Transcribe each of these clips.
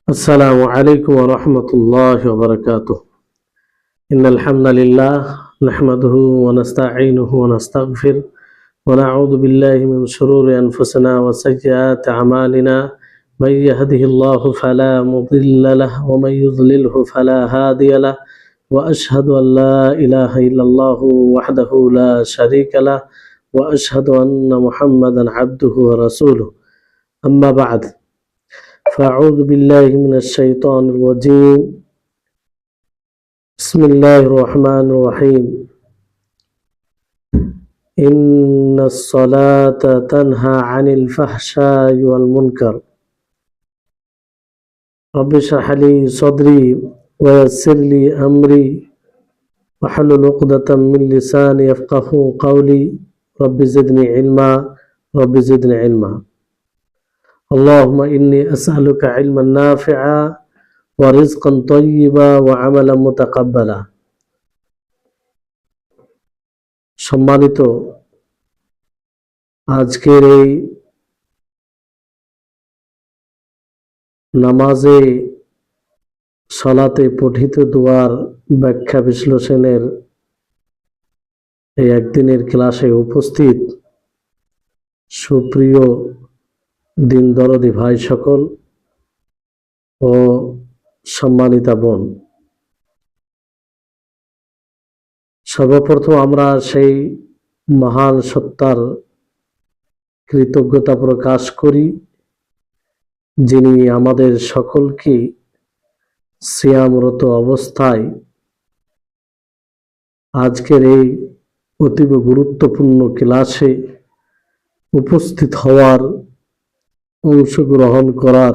السلام عليكم ورحمة الله وبركاته. إن الحمد لله نحمده ونستعينه ونستغفر ونعوذ بالله من شرور أنفسنا وسيئات أعمالنا. من يهده الله فلا مضل له ومن يضلله فلا هادي له، وأشهد أن لا إله إلا الله وحده لا شريك له، وأشهد أن محمدا عبده ورسوله. أما بعد، فأعوذ بالله من الشيطان الرجيم. بسم الله الرحمن الرحيم. إن الصلاة تنهى عن الفحشاء والمنكر. رب اشرح لي صدري ويسر لي أمري واحلل عقدة من لساني يفقهوا قولي. رب زدني علما، رب زدني علما. اللهم إني أسألك علما نافعا ورزقا طيبا وعملا متقبلا. সম্মানিত, আজকের এই নামাজে সালাতে পঠিত দোয়ার ব্যাখ্যা বিশ্লেষণের এই একদিনের ক্লাসে উপস্থিত সুপ্রিয় দিন দরদি ভাই সকল ও সম্মানিতা বোন, সর্বপ্রথম আমরা সেই মহান সত্তার কৃতজ্ঞতা প্রকাশ করি যিনি আমাদের সকলকে সিয়ামরত অবস্থায় আজকের এই অতীব গুরুত্বপূর্ণ ক্লাসে উপস্থিত হওয়ার, অংশগ্রহণ করার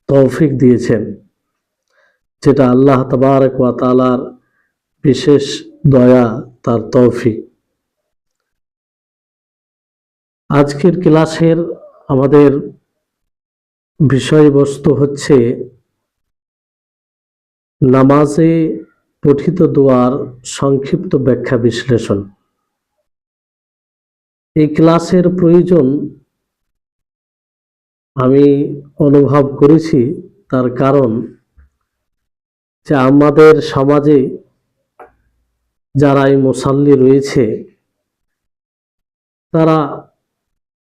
তৌফিক দিয়েছেন, যেটা আল্লাহ তাবারক ওয়া তাআলার বিশেষ দয়া, তার তৌফিক। আজকের ক্লাসের আমাদের বিষয়বস্তু হচ্ছে নামাজে পঠিত দোয়ার সংক্ষিপ্ত ব্যাখ্যা বিশ্লেষণ। এই ক্লাসের প্রয়োজন আমি অনুভব করেছি, তার কারণ যে আমাদের সমাজে যারা এই মুসাল্লি রয়েছে তারা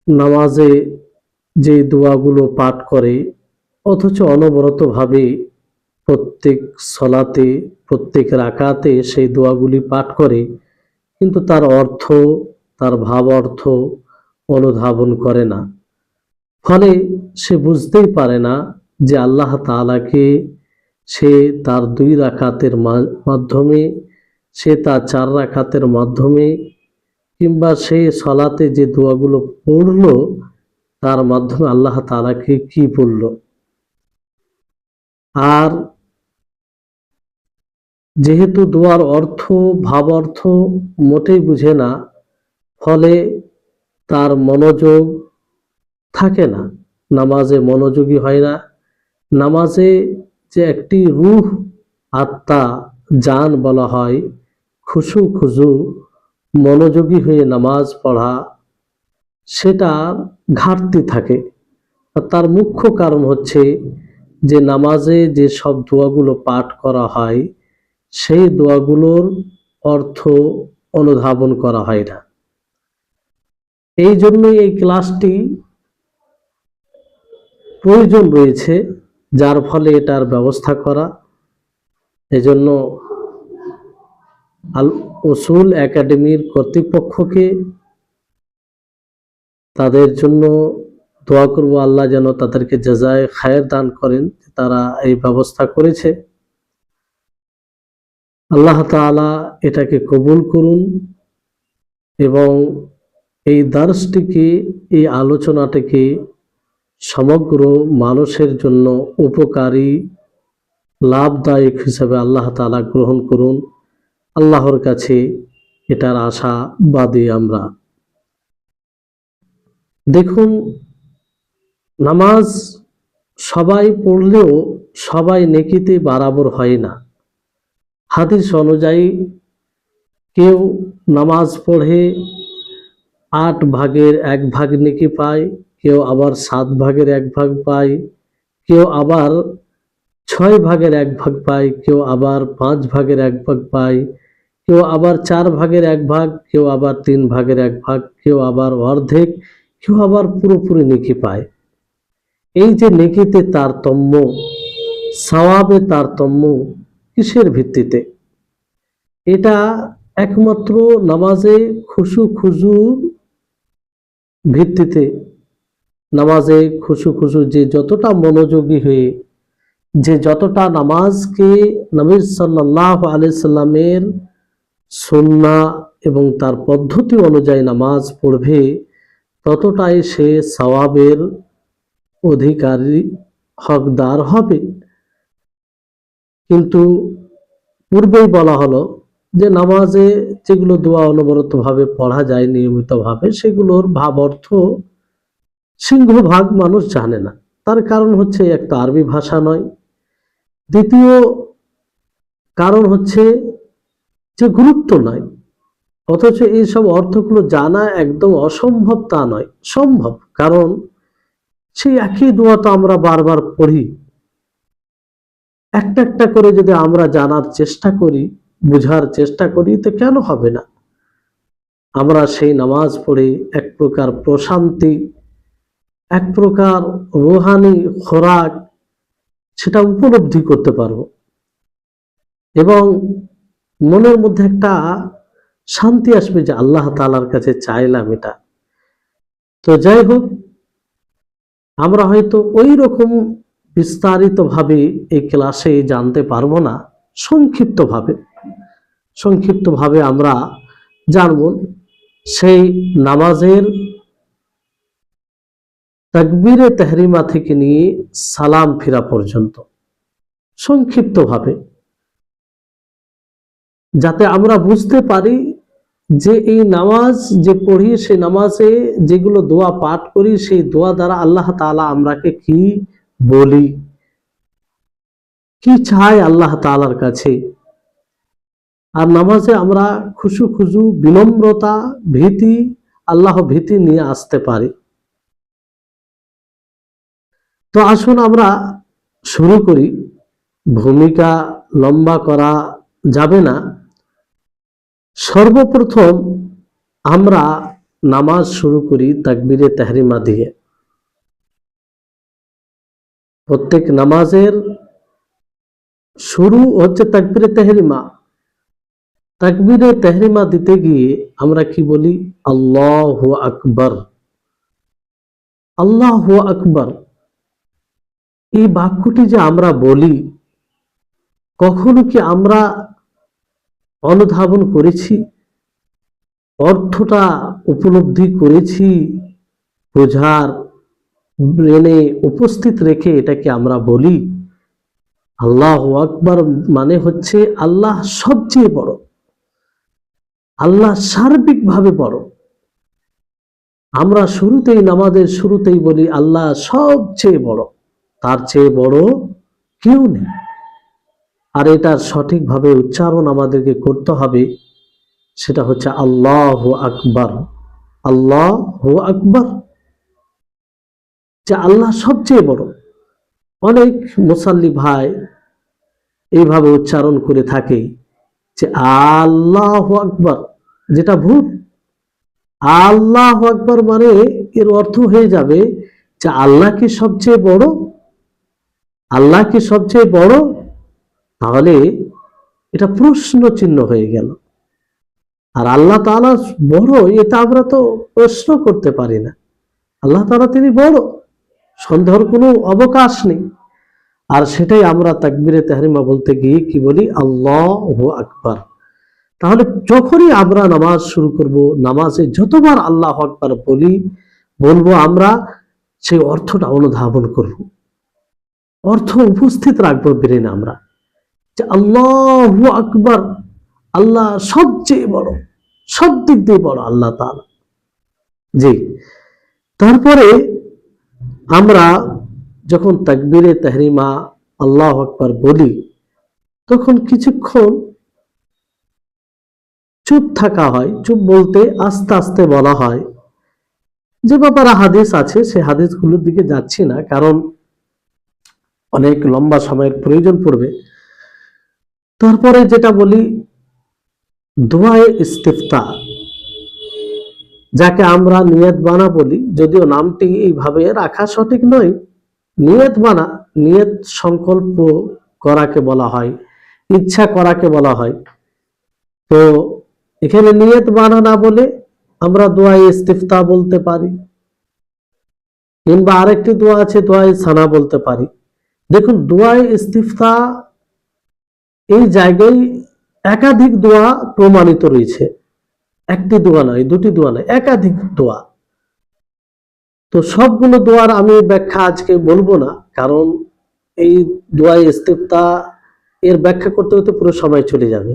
নামাজে যে দোয়াগুলো পাঠ করে অথচ অনবরতভাবে প্রত্যেক সলাতে, প্রত্যেক রাকাতে সেই দোয়াগুলি পাঠ করে, কিন্তু তার অর্থ, তার ভাব অর্থ অনুধাবন করে না। ফলে সে বুঝতেই পারে না যে আল্লাহ তাআলাকে সে তার 2 রাকাতের মাধ্যমে, সে তার 4 রাকাতের মাধ্যমে, কিংবা সে সলাতে যে দোয়াগুলো পড়ল তার মাধ্যমে আল্লাহ তাআলাকে কি বলল। আর যেহেতু দোয়ার অর্থ, ভাব অর্থ মোটেই বুঝে না, ফলে তার মনোযোগ থাকে না, নামাজে মনোযোগী হয় না। নামাজে যে একটি রূহ, আত্মা, জান বলা হয়, খুশু খুজু, মনোযোগী হয়ে নামাজ পড়া, সেটার ঘাটতি থাকে। আর তার মুখ্য কারণ হচ্ছে যে নামাজে যে সব দোয়াগুলো পাঠ করা হয় সেই দোয়াগুলোর অর্থ অনুধাবন করা হয় না। এই জন্যই এই ক্লাসটি প্রয়োজন রয়েছে, যার ফলে এটার ব্যবস্থা করা। এজন্য আল উসুল একাডেমির কর্তৃপক্ষকে, তাদের জন্য দোয়া করব, আল্লাহ যেন তাদেরকে জাযায়ে খায়ের দান করেন, তারা এই ব্যবস্থা করেছে। আল্লাহ তাআলা এটাকে কবুল করুন এবং এই দার্সটিকে, এই আলোচনাটিকে সমগ্র মানুষের জন্য উপকারী, লাভদায়ক হিসেবে আল্লাহ তাআলা গ্রহণ করুন। আল্লাহর কাছে এটার আশাবাদী আমরা। দেখুন, নামাজ সবাই পড়লেও সবাই নেকিতে বরাবর হয় না। হাদিস অনুযায়ী কেউ নামাজ পড়ে 8 ভাগের 1 ভাগ নেকি পায়, কেউ আবার 7 ভাগের 1 ভাগ পায়, কেউ আবার 6/1 পায়, কেউ আবার 5/1 পায়, কেউ আবার 4/1, কেউ আবার 3/1, কেউ আবার অর্ধেক, কেউ আবার পুরোপুরি নেকি পায়। এই যে নেকিতে তারতম্য, সওয়াবে তারতম্য, কিসের ভিত্তিতে? এটা একমাত্র নামাজে খুশু খুজুর ভিত্তিতে। নামাজে খুশু খুশু, যে যতটা মনোযোগী হয়ে, যে যতটা নামাজকে নবী সাল্লাল্লাহু আলাইহি সাল্লামের সুন্নাহ এবং তার পদ্ধতি অনুযায়ী নামাজ পড়বে, ততটাই সে সওয়াবের অধিকারী, হকদার হবে। কিন্তু পূর্বেই বলা হলো যে নামাজে যেগুলো দোয়া অনবরতভাবে পড়া যায় নিয়মিতভাবে, সেগুলোর ভাব অর্থ সিংহভাগ মানুষ জানে না। তার কারণ হচ্ছে, একটা আরবি ভাষা নয়, দ্বিতীয় কারণ হচ্ছে যে গুরুত্ব নয়। অথচ এইসব অর্থগুলো জানা একদম অসম্ভব তা নয়, সম্ভব। কারণ সেই একই দোয়া তো আমরা বারবার পড়ি। একটা একটা করে যদি আমরা জানার চেষ্টা করি, বুঝার চেষ্টা করি, তো কেন হবে না? আমরা সেই নামাজ পড়ে এক প্রকার প্রশান্তি, এক প্রকার রুহানি খোরাক, সেটা উপলব্ধি করতে পারবো এবং মনের মধ্যে একটা শান্তি আসবে যে আল্লাহ তাআলার কাছে চাইলাম এটা। তো যাই হোক, আমরা হয়তো ওই রকম বিস্তারিতভাবে এই ক্লাসে জানতে পারবো না, সংক্ষিপ্তভাবে আমরা জানব সেই নামাজের তাকবীরে তাহরিমা থেকে নিয়ে সালাম ফিরা পর্যন্ত, সংক্ষিপ্তভাবে, যাতে আমরা বুঝতে পারি যে এই নামাজ যে পড়ি, সেই নামাজে যেগুলো দোয়া পাঠ করি, সেই দোয়া দ্বারা আল্লাহ তাআলা আমরাকে কি বলি, কি চাই আল্লাহ তাআলার কাছে। আর নামাজে আমরা খুশু খুজু, বিনম্রতা, ভীতি, আল্লাহ ভীতি নিয়ে আসতে পারি। তো আসুন আমরা শুরু করি। ভূমিকা লম্বা করা যাবে না। সর্বপ্রথম আমরা নামাজ শুরু করি তাকবীরে তাহরিমা দিয়ে। প্রত্যেক নামাজের শুরু হচ্ছে তাকবীরে তাহরিমা। তাকবীরে তাহরিমা দিতে গিয়ে আমরা কি বলি? আল্লাহু আকবার, আল্লাহু আকবার। এই বাক্যটি যে আমরা বলি, কখনো কি আমরা অনুধাবন করেছি, অর্থটা উপলব্ধি করেছি, বোঝার ব্রেনে উপস্থিত রেখে এটাকে আমরা বলি? আল্লাহু আকবার মানে হচ্ছে আল্লাহ সবচেয়ে বড়, আল্লাহ সার্বিকভাবে বড়। আমরা শুরুতেই, নামাজের শুরুতেই বলি আল্লাহ সবচেয়ে বড়, তার চেয়ে বড় কেউ নেই। আর এটার সঠিকভাবে উচ্চারণ আমাদেরকে করতে হবে, সেটা হচ্ছে আল্লাহু আকবার, আল্লাহু আকবার, যে আল্লাহ সবচেয়ে বড়। অনেক মুসাল্লি ভাই এইভাবে উচ্চারণ করে থাকে যে আল্লাহু আকবার, যেটা ভুল। আল্লাহু আকবার মানে এর অর্থ হয়ে যাবে যে আল্লাহ কি সবচেয়ে বড়, আল্লাহ কি সবচেয়ে বড়। তাহলে এটা প্রশ্ন চিহ্ন হয়ে গেল। আর আল্লাহ তাআলা বড়, এটা আমরা তো প্রশ্ন করতে পারি না। আল্লাহ তাআলা তিনি বড়, সন্দেহের কোনো অবকাশ নেই। আর সেটাই আমরা তাকবীরে তাহরিমা বলতে গিয়ে কি বলি? আল্লাহু আকবার। তাহলে যখনই আমরা নামাজ শুরু করব, নামাজে যতবার আল্লাহু আকবার বলবো আমরা, সেই অর্থটা অনুধাবন করব, অর্থ উপস্থিত রাখবো ব্রেনে আমরা, যে আল্লাহু আকবার, আল্লাহ সবচেয়ে বড়, সব দিক দিয়ে বড় আল্লাহ তাআলা। জি, তারপরে আমরা যখন তাকবীরে তাহরিমা আল্লাহু আকবার বলি, তখন কিছুক্ষণ চুপ থাকা হয়। চুপ বলতে আস্তে আস্তে বলা হয়। যে ব্যাপারে হাদিস আছে, সে হাদিসগুলোর দিকে যাচ্ছি না, কারণ অনেক লম্বা সময়ের প্রয়োজন পড়বে। তারপরে যেটা বলি, দোয়ায়ে ইস্তিফতা, যাকে আমরা নিয়ত বানা বলি, যদিও নামটি এইভাবে রাখা সঠিক নয়। নিয়ত বানা, নিয়ত সংকল্প করাকে বলা হয়, ইচ্ছা করাকে বলা হয়। তো এখানে নিয়ত বানা না বলে আমরা দোয়ায়ে ইস্তিফতা বলতে পারি, কিংবা আরেকটি দোয়া আছে দোয়ায়ে সানা বলতে পারি। দেখুন, দোয়ায়ে ইস্তিফতা এই জায়গায় একাধিক দোয়া প্রমাণিত রয়েছে, একটি দোয়া নয়, দুটি দোয়া নয়, একাধিক দোয়া। তো সবগুলো দোয়ার আমি ব্যাখ্যা আজকে বলবো না, কারণ এই দোয়ায়ে ইস্তিফতা এর ব্যাখ্যা করতে করতে পুরো সময় চলে যাবে।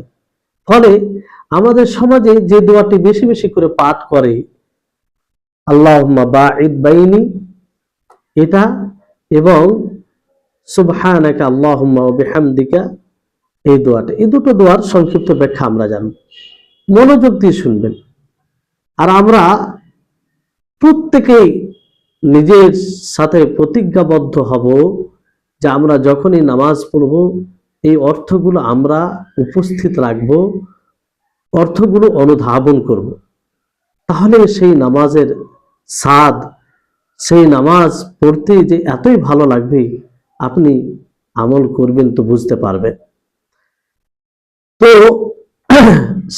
ফলে আমাদের সমাজে যে দোয়াটি বেশি বেশি করে পাঠ করে, আল্লাহুম্মা বাঈদ বাইনি, এটা, এবং সুবহানাকা আল্লাহুম্মা ওয়া বিহামদিকা, এই দোয়াটা, এই দুটো দোয়ার সংক্ষিপ্ত ব্যাখ্যা আমরা জানি। মনোযোগ দিয়ে শুনবেন। আর আমরা প্রত্যেকেই নিজের সাথে প্রতিজ্ঞাবদ্ধ হব যে আমরা যখনই নামাজ পড়ব এই অর্থগুলো আমরা উপস্থিত রাখব, অর্থগুলো অনুধাবন করব। তাহলে সেই নামাজের স্বাদ, সেই নামাজ পড়তে যে এতই ভালো লাগবে, আপনি আমল করবেন তো বুঝতে পারবেন। তো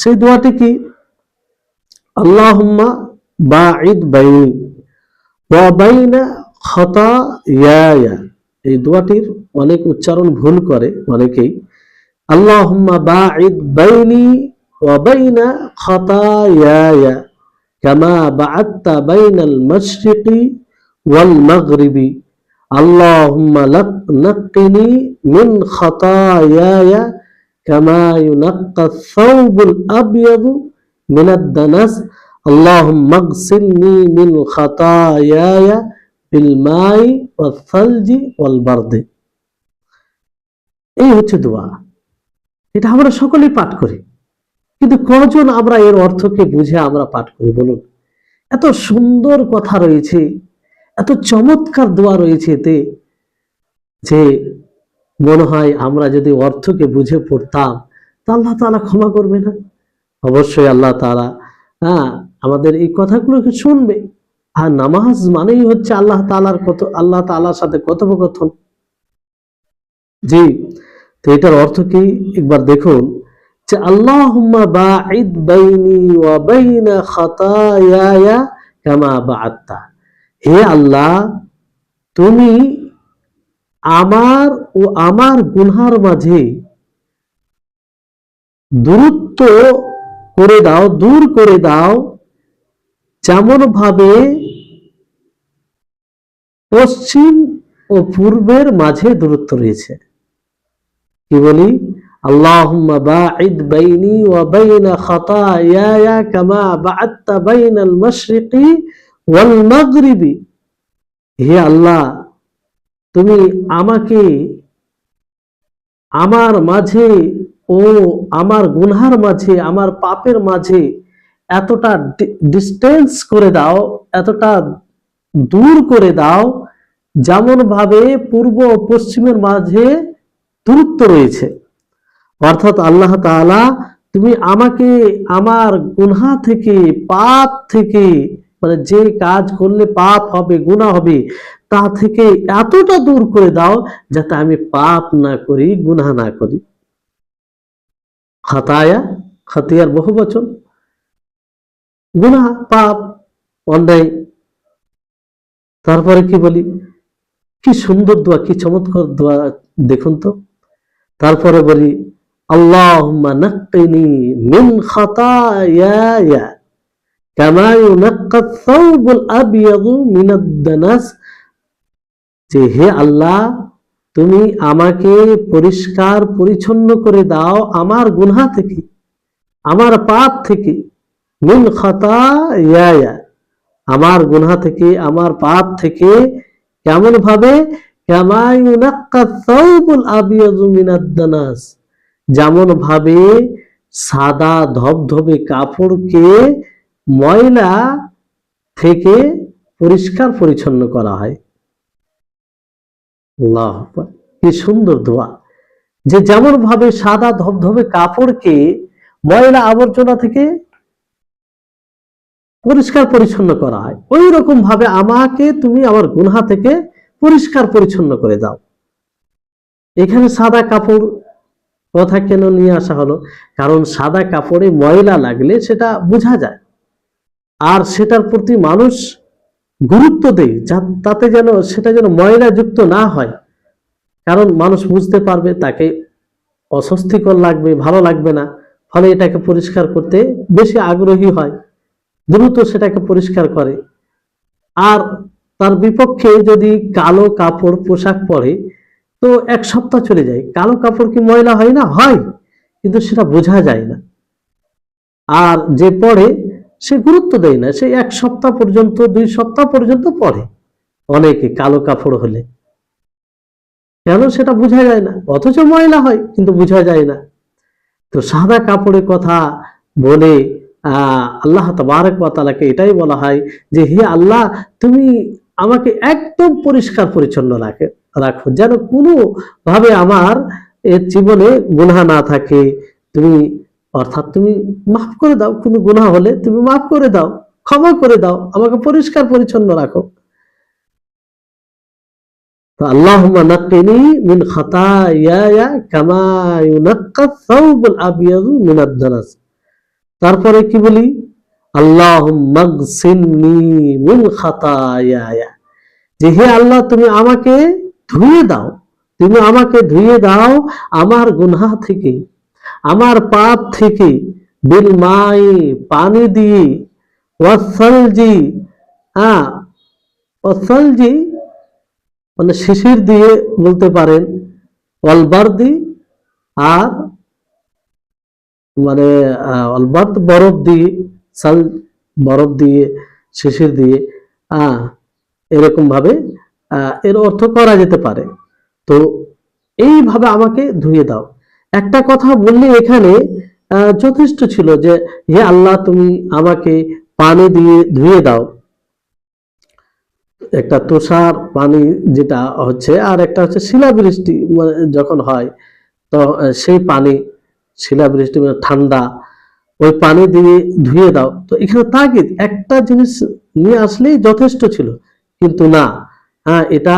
সেই দোয়াটি কি? আল্লাহুম্মা বাঈদ বাইনি ওয়া বাইনা খাতায়ায়া। এই দোয়াটির অনেক উচ্চারণ ভুল করে অনেকেই। আল্লাহুম্মা বাঈদ বাইনি ওয়া বাইনা খাতায়ায়া কামা বাআদতা বাইনাল মাশরিকি ওয়াল মাগরিবি। আল্লাহুম্মা নাক্কিনি মিন খাতায়ায়া কামা ইউনাক্কাস সাওবুল আবয়াদু মিনাদ দানাস। আল্লাহুম্মা আগসিলনি মিন খাতায়ায়া বিল মাই ওয়াস সালজি ওয়াল বারদি। এই হচ্ছে দোয়া। এটা আমরা সকলেই পাঠ করি, কিন্তু কজন আমরা এর অর্থকে বুঝে আমরা পাঠ করি বলুন? এত সুন্দর কথা রয়েছে, এত চমৎকার দোয়া রয়েছে এতে, যে মনে হয় আমরা যদি অর্থকে বুঝে পড়তাম তা আল্লাহ তাআলা ক্ষমা করবে না? অবশ্যই আল্লাহ তাআলা আমাদের এই কথাগুলোকে শুনবে। আর নামাজ মানেই হচ্ছে আল্লাহ তাআলার সাথে কথোপকথন। জি, তো এটার অর্থ কি একবার দেখুন, যে আল্লাহুম্মা বাঈদ বাইনি ওয়া বাইনা খাতায়ায়া কামা বাআদতা। হে আল্লাহ, তুমি আমার ও আমার গুনহার মাঝে দূরত্ব করে দাও, দূর করে দাও, যেমন ভাবে পশ্চিম ও পূর্বের মাঝে দূরত্ব রয়েছে। কি বলি? আল্লাহুম্মা বাঈদ বাইনি ওয়া বাইনা খাতায়ায়া কামা বাআদতা বাইনাল মাশরিকি ওয়াল মাগরিবি। হে আল্লাহ, তুমি আমাকে আমার মাঝে ও আমার গুনহার মাঝে, আমার পাপের মাঝে এতটা ডিস্টেন্স করে দাও, এতটা দূর করে দাও, যেমন ভাবে পূর্ব ও পশ্চিমের মাঝে দূরত্ব রয়েছে। অর্থাৎ আল্লাহ তাআলা, তুমি আমাকে আমার গুনাহ থেকে, পাপ থেকে, মানে যে কাজ করলে পাপ হবে, গুনাহ হবে, তা থেকে এতটা দূর করে দাও যাতে আমি পাপ না করি, গুনাহ না করি। খাতায়া, খাতিয়ার বহু বচন, গুনাহ, পাপ, অন্যায়। তারপরে কি বলি? কি সুন্দর দোয়া, কি চমৎকার দোয়া দেখুন তো। তারপরে বলি আল্লাহুম্মা নাক্কিনি মিন খাতায়ায়া কামা ইউনাক্কাস সাওবুল আবয়াদু মিনাদ দানাস। যে হে আল্লাহ, তুমি আমাকে পরিষ্কার পরিচ্ছন্ন করে দাও আমার গুনাহ থেকে, আমার পাপ থেকে। মিন খাতায়ায়া, আমার গুনাহ থেকে, আমার পাপ থেকে। কেমন ভাবে? কামা ইউনাক্কাস সাওবুল আবয়াদু মিনাদ দানাস, যেমন ভাবে সাদা ধবধবে কাপড়কে ময়লা থেকে পরিষ্কার পরিচ্ছন্ন করা হয়। আল্লাহু আকবার। কি সুন্দর দোয়া, যে যেমন ভাবে সাদা ধবধবে কাপড়কে ময়লা আবর্জনা থেকে পরিষ্কার পরিচ্ছন্ন করা হয়, ওই রকম ভাবে আমাকে তুমি আমার গুনাহ থেকে পরিষ্কার পরিচ্ছন্ন করে দাও। এখানে সাদা কাপড় কথা কেন নিয়ে আসা হলো? কারণ সাদা কাপড়ে ময়লা লাগলে সেটা বোঝা যায়, আর সেটার প্রতি মানুষ গুরুত্ব দেয়, তাতে যেন সেটা যেন ময়লা যুক্ত না হয়। কারণ মানুষ বুঝতে পারবে তাকে অস্বস্তিকর লাগবে, ভালো লাগবে না, ফলে এটাকে পরিষ্কার করতে বেশি আগ্রহী হয়, দ্রুত সেটাকে পরিষ্কার করে। আর তার বিপক্ষে যদি কালো কাপড় পোশাক পরে, তো এক সপ্তাহ চলে যায়, কালো কাপড় কি ময়লা হয় না? হয়, কিন্তু সেটা বোঝা যায় না। আর যে পরে সে গুরুত্ব দেয় না, সে এক সপ্তাহ পর্যন্ত, 2 সপ্তাহ পর্যন্ত পরে অনেকে কালো কাপড় হলে, কেন সেটা বোঝা যায় না, অথচ ময়লা হয় কিন্তু বোঝা যায় না। তো সাদা কাপড়ের কথা বলে আল্লাহ তাবারক ওয়া তাআলাকে এটাই বলা হয় যে হে আল্লাহ, তুমি আমাকে একদম পরিষ্কার পরিচ্ছন্ন রাখো, যেন কোনো ভাবে আমার এর জীবনে গুনাহ না থাকে। তুমি অর্থাৎ তুমি মাফ করে দাও, কোনো গুনাহ হলে তুমি মাফ করে দাও, ক্ষমা করে দাও, আমাকে পরিষ্কার পরিচ্ছন্ন রাখো। তো আল্লাহুম্মা নাক্কিনি মিন খাতায়ায়া কামা ইউনাক্কাস সাওবুল আবিয়াযু মিনাদ দানাস। তারপরে কি বলি? আল্লাহুম্মা গসিলনি মিন খাতায়ায়া, যে হে আল্লাহ, তুমি আমাকে ধুয়ে দাও, তুমি আমাকে ধুয়ে দাও আমার গুনাহ থেকে, আমার পাপ থেকে, বিল মাই, পানি দিয়ে, ওয়াসসালজি, ওয়াসসালজি মানে শিশির দিয়ে বলতে পারেন, ওয়াল বারদি, আর মানে অলবার্দ বরফ দিয়ে, সাল বরফ দিয়ে, শিশির দিয়ে, এরকম ভাবে এর অর্থ করা যেতে পারে। তো এইভাবে আমাকে ধুয়ে দাও। একটা কথা বললে এখানে যথেষ্ট ছিল যে হে আল্লাহ, তুমি আমাকে পানি দিয়ে ধুয়ে দাও, একটা তুষার পানি যেটা হচ্ছে, আর একটা হচ্ছে শিলাবৃষ্টি যখন হয়, তো সেই পানি, শিলাবৃষ্টি মানে ঠান্ডা, ওই পানি দিয়ে ধুয়ে দাও। তো এখানে তাগিদ একটা জিনিস নিয়ে আসলেই যথেষ্ট ছিল, কিন্তু না, এটা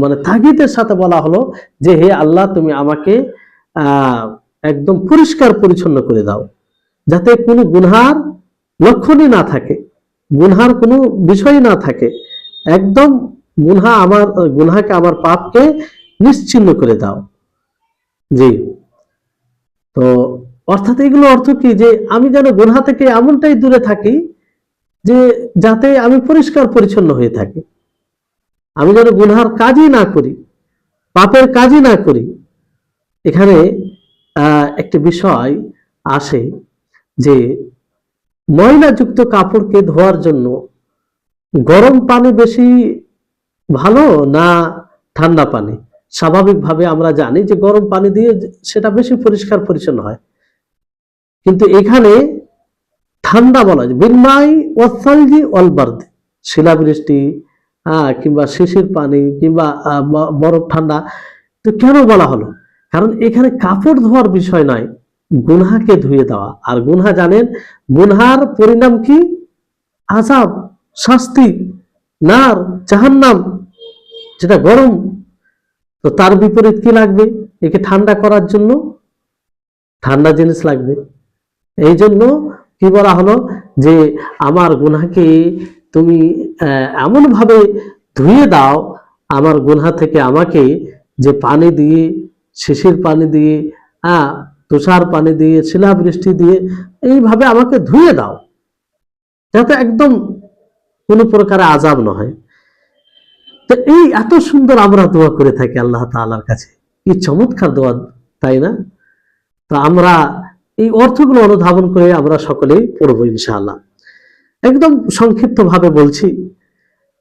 মানে তাগিদের সাথে বলা হলো যে হে আল্লাহ, তুমি আমাকে একদম পরিষ্কার পরিচ্ছন্ন করে দাও, যাতে কোনো গুনহার লক্ষণই না থাকে, গুনহার কোনো বিষয় না থাকে, একদম গুনহাকে, আমার পাপকে নিশ্চিহ্ন করে দাও। জি। তো অর্থাৎ এগুলো অর্থ কি, যে আমি যেন গুনাহ থেকে এমনটাই দূরে থাকি যে যাতে আমি পরিষ্কার পরিচ্ছন্ন হয়ে থাকি, আমি যেন গুনাহার কাজই না করি, পাপের কাজই না করি। এখানে একটি বিষয় আসে যে ময়লাযুক্ত কাপড়কে ধোয়ার জন্য গরম পানি বেশি ভালো না ঠান্ডা পানি? স্বাভাবিকভাবে আমরা জানি যে গরম পানি দিয়ে সেটা বেশি পরিষ্কার পরিচ্ছন্ন হয়, কিন্তু এখানে ঠান্ডা বলা হয় বিলমাই ওয়াসালজি ওয়াল বারদ, শিলাবৃষ্টি কিংবা শিশির পানি কিংবা বরফ ঠান্ডা। তো কেন বলা হলো? কারণ এখানে কাপড় ধোয়ার বিষয় নয়, গুনহাকে ধুয়ে দেওয়া। আর গুনহা জানেন, গুনহার পরিণাম কি? আযাব, শাস্তি, নার, জাহান্নাম, যেটা গরম। তো তার বিপরীত কি লাগবে? একে ঠান্ডা করার জন্য ঠান্ডা জিনিস লাগবে। এই জন্য কি বলা হলো যে আমার গুনাহকে তুমি এমন ভাবে ধুয়ে দাও, আমার গুনাহ থেকে আমাকে, যে পানি দিয়ে, শিশির পানি দিয়ে, তুষার পানি দিয়ে, শিলাবৃষ্টি দিয়ে, এইভাবে আমাকে ধুয়ে দাও, যাতে একদম কোনো প্রকার আযাব না হয়। তো এই এত সুন্দর আমরা দোয়া করে থাকি আল্লাহ তাআলার কাছে, কি চমৎকার দোয়া, তাই না? তো আমরা এই অর্থগুলো অনুধাবন করে আমরা সকলেই পড়বো ইনশাআল্লাহ। একদম সংক্ষিপ্ত ভাবে বলছি।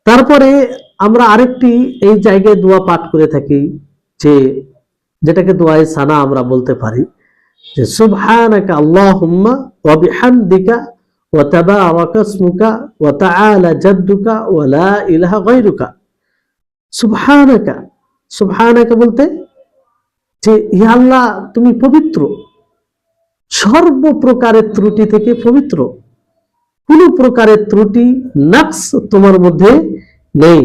তারপরে আমরা আরেকটি এই জায়গায় দোয়া পাঠ করে থাকি, যে যেটাকে দোয়ায়ে সানা আমরা বলতে পারি, যে সুবহানাকা আল্লাহুম্মা ওয়া বিহামদিকা ওয়া তাবারাকা ইসমুকা ওয়া তাআলা জাদ্দুকা ওয়া লা ইলাহা গায়রুকা। সুবহানাকা, সুবহানাকা বলতে যে হে আল্লাহ তুমি পবিত্র, সর্বপ্রকারের ত্রুটি থেকে পবিত্র, কোন প্রকারের ত্রুটি নাকস তোমার মধ্যে নেই,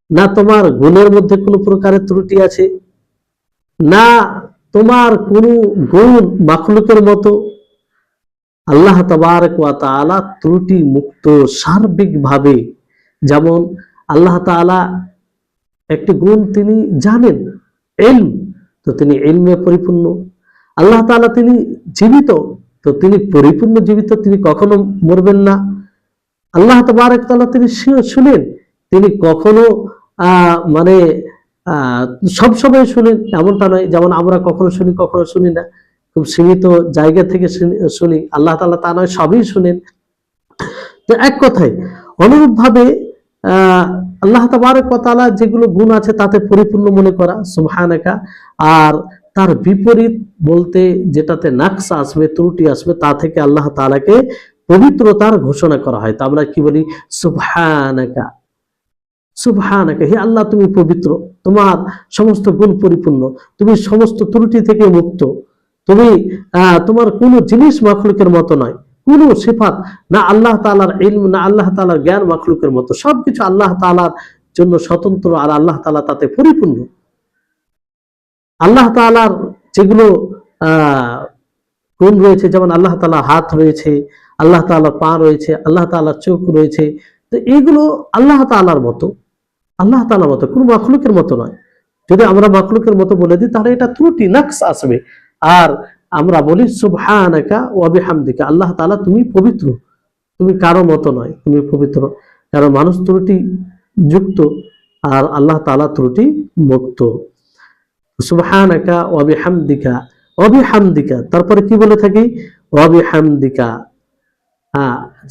না তোমার গুণের মধ্যে কোনো প্রকারের ত্রুটি আছে, না তোমার কোন গুণ মাখলুকের মতো। আল্লাহ তাবারক ওয়া তাআলা ত্রুটি মুক্ত সার্বিকভাবে। যেমন আল্লাহ তাআলা একটি গুণ তিনি জানেন, ইলম, তো তিনি ইলমে পরিপূর্ণ। আল্লাহ তাআলা তিনি জীবিত, তো তিনি পরিপূর্ণ জীবিত, তিনি কখনো মরবেন না। আল্লাহ তাবারক তাআলা তিনি শুনেন, তিনি কখনো মানে সবসময় শুনেন এমনটা নয়, যেমন আমরা কখনো শুনি কখনো শুনি না, খুব সীমিত জায়গা থেকে শুনি। আল্লাহ তাআলা তা নয়, সবই শুনেন। তো এক কথায় অনুরূপ ভাবে আল্লাহ তাবারক ওয়া তাআলা যেগুলো গুণ আছে তাতে পরিপূর্ণ মনে করা সুবহানাকা, আর তার বিপরীত বলতে যেটাতে নাকস আসবে, ত্রুটি আসবে, তা থেকে আল্লাহ তাআলাকে পবিত্রতার ঘোষণা করা হয়। তা আমরা কি বলি? সুবহানাকা, সুবহানাকা, হে আল্লাহ তুমি পবিত্র, তোমার সমস্ত গুণ পরিপূর্ণ, তুমি সমস্ত ত্রুটি থেকে মুক্ত, তুমি তোমার কোনো জিনিস মাখলুকের মতো নয়, কোন সিফাত, না আল্লাহ তাআলার ইলম, না আল্লাহ তাআলার জ্ঞান মাখলুকের মতো, সবকিছু আল্লাহ তাআলার জন্য স্বতন্ত্র, আর আল্লাহ তাআলা তাতে পরিপূর্ণ। আল্লাহ তাআলার যেগুলো গুণ রয়েছে, যেমন আল্লাহ তাআলার হাত রয়েছে, আল্লাহ তাআলার পা রয়েছে, আল্লাহ তাআলার চোখ রয়েছে, তো এইগুলো আল্লাহ তাআলার মতো, আল্লাহ তাআলার মতো, কোনো মাখলুকের মতো নয়। যদি আমরা মাখলুকের মতো বলে দিই তাহলে এটা ত্রুটি নাকস আসবে। আর আমরা বলি সুবহানাকা ওয়া বিহামদিকা, আল্লাহ তাআলা তুমি পবিত্র, তুমি কারো মতো নয়, তুমি পবিত্র। কারণ মানুষ ত্রুটি যুক্ত আর আল্লাহ তাআলা ত্রুটি মুক্ত। সুবহানাকা ওয়া বিহামদিকা, ওয়া বিহামদিকা তারপরে কি বলে থাকি? ওয়া বিহামদিকা,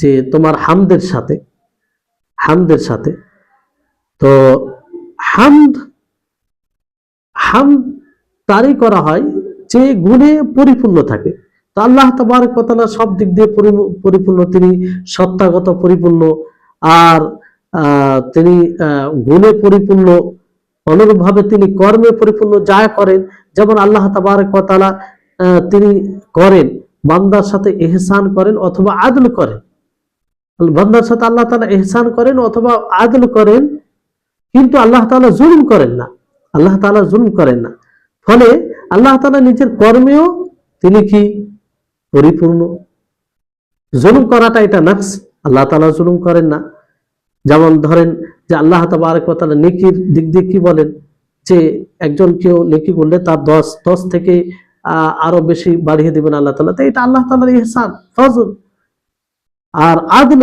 যে তোমার হামদের সাথে, হামদের সাথে। তো হামদ, হামদ তারই করা হয় যে গুণে পরিপূর্ণ থাকে। তো আল্লাহ তাবারক ওয়া তাআলা সব দিক দিয়ে পরিপূর্ণ, তিনি সত্তাগত পরিপূর্ণ, আর তিনি গুণে পরিপূর্ণ, অনুরূপভাবে তিনি কর্মে পরিপূর্ণ, যা করেন। যেমন আল্লাহ তাবারক ওয়া তাআলা তিনি করেন, বান্দার সাথে ইহসান করেন অথবা আদল করেন। বান্দার সাথে আল্লাহ তাআলা ইহসান করেন অথবা আদল করেন, কিন্তু আল্লাহ তাআলা জুলুম করেন না, আল্লাহ তাআলা জুলুম করেন না। ফলে আল্লাহ তাআলা নিজের কর্মেও তিনি কি? পরিপূর্ণ। জুলুম করাটা এটা নাকস, আল্লাহ তাআলা জুলুম করেন না। যেমন ধরেন যে আল্লাহ তাবারক ওয়া তাআলা নেকির দিক দিয়ে কি বলেন, যে একজন কেউ নেকি করলে তার 10 থেকে আরো বেশি বাড়িয়ে দিবেন আল্লাহ তাআলা। তো এটা আল্লাহ তাআলার ইহসান, ফজল। আর আদল,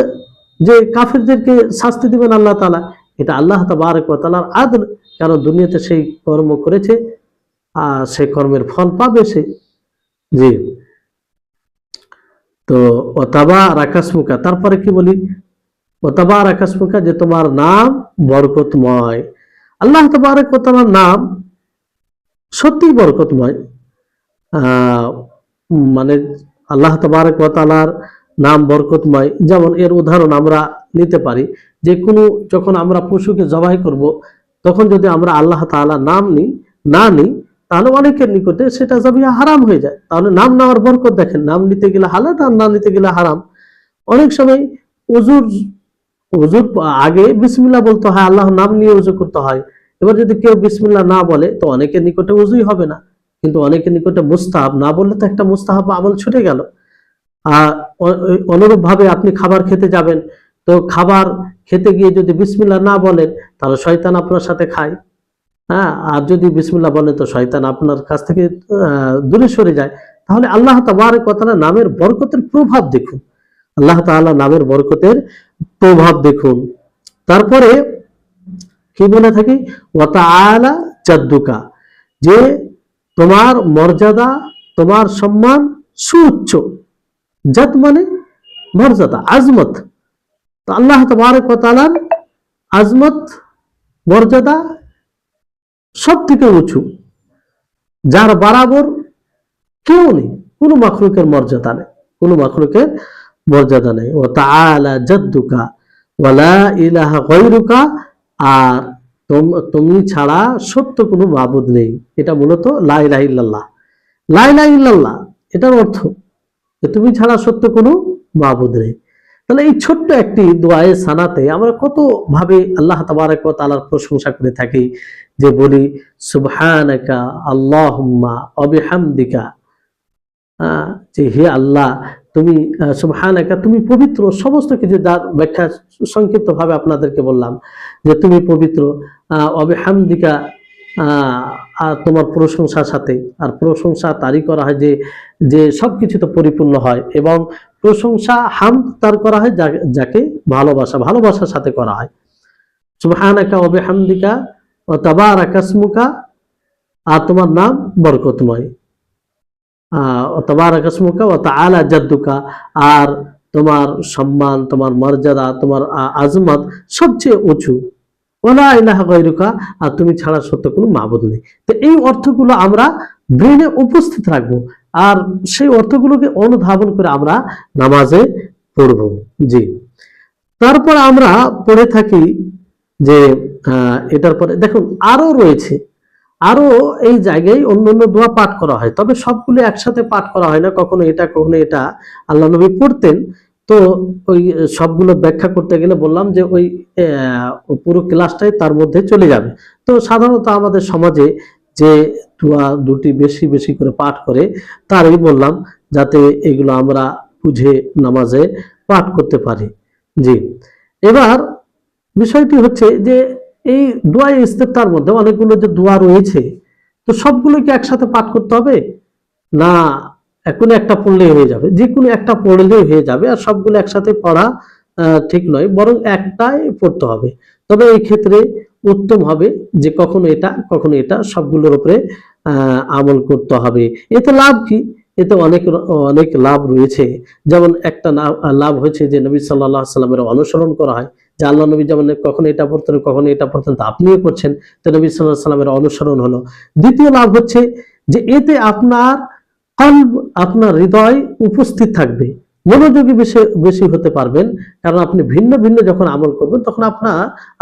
যে কাফিরদেরকে শাস্তি দিবেন আল্লাহ তাআলা, এটা আল্লাহ তাবারক ওয়া তাআলার আদল। কারণ দুনিয়াতে সেই কর্ম করেছে, সে কর্মের ফল পাবে সে। জি। তো ওয়াতাবারাকা ইসমুকা, তারপরে কি বলি? ওয়াতাবারাকা ইসমুকা, যে তোমার নাম বরকতময়। আল্লাহ তাবারক ওয়া তাআলার নাম সত্যি বরকতময়। মানে আল্লাহ তাবারক ওয়া তাআলার নাম বরকতময়। যেমন এর উদাহরণ আমরা নিতে পারি, যে কোনো যখন আমরা পশুকে জবাই করব, তখন যদি আমরা আল্লাহ তাআলার নাম না নিই, তাহলে অনেকের নিকটে সেটা জবিয়া হারাম হয়ে যায়। তাহলে নাম নেওয়ার বরকত দেখেন, নাম নিতে গেলে হালাল আর না নিতে গেলে হারাম। অনেক সময় উজুর আগে বিসমিল্লাহ বলতে হয়, আল্লাহর নাম নিয়ে উজু করতে হয়। এবার যদি কেউ বিসমিল্লাহ না বলে, তো অনেকের নিকটে উজুই হবে না। কিন্তু অনেকের নিকটে মুস্তাহাব, না বললে তো একটা মুস্তাহাব আমল ছুটে গেল। অনুরূপ ভাবে আপনি খাবার খেতে যাবেন, তো খাবার খেতে গিয়ে যদি বিসমিল্লাহ না বলেন, তাহলে শয়তান আপনার সাথে খায়। আর যদি বিসমিল্লাহ বলেন, তো শয়তান আপনার কাছ থেকে দূরে সরে যায়। তাহলে আল্লাহ তাবারক ওয়া তাআলা নামের বরকতের প্রভাব দেখুন, আল্লাহ তাআলা নামের বরকতের প্রভাব দেখুন। তারপরে কি বলে থাকি? ওয়া তাআলা জাদ্দুকা, যে তোমার মর্যাদা, তোমার সম্মান সুউচ্চ। জাত মানে মর্যাদা, আজমত। তো আল্লাহ তাবারক ওয়া তাআলার আজমত, মর্যাদা সব থেকে উঁচু, যার বরাবর কেউ নেই, কোনো মাখলুকের মর্যাদা নেই, কোনো মাখলুকের মর্যাদা নেই। ওয়া তাআলা জাদ্দুকা ওয়া লা ইলাহা গায়রুকা, আর তুমি ছাড়া সত্য কোনো মাবুদ নেই। এটা মূলত লা ইলাহা ইল্লাল্লাহ। লা ইলাহা ইল্লাল্লাহ এটার অর্থ যে তুমি ছাড়া সত্য কোনো মাবুদ নেই। তাহলে এই ছোট্ট একটি দোয়ায়ে সানাতে আমরা কত ভাবে আল্লাহ তাবারক ওয়া তাআলার প্রশংসা করে থাকি, যে বলি সুবহানাকা আল্লাহুম্মা ওয়া বিহামদিকা, যে হে আল্লাহ তুমি সুবহানাকা, তুমি পবিত্র, সমস্ত কিছু যার ব্যাখ্যা সংক্ষিপ্ত ভাবে আপনাদেরকে বললাম যে তুমি পবিত্র, ওয়া বিহামদিকা, আর তোমার প্রশংসার সাথে, আর প্রশংসা তারই করা হয় যে যে সবকিছুতে পরিপূর্ণ হয়, এবং প্রশংসা হামদ তার করা হয় যাকে ভালোবাসার সাথে করা হয়। সুবহানাকা ওয়া বিহামদিকা ওয়া তাবারাকা ইসমুকা, আর তোমার নাম বরকতময়, তাবারাকা ইসমুকা ওয়া তাআলা জাদ্দুকা, আর তোমার সম্মান, তোমার মর্যাদা, তোমার আজমত সবচেয়ে উঁচু। ওয়ালা ইলাহা গায়রুকা, আর তুমি ছাড়া সত্য কোনো মাবুদ নেই। তো এই অর্থগুলো আমরা ব্রেনে উপস্থিত রাখবো, আর সেই অর্থগুলোকে অনুধাবন করে আমরা নামাজে পড়ব। জি, তারপর আমরা পড়ে থাকি যে এটার পরে দেখুন আরো রয়েছে, আরো এই জায়গায় অন্যান্য দোয়া পাঠ করা হয়, তবে সবগুলো একসাথে পাঠ করা হয় না, কখনো এটা কখনো এটা আল্লাহ নবী পড়তেন। তো ওই সবগুলো ব্যাখ্যা করতে গেলে বললাম যে ওই পুরো ক্লাসটাই তার মধ্যে চলে যাবে। তো সাধারণত আমাদের সমাজে যে দোয়া দুটি বেশি বেশি করে পাঠ করে, তারই বললাম যাতে এগুলো আমরা বুঝে নামাজে পাঠ করতে পারি। জি, এবার বিষয়টি হচ্ছে যে এই দোয়া ইস্তেফতার মধ্যে অনেকগুলো যে দোয়া রয়েছে, তো সবগুলোকে একসাথে পাঠ করতে হবে না, কোনো একটা পড়লেই হয়ে যাবে? যে কোনো একটা পড়লেই হয়ে যাবে, আর সবগুলো একসাথে পড়া ঠিক নয়, বরং একটাই পড়তে হবে। তবে এই ক্ষেত্রে উত্তম হবে যে কখনো এটা সবগুলোর উপরে আমল করতে হবে। এতে লাভ কি? এতে অনেক অনেক লাভ রয়েছে। যেমন একটা লাভ হয়েছে যে নবী সাল্লাল্লাহু আলাইহি সাল্লামের অনুসরণ করা হয়, যে আল্লাহ নবী যেমন কখনো এটা পড়তেন কখনো এটা পড়তেন, তা আপনিও করছেন, তো নবী সাল্লাল্লাহু আলাইহি সাল্লামের অনুসরণ হলো। দ্বিতীয় লাভ হচ্ছে যে এতে আপনার কলব, আপনার হৃদয় উপস্থিত থাকবে, মনোযোগী বেশি হতে পারবেন, কারণ আপনি ভিন্ন ভিন্ন যখন আমল করবেন তখন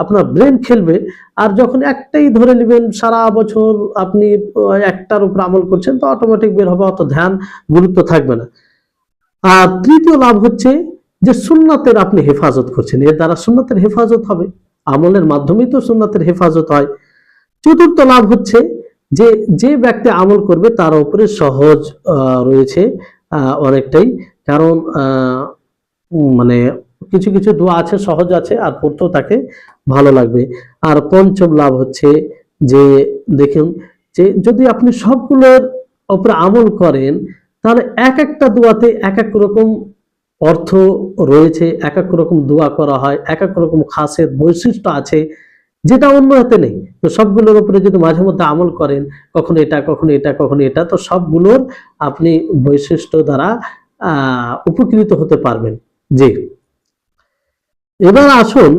আপনার ব্রেন খেলবে। আর যখন একটাই ধরে নেবেন সারা বছর আপনি একটার উপর আমল করছেন, তো অটোমেটিক বের হবে, অত ধ্যান গুরুত্ব থাকবে না। আর তৃতীয় লাভ হচ্ছে যে সুন্নাতের আপনি হেফাজত করছেন, এর দ্বারা সুন্নাতের হেফাজত হবে, আমলের মাধ্যমেই তো সুন্নাতের হেফাজত হয়। চতুর্থ লাভ হচ্ছে যে যে ব্যক্তি আমল করবে তার উপরে সহজ রয়েছে অনেকটাই, কারণ মানে কিছু কিছু দোয়া আছে সহজ আছে, আর পড়তেও তাকে ভালো লাগবে। আর পঞ্চম লাভ হচ্ছে যে দেখুন, যে যদি আপনি সবগুলোর উপরে আমল করেন, তাহলে এক একটা দোয়াতে এক এক রকম অর্থ রয়েছে, এক এক রকম দোয়া করা হয়, এক এক রকম খাসিয়ত বৈশিষ্ট্য আছে, যেটা অন্য হাতে নেই। তো সবগুলোর উপরে যদি মাঝে মধ্যে আমল করেন, কখনো এটা কখনো এটা কখনো এটা, তো সবগুলোর আপনি বৈশিষ্ট্য দ্বারা উপকৃত হতে পারবেন। জি, এবার আসুন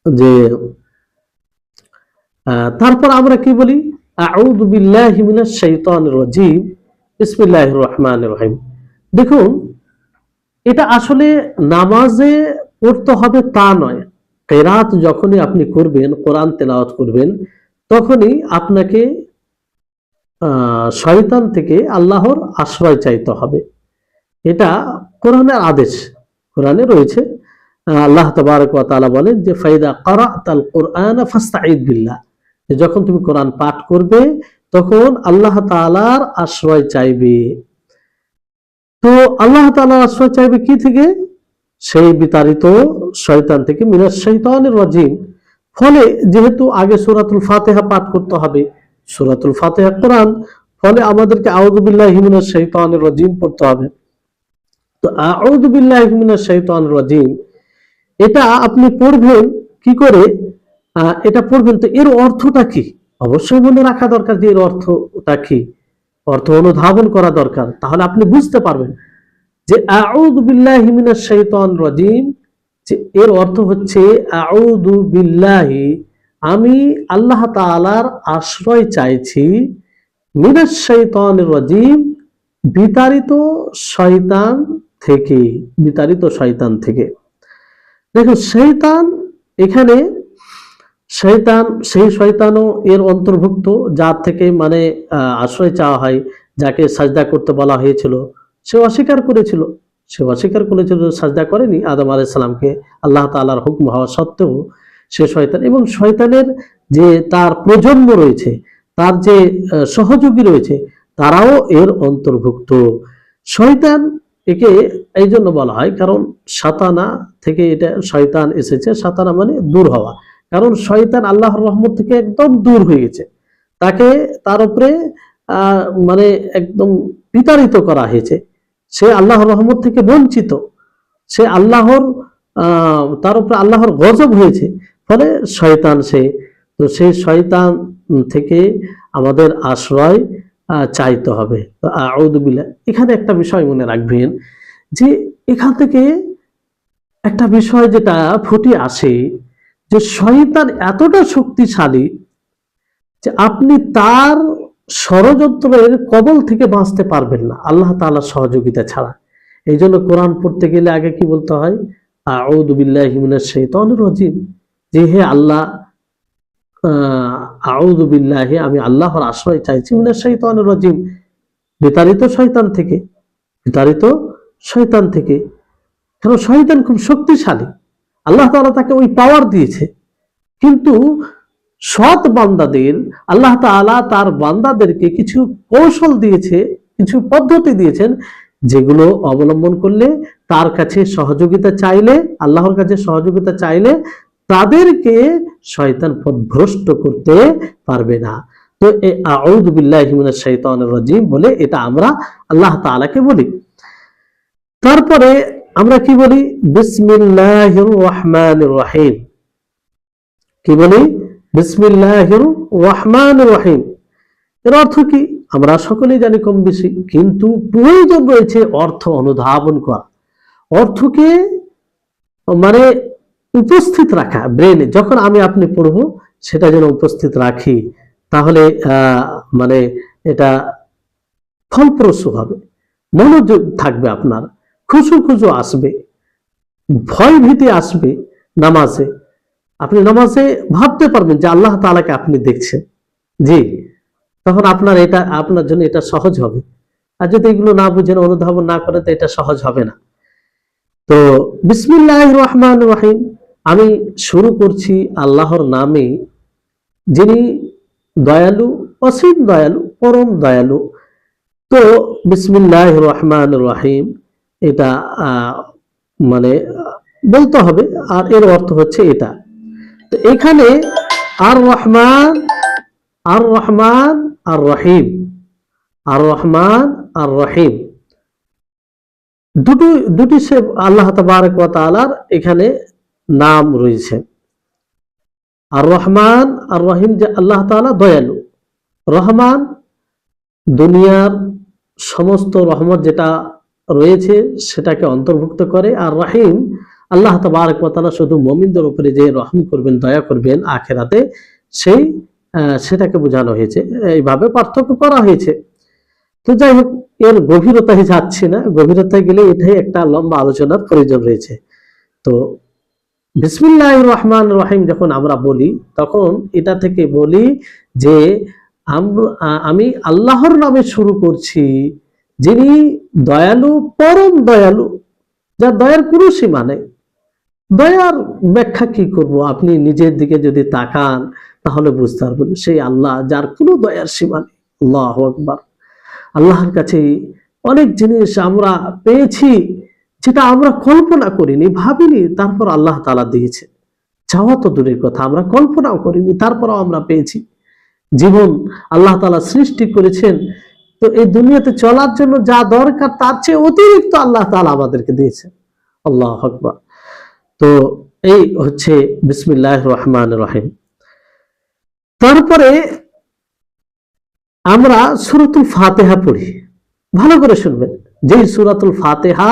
যে তারপর আমরা কি বলি, আউযু বিল্লাহি মিনাশ শাইতানির রাজিম, বিসমিল্লাহির রহমানির রহিম। দেখুন, এটা আসলে নামাজে পড়তে হবে তা নয়, কেরাত যখনই আপনি করবেন, কোরআন তেলাওয়াত করবেন, তখনই আপনাকে শয়তান থেকে আল্লাহর আশ্রয় চাইতে হবে। এটা কোরআনের আদেশ, কোরআনে রয়েছে। আল্লাহ তাবারক ওয়া তাআলা বলেন যে ফাইদা ক্বারাতাল কুরআন ফাস্তাঈদ বিল্লাহ, যখন তুমি কোরআন পাঠ করবে তখন আল্লাহ তাআলার আশ্রয় চাইবে। তো আল্লাহ তাআলার আশ্রয় চাইবে কি থেকে? সেই বিতাড়িত শয়তান থেকে, মিনাশ শাইতানির রাজিম। ফলে যেহেতু আগে সূরাতুল ফাতিহা পাঠ করতে হবে, সূরাতুল ফাতিহা কোরআন, ফলে আমাদেরকে আউযু বিল্লাহি মিনাশ শাইতানির রাজিম পড়তে হবে। তো আউযু বিল্লাহি মিনাশ শাইতানির রাজিম এটা আপনি পড়বেন কি করে? এটা পড়বেন তো এর অর্থটা কি অবশ্যই মনে রাখা দরকার, যে এর অর্থটা কি, অর্থ অনুধাবন করা দরকার, তাহলে আপনি বুঝতে পারবেন যে আউযু বিল্লাহি মিনাশ শাইতানির রাজিম, যে এর অর্থ হচ্ছে আউযু বিল্লাহি, আমি আল্লাহ তাআলার আশ্রয় চাইছি, মিনাশ শাইতানির রাজিম, বিতাড়িত শয়তান থেকে, বিতাড়িত শয়তান থেকে। দেখো শয়তান, এখানে শয়তান, সেই শয়তানও এর অন্তর্ভুক্ত, যার থেকে মানে আশ্রয় চাওয়া হয়, যাকে সাজদা করতে বলা হয়েছিল সে অস্বীকার করেছিল। সাজদা করেনি আদম আলাইহিস সালামকে, আল্লাহ তাআলার হুকুম হওয়া সত্ত্বেও সে শয়তান। এবং শয়তানের যে তার প্রজন্ম রয়েছে, তার যে সহযোগী রয়েছে, তারাও এর অন্তর্ভুক্ত। শয়তান একে এই জন্য বলা হয় কারণ সাতানা থেকে এটা শয়তান এসেছে। সাতানা মানে দূর হওয়া, কারণ শয়তান আল্লাহর রহমত থেকে একদম দূর হয়ে গেছে, তাকে তার উপরে মানে একদম বিতাড়িত করা হয়েছে, সে আল্লাহর রহমত থেকে বঞ্চিত, সে আল্লাহর তার উপরে আল্লাহর গজব হয়েছে, ফলে শয়তান সে। তো সেই শয়তান থেকে আমাদের আশ্রয় চাইতে হবে। তো আউযু বিল্লাহ। এখানে একটা বিষয় মনে রাখবেন যে এখান থেকে একটা বিষয় যেটা ফুটে আসে যে শয়তান এতটা শক্তিশালী যে আপনি তার ষড়যন্ত্রের কবল থেকে বাঁচতে পারবেন না আল্লাহ তাআলার সহযোগিতা ছাড়া। এই জন্য কোরআন পড়তে গেলে আগে কি বলতে হয়? আউযু বিল্লাহি মিনাশ শাইতানির রাজিম, যে হে আল্লাহ, আউযু বিল্লাহি, আমি আল্লাহর আশ্রয় চাইছি, মিনাশ শাইতানির রাজিম, বিতাড়িত শয়তান থেকে, বিতাড়িত শয়তান থেকে। কারণ শয়তান খুব শক্তিশালী, আল্লাহ তাআলা তাকে ওই পাওয়ার দিয়েছে। কিন্তু সৎ বান্দাদের আল্লাহ তাআলা তার বান্দাদেরকে কিছু কৌশল দিয়েছে, কিছু পদ্ধতি দিয়েছেন, যেগুলো অবলম্বন করলে, তার কাছে সহযোগিতা চাইলে, আল্লাহর কাছে সহযোগিতা চাইলে তাদেরকে শয়তান পথভ্রষ্ট করতে পারবে না। তো এই আউযু বিল্লাহি মিনাশ শাইতানির রাজিম বলে এটা আমরা আল্লাহ তাআলাকে বলি। তারপরে আমরা কি বলি? বিসমিল্লাহির রহমানির রহিম। কি বলি? বিসমিল্লাহির রহমানির রহিম। এর অর্থ কি আমরা সকলেই জানি কম বেশি, কিন্তু প্রয়োজন রয়েছে অর্থ অনুধাবন করা, অর্থকে মানে উপস্থিত রাখা ব্রেনে। যখন আমি আপনি পড়ব সেটা যেন উপস্থিত রাখি, তাহলে মানে এটা ফলপ্রসূ হবে, মনোযোগ থাকবে, আপনার খুশু আসবে, ভয় ভীতি আসবে নামাজে। আপনি নামাজে ভাবতে পারবেন যে আল্লাহ তাআলাকে আপনি দেখছেন, জি, তখন আপনার এটা, আপনার জন্য এটা সহজ হবে। আর যদি এগুলো না বুঝেন, অনুধাবন না করেন, তো এটা সহজ হবে না। তো বিসমিল্লাহির রহমানির রহিম, আমি শুরু করছি আল্লাহর নামে, যিনি দয়ালু, অসীম দয়ালু, পরম দয়ালু। তো বিসমিল্লাহির রহমানির রহিম এটা মানে বলতে হবে, আর এর অর্থ হচ্ছে এটা। তো এখানে আর রহমান, আর রহমান, আর রহিম, আর রহমান, আর রহিম, দুটি সে আল্লাহ তাবারক ওয়া তাআলার এখানে নাম রয়েছে। আর রহমান আর রহিম, যে আল্লাহ তাআলা দয়ালু, রহমান দুনিয়ার সমস্ত রহমত যেটা রয়েছে সেটাকে অন্তর্ভুক্ত করে, আর রহিম আল্লাহ তাবারক ওয়া তাআলা শুধু মুমিনদের উপরে যে রহম করবেন, দয়া করবেন আখিরাতে, সেই সেটাকে বোঝানো হয়েছে, এইভাবে পার্থক্য করা হয়েছে। তো যাই হোক, এর গভীরতায় যাচ্ছি না, গভীরতায় গেলে এটাই একটা লম্বা আলোচনার প্রয়োজন রয়েছে। তো বিসমিল্লাহির রহমানির রহিম যখন আমরা বলি, তখন এটা থেকে বলি যে আমি আল্লাহর নামে শুরু করছি, যিনি দয়ালু, পরম দয়ালু, যার দয়ার কোনো সীমা নেই। দয়ার ব্যাখ্যা কি করব? আপনি নিজের দিকে যদি তাকান তাহলে বুঝতে পারবেন, সেই আল্লাহ যার কোনো দয়ার সীমা নেই। আল্লাহু আকবার। আল্লাহর কাছে অনেক জিনিস আমরা পেয়েছি যেটা আমরা কল্পনা করিনি, ভাবিনি, তারপর আল্লাহ তাআলা দিয়েছে। চাওয়া তো দূরের কথা, আমরা কল্পনাও করিনি, তারপরও আমরা পেয়েছি। জীবন আল্লাহ তাআলা সৃষ্টি করেছেন, তো এই দুনিয়াতে চলার জন্য যা দরকার তার চেয়ে অতিরিক্ত আল্লাহ তাআলা আমাদেরকে দিয়েছে। আল্লাহু আকবার। তো এই হচ্ছে বিসমিল্লাহির রহমানির রহিম। তারপরে আমরা সূরাতুল ফাতিহা পড়ি, ভালো করে শুনবেন। যে সূরাতুল ফাতিহা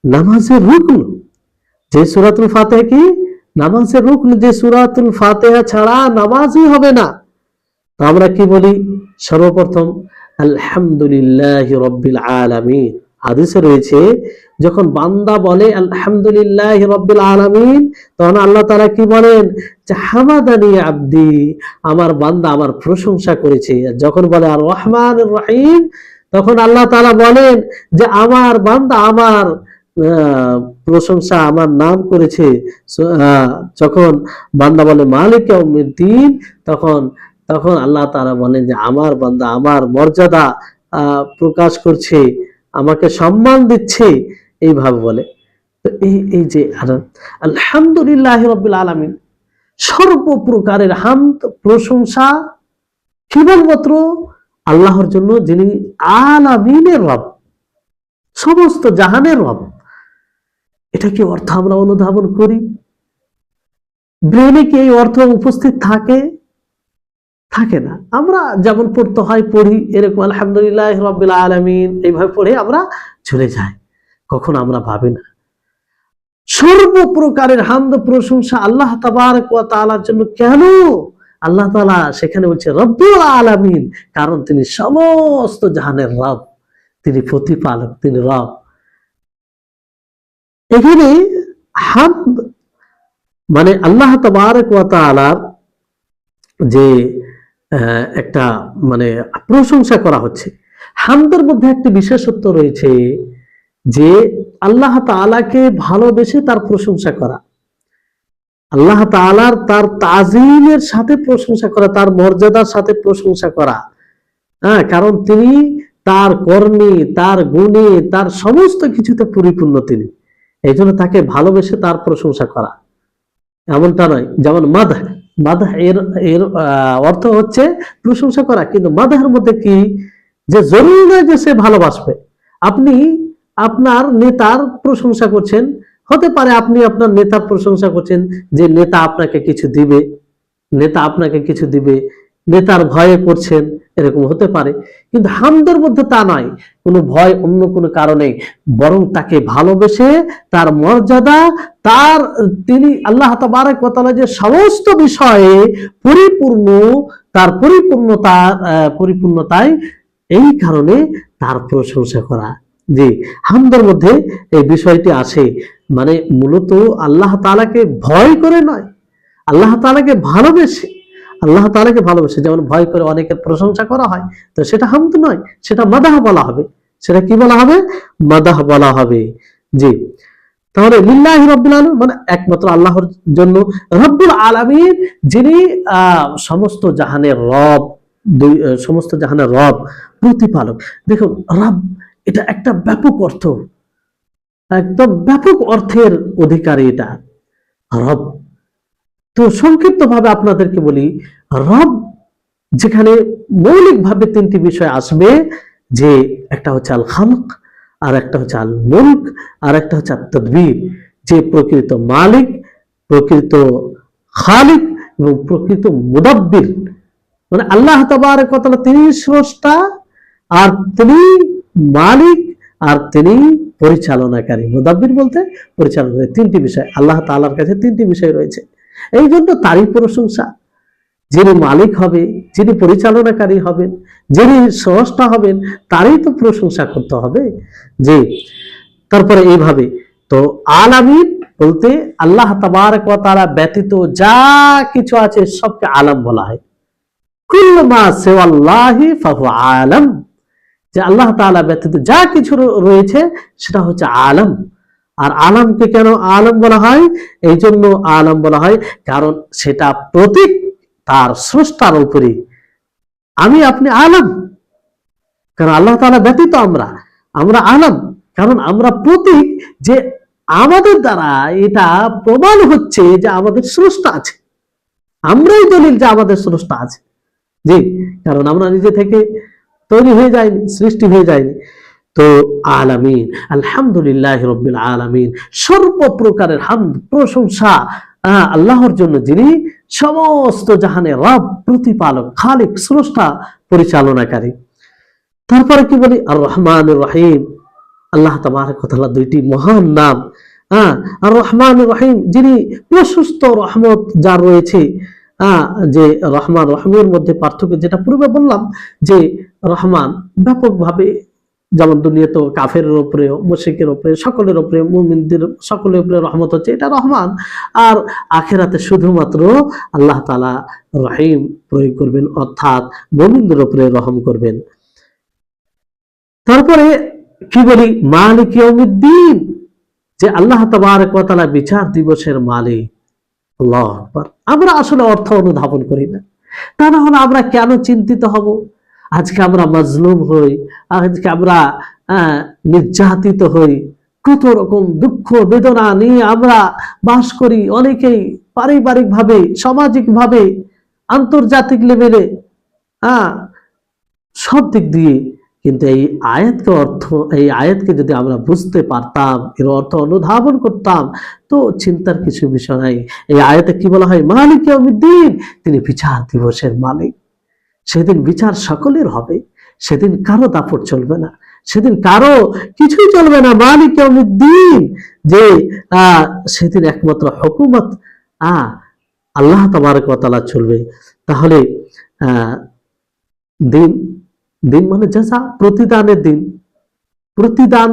নামাজের রুকন, যে সূরাতুল ফাতিহা কি নামাজের রুকন, যে সূরাতুল ফাতিহা ছাড়া নামাজই হবে না। আমরা কি বলি? সর্বপ্রথম আলহামদুলিল্লাহি রাব্বিল আলামিন, হাদিসে রয়েছে যখন বান্দা বলে আলহামদুলিল্লাহ রাব্বিল আলামিন, তখন আল্লাহ তাআলা কি বলেন যে হামাদানি আব্দি, আমার বান্দা আমার প্রশংসা করেছে। যখন বলে আর রহমানুর রহিম, তখন আল্লাহ তাআলা বলেন যে আমার বান্দা আমার প্রশংসা, আমার নাম করেছে। যখন বান্দা বলে মালিক ইয়াউমিদ্দিন, তখন তখন আল্লাহ তাআলা বলেন যে আমার বান্দা আমার মর্যাদা প্রকাশ করছে, আমাকে সম্মান দিচ্ছে, এইভাবে বলে। তো এই যে আলহামদুলিল্লাহ রাব্বিল আলামিন, সর্বপ্রকারের হামদ প্রশংসা কেবলমাত্র আল্লাহর জন্য, যিনি আলামিনের রব, সমস্ত জাহানের রব। এটা কি অর্থ আমরা অনুধাবন করি? ব্রেনে কি এই অর্থ উপস্থিত থাকে না? আমরা যেমন পড়তে হয় পড়ি, এরকম আলহামদুলিল্লাহ রাব্বিল আলামিন এইভাবে পড়ে আমরা চলে যাই, কখনো আমরা ভাবি না সর্বপ্রকারের হামদ প্রশংসা আল্লাহ তাবারক ওয়া তাআলার জন্য। কেন? আল্লাহ তাআলা সেখানে বলছে রব্বুল আলামিন, কারণ তিনি সমস্ত জাহানের রব, তিনি প্রতিপালক, তিনি রব। এখানে হামদ মানে আল্লাহ তাবারক ওয়া তাআলার যে একটা মানে প্রশংসা করা হচ্ছে। হামদের মধ্যে একটি বিশেষত্ব রয়েছে যে আল্লাহ তাআলাকে ভালোবেসে তার প্রশংসা করা, আল্লাহ তাআলার তার তাজিমের সাথে প্রশংসা করা, তার মর্যাদার সাথে প্রশংসা করা। কারণ তিনি তার কর্মে, তার গুণে, তার সমস্ত কিছুতে পরিপূর্ণ তিনি, এই জন্য তাকে ভালোবেসে তার প্রশংসা করা। এমনটা নয় যেমন মাদহ, মাদহ এর অর্থ হচ্ছে প্রশংসা করা, কিন্তু মাদহের মধ্যে কি যে জরুরি নয় যে সে ভালোবাসবে। আপনি আপনার নেতার প্রশংসা করছেন, হতে পারে আপনি আপনার নেতার প্রশংসা করছেন যে নেতা আপনাকে কিছু দিবে, নেতা আপনাকে কিছু দিবে, নেতার ভয়ে করছেন, এরকম হতে পারে। কিন্তু হামদের মধ্যে তা নয়, কোনো ভয় অন্য কোনো কারণে, বরং তাকে ভালোবেসে তার মর্যাদা, তার তিনি আল্লাহ তাবারক ওয়া তাআলা যে সমস্ত বিষয়ে পরিপূর্ণ, তার পরিপূর্ণতায়, এই কারণে তার প্রশংসা করা। জি, হামদের মধ্যে এই বিষয়টি আসে, মানে মূলত আল্লাহ তাআলাকে ভয় করে নয়, আল্লাহ তাআলাকে ভালোবেসে, আল্লাহ তাআলাকে ভালোবেসে। যেমন ভয় করে অনেকের প্রশংসা করা হয়, তো সেটা হামদ নয়, সেটা মাদাহ বলা হবে। সেটা কি বলা হবে? মাদাহ বলা হবে। জি, তাহলে লিল্লাহি রাব্বিল আলামিন মানে একমাত্র আল্লাহর জন্য, রব্বুল আলামিন যিনি সমস্ত জাহানের রব, সমস্ত জাহানের রব, প্রতিপালক। দেখুন রব এটা একটা ব্যাপক অর্থ, একদম ব্যাপক অর্থের অধিকারী এটা রব। তো সংক্ষিপ্ত ভাবে আপনাদেরকে বলি, রব যেখানে মৌলিকভাবে তিনটি বিষয় আসবে, যে একটা হচ্ছে আল খালক, আর একটা হচ্ছে আল মুলক, আর একটা হচ্ছে আত তাদবীর, যে প্রকৃত মালিক, প্রকৃত খালিক এবং প্রকৃত মুদাব্বির। মানে আল্লাহ তাবারক ওয়া তাআলা তিনি স্রষ্টা, আর তিনি মালিক, আর তিনি পরিচালনাকারী। মুদাব্বির বলতে পরিচালনাকারী। তিনটি বিষয় আল্লাহ তাআলার কাছে, তিনটি বিষয় রয়েছে। এই জন্য তারই প্রশংসা। যিনি মালিক হবে, যিনি পরিচালনাকারী হবেন, যিনি স্রষ্টা হবেন, তারই তো প্রশংসা করতে হবে। যে তারপরে এইভাবে তো আলামিন বলতে আল্লাহ তাবারক ওয়া তাআলা ব্যতীত যা কিছু আছে সবকে আলাম বলা হয়। কুল্লু মা সিওয়াল্লাহি ফাহুয়া আলাম, যে আল্লাহ তাআলা ব্যতীত যা কিছু রয়েছে সেটা হচ্ছে আলাম। আর আলামকে কেন আলাম বলা হয়? এই জন্য আলাম বলা হয় কারণ সেটা প্রতীক তার স্রষ্টার উপরে। আমি আপনি আলাম, কারণ আল্লাহ তাআলা ব্যতীত আমরা আলাম, কারণ আমরা প্রতীক, যে আমাদের দ্বারা এটা প্রমাণ হচ্ছে যে আমাদের স্রষ্টা আছে। আমরাই দলিল যে আমাদের স্রষ্টা আছে। জি, কারণ আমরা নিজে থেকে তৈরি হয়ে যায়নি, সৃষ্টি হয়ে যায়নি। তো আলামিন, আলহামদুলিল্লাহ রাব্বিল আলামিন, সর্বপ্রকারের হামদ প্রশংসা আল্লাহর জন্য, যিনি সমস্ত জাহানের রব, প্রতিপালক, খালিক, স্রষ্টা, পরিচালনাকারী। তারপরে কি বলি? আর রহমানুর রহিম, আল্লাহ তাবারক ওয়া তাআলা দুইটি মহান নাম। আর রহমানুর রহিম, যিনি প্রশস্ত রহমত যার রয়েছে। যে রহমান রহিমের মধ্যে পার্থক্য, যেটা পূর্বে বললাম যে রহমান ব্যাপকভাবে যেমন দুনিয়াতে কাফেরের উপরে, মুশরিকের উপরে, সকলের উপরে, মুমিনদের সকলের উপরে রহমত হচ্ছে, এটা রহমান। আর আখিরাতে শুধুমাত্র আল্লাহ তাআলা রহিম প্রয়োগ করবেন, অর্থাৎ মুমিনদের উপরে রহম করবেন। তারপরে কি বলি, মালিক ইয়াউমিদ্দিন, যে আল্লাহ তাবারক ওয়া তাআলা বিচার দিবসের মালিক। আল্লাহু আকবার। আমরা আসলে অর্থ অনুধাবন করি না, তা না হলে আমরা কেন চিন্তিত হব? আজকে আমরা মাজলুম হই, আজকে আমরা নির্যাতিত হই, কত রকম দুঃখ বেদনা নিয়ে আমরা বাস করি, অনেকেই পারিবারিক ভাবে, সামাজিক ভাবে, আন্তর্জাতিক লেভেলে, সব দিক দিয়ে। কিন্তু এই আয়াতকে যদি আমরা বুঝতে পারতাম, এর অর্থ অনুধাবন করতাম, তো চিন্তার কিছু বিষয় নাই। এই আয়াতে কি বলা হয়? মালিক ইয়াউমিদ্দিন, তিনি বিচার দিবসের মালিক। সেদিন বিচার সকলের হবে, সেদিন কারো দাপট চলবে না, সেদিন কারো কিছুই চলবে না। মালিক ইয়াউমিদ্দিন, যে সেদিন একমাত্র হুকুমত আল্লাহ তাবারক ওয়া তাআলা চলবে। তাহলে দিন, দিন মানে জাযা, প্রতিদানের দিন, প্রতিদান